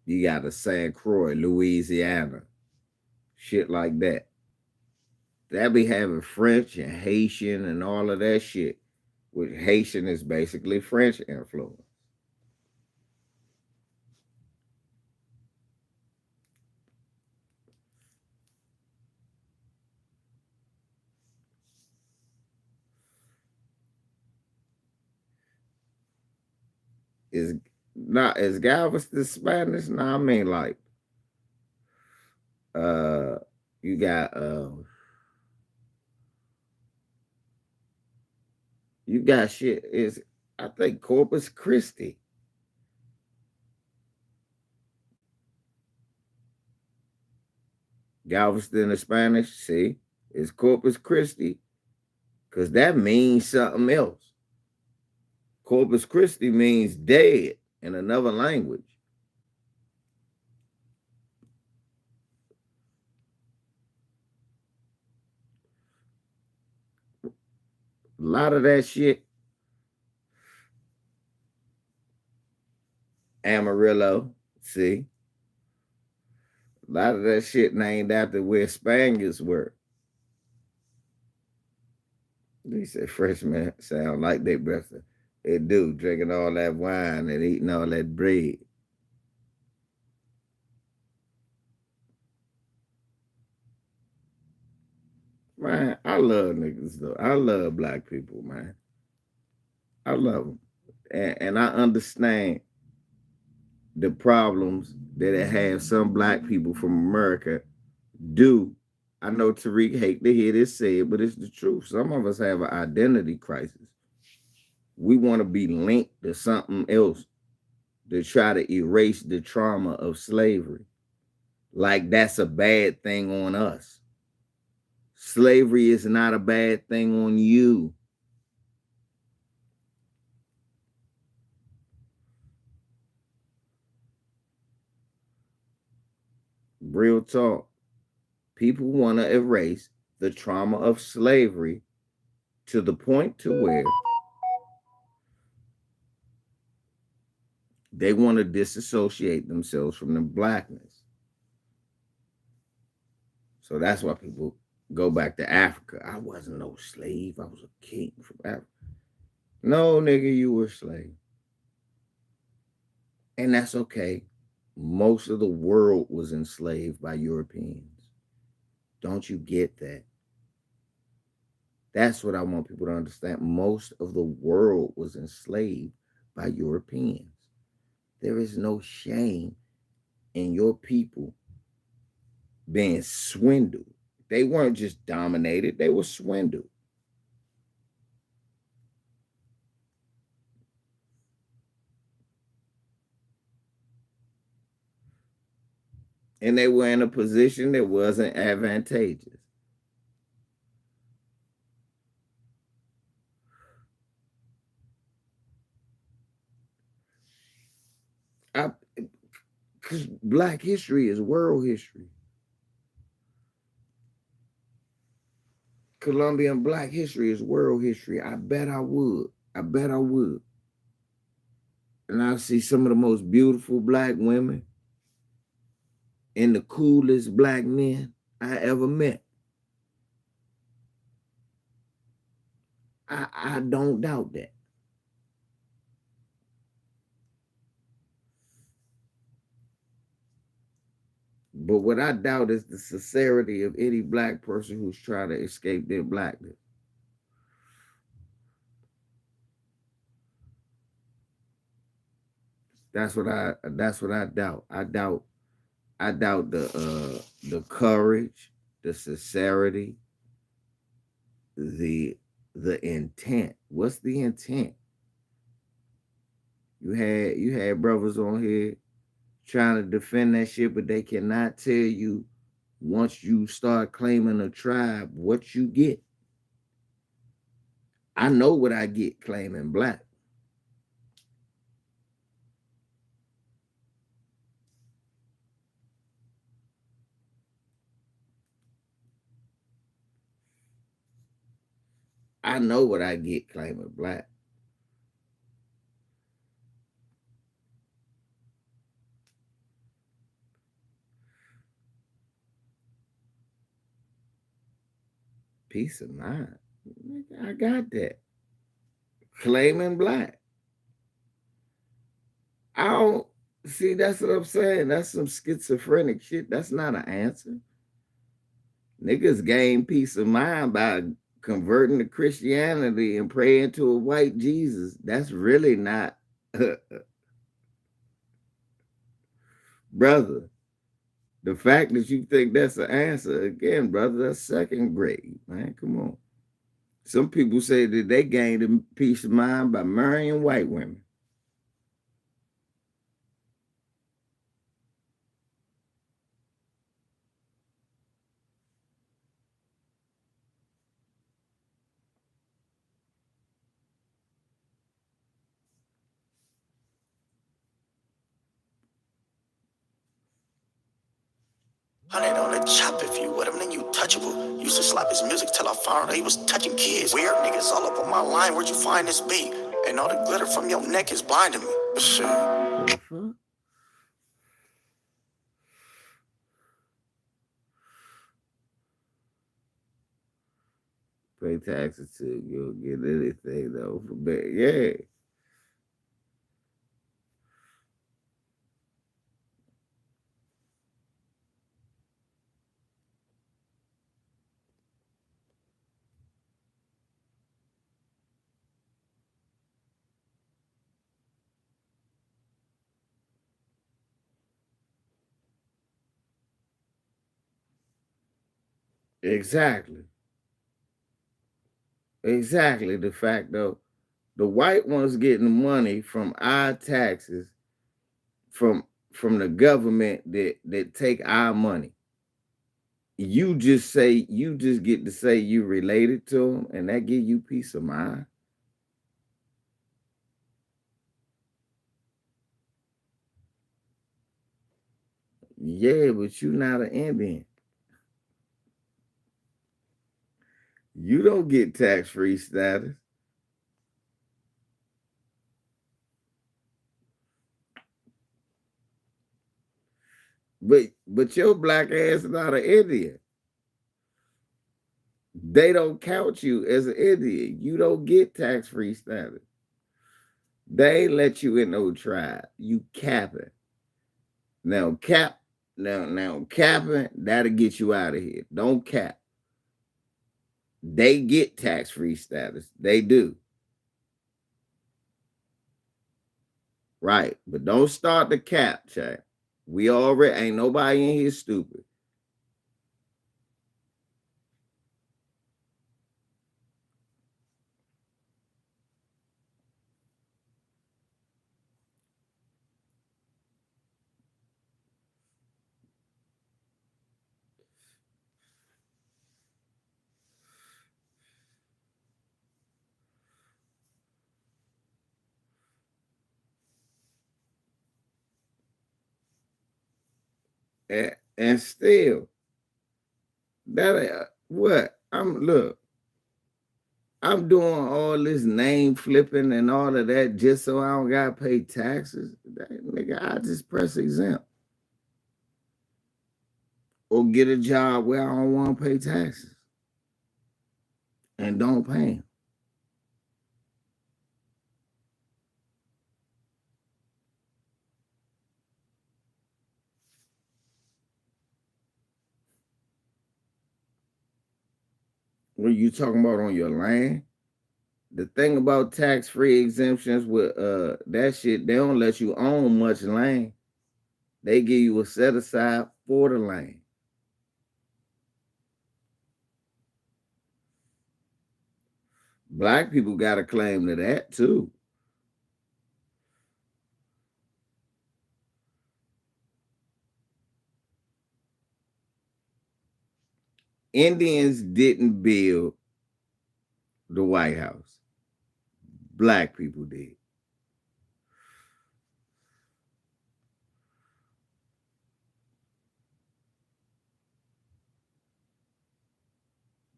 You got a St. Croix, Louisiana. Shit like that. That be having French and Haitian and all of that shit. Which Haitian is basically French influence. Is not as Galveston Spanish? No, I mean like uh you got you got shit is I think Corpus Christi. Galveston in Spanish, see, is Corpus Christi, because that means something else. Corpus Christi means dead in another language. A lot of that shit, Amarillo, see, a lot of that shit named after where Spaniards were. They said Frenchmen sound like they breath. They do, drinking all that wine and eating all that bread. Man, I love niggas though. I love black people, man. I love them. And I understand the problems that it has some black people from America do I know Tariq hate to hear this said, but it's the truth. Some of us have an identity crisis. We want to be linked to something else to try to erase the trauma of slavery. Like that's a bad thing on us. Slavery is not a bad thing on you. Real talk. People want to erase the trauma of slavery to the point to where they want to disassociate themselves from the blackness. So that's why people go back to Africa. I wasn't no slave. I was a king from Africa. No, nigga, you were a slave. And that's okay. Most of the world was enslaved by Europeans. Don't you get that? That's what I want people to understand. Most of the world was enslaved by Europeans. There is no shame in your people being swindled. They weren't just dominated, they were swindled. And they were in a position that wasn't advantageous. Because Black history is world history. Colombian Black history is world history. I bet I would. I bet I would. And I see some of the most beautiful Black women and the coolest Black men I ever met. I don't doubt that. But what I doubt is the sincerity of any Black person who's trying to escape their blackness. That's what I doubt. I doubt the courage, the sincerity, the the intent. What's the intent? You had brothers on here trying to defend that shit, but they cannot tell you once you start claiming a tribe what you get. I know what I get claiming Black. I know what I get claiming Black. Peace of mind. I got that. Claiming Black. I don't see that's what I'm saying. That's some schizophrenic shit. That's not an answer. Niggas gain peace of mind by converting to Christianity and praying to a white Jesus. That's really not, brother. The fact that you think that's the answer, again, brother, that's second grade, man. Come on. Some people say that they gained a peace of mind by marrying white women. Hundred on the chop if you with him, then you touchable. Used to slap his music till I found out he was touching kids. Weird niggas all up on my line, where'd you find this beat? And all the glitter from your neck is blinding me. Shit. The fuck? Pay taxes to you'll get anything though for that. Yeah. Exactly. Exactly. The fact though, the white ones getting money from our taxes from the government that take our money. You just get to say you related to them, and that give you peace of mind. Yeah, but you not an Indian. You don't get tax free status. But your black ass is not an Indian. They don't count you as an Indian. You don't get tax free status. They ain't let you in no tribe. You capping. Now cap now capping, that'll get you out of here. Don't cap. They get tax free status. They do. Right. But don't start the cap, chat. We already ain't nobody in here stupid. And still, that what I'm look. I'm doing all this name flipping and all of that just so I don't gotta pay taxes. That, nigga, I just press exempt or get a job where I don't want to pay taxes and don't pay them. What you talking about on your land? The thing about tax free exemptions with that shit, they don't let you own much land. They give you a set aside for the land. Black people got a claim to that too. Indians didn't build the White House. Black people did.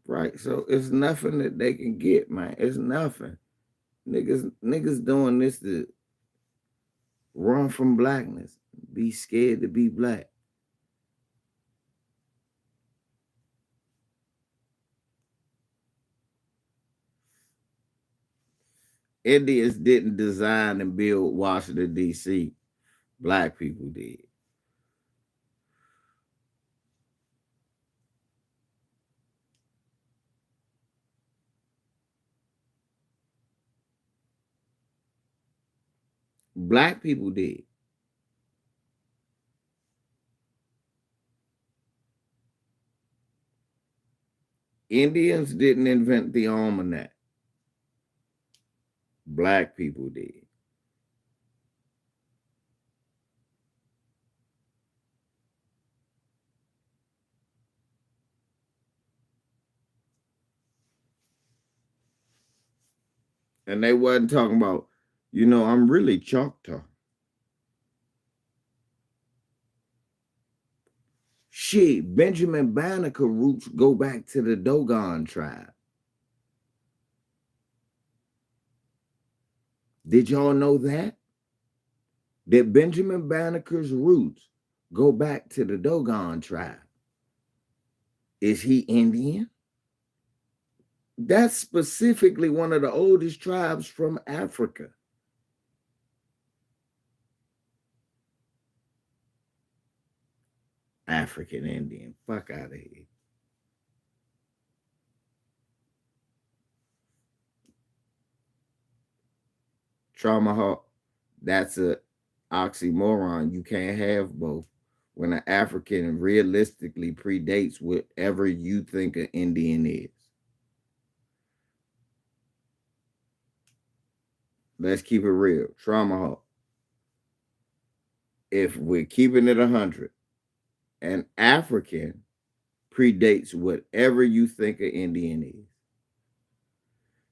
Right. So it's nothing that they can get, man. It's nothing. Niggas doing this to run from blackness. Be scared to be black. Indians didn't design and build Washington, D.C. Black people did. Black people did. Indians didn't invent the almanac. Black people did. And they wasn't talking about, I'm really Choctaw. Shit, Benjamin Banneker roots go back to the Dogon tribe. Did y'all know that? That Benjamin Banneker's roots go back to the Dogon tribe. Is he Indian? That's specifically one of the oldest tribes from Africa. African Indian. Fuck out of here. Trauma Hawk. That's a oxymoron. You can't have both. when an African realistically predates whatever you think an Indian is. Let's keep it real. Trauma Hawk. If we're keeping it 100, an African predates whatever you think an Indian is.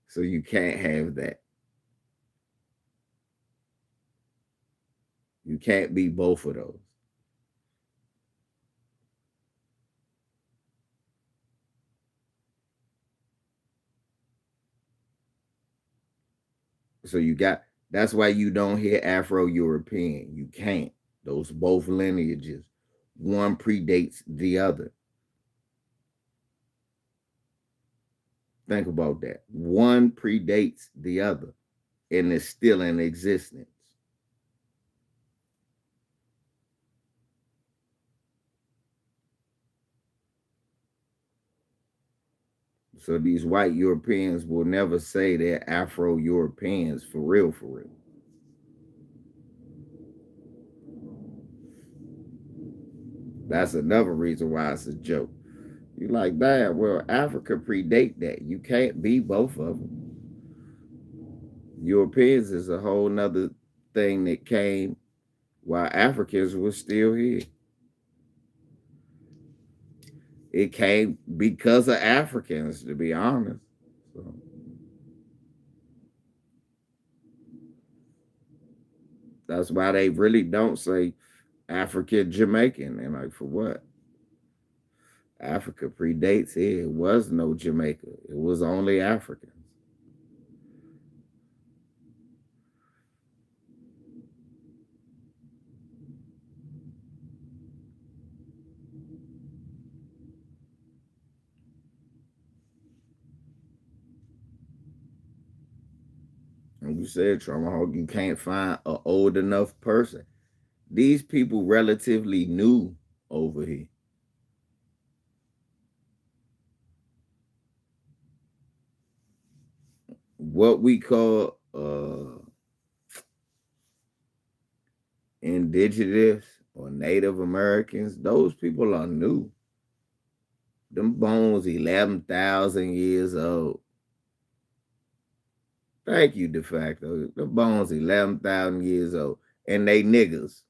So you can't have that. You can't be both of those. So that's why you don't hear Afro-European. You can't. Those both lineages. One predates the other. Think about that. One predates the other and is still in existence. So these white Europeans will never say they're Afro-Europeans for real, for real. That's another reason why it's a joke. You like that? Well, Africa predate that. You can't be both of them. Europeans is a whole nother thing that came while Africans were still here. It came because of Africans, to be honest. So, that's why they really don't say African Jamaican. And like, for what? Africa predates here. It was no Jamaica. It was only Africans. And you said, Trauma, you can't find an old enough person. These people relatively new over here. What we call indigenous or Native Americans, those people are new. Them bones 11,000 years old. Thank you, de facto. The bones 11,000 years old. And they niggas.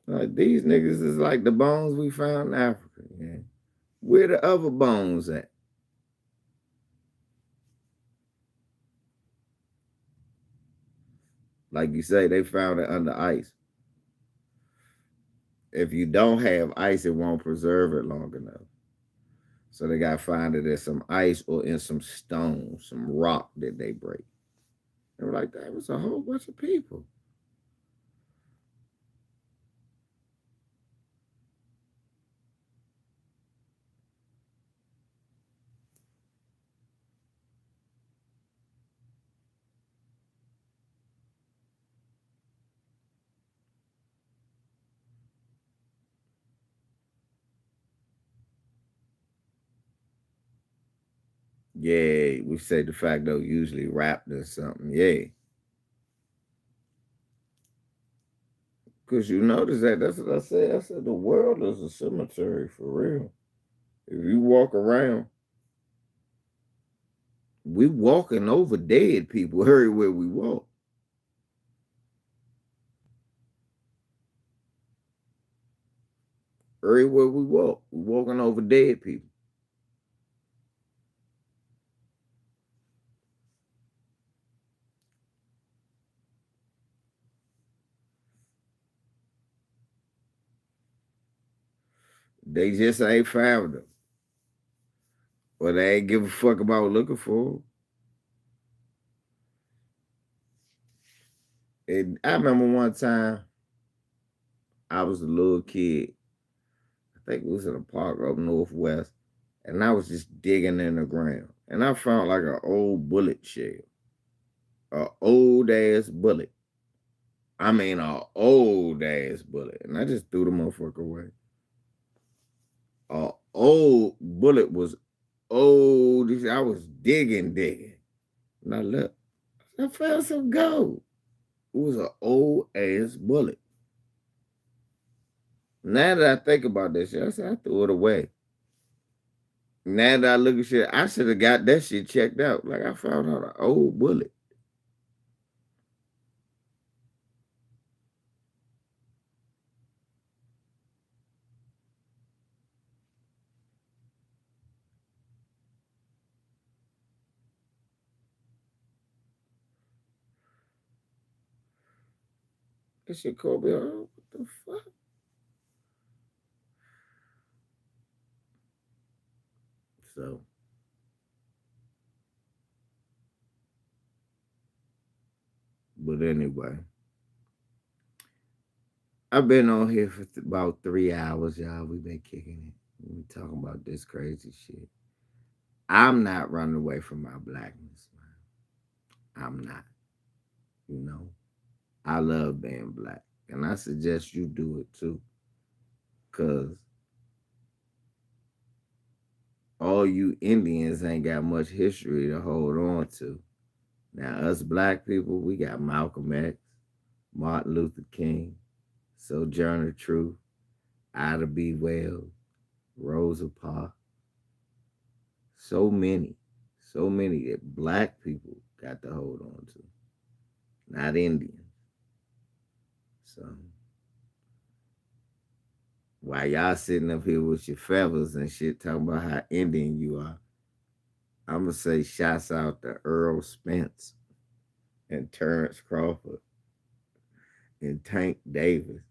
Like these niggas is like the bones we found in Africa. Yeah. Where the other bones at? Like you say, they found it under ice. If you don't have ice, it won't preserve it long enough. So they got to find it in some ice or in some stone, some rock that they break. They were like, that was a whole bunch of people. Yeah, we say de facto usually wrapped in something. Yeah. Because you notice that. That's what I said. I said the world is a cemetery for real. If you walk around, we walking over dead people everywhere we walk. Everywhere we walking over dead people. They just ain't found them. Or they ain't give a fuck about looking for them. And I remember one time I was a little kid. I think it was in a park up northwest. And I was just digging in the ground. And I found like an old bullet shell. An old ass bullet. I mean, an old ass bullet. And I just threw the motherfucker away. An old bullet was old. I was digging. And I looked. I found some gold. It was an old ass bullet. Now that I think about this shit, I said I threw it away. Now that I look at shit, I should have got that shit checked out. Like I found out an old bullet. That shit caught me. Oh, what the fuck? So, but anyway, I've been on here for about 3 hours, y'all. We've been kicking it. We talking about this crazy shit. I'm not running away from my blackness, man. I'm not. You know, I love being black, and I suggest you do it too, cause all you Indians ain't got much history to hold on to. Now, us black people, we got Malcolm X, Martin Luther King, Sojourner Truth, Ida B. Wells, Rosa Parks. So many that black people got to hold on to, not Indians. So while y'all sitting up here with your feathers and shit talking about how Indian you are, I'm gonna say shouts out to Earl Spence and Terrence Crawford and Tank Davis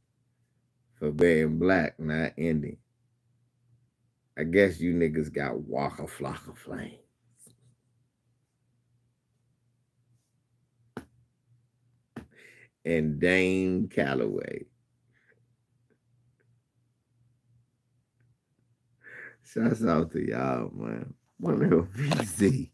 for being black, not Indian. I guess you niggas got Waka Flocka Flame. And Dane Calloway. Shouts out to y'all, man. One little VZ.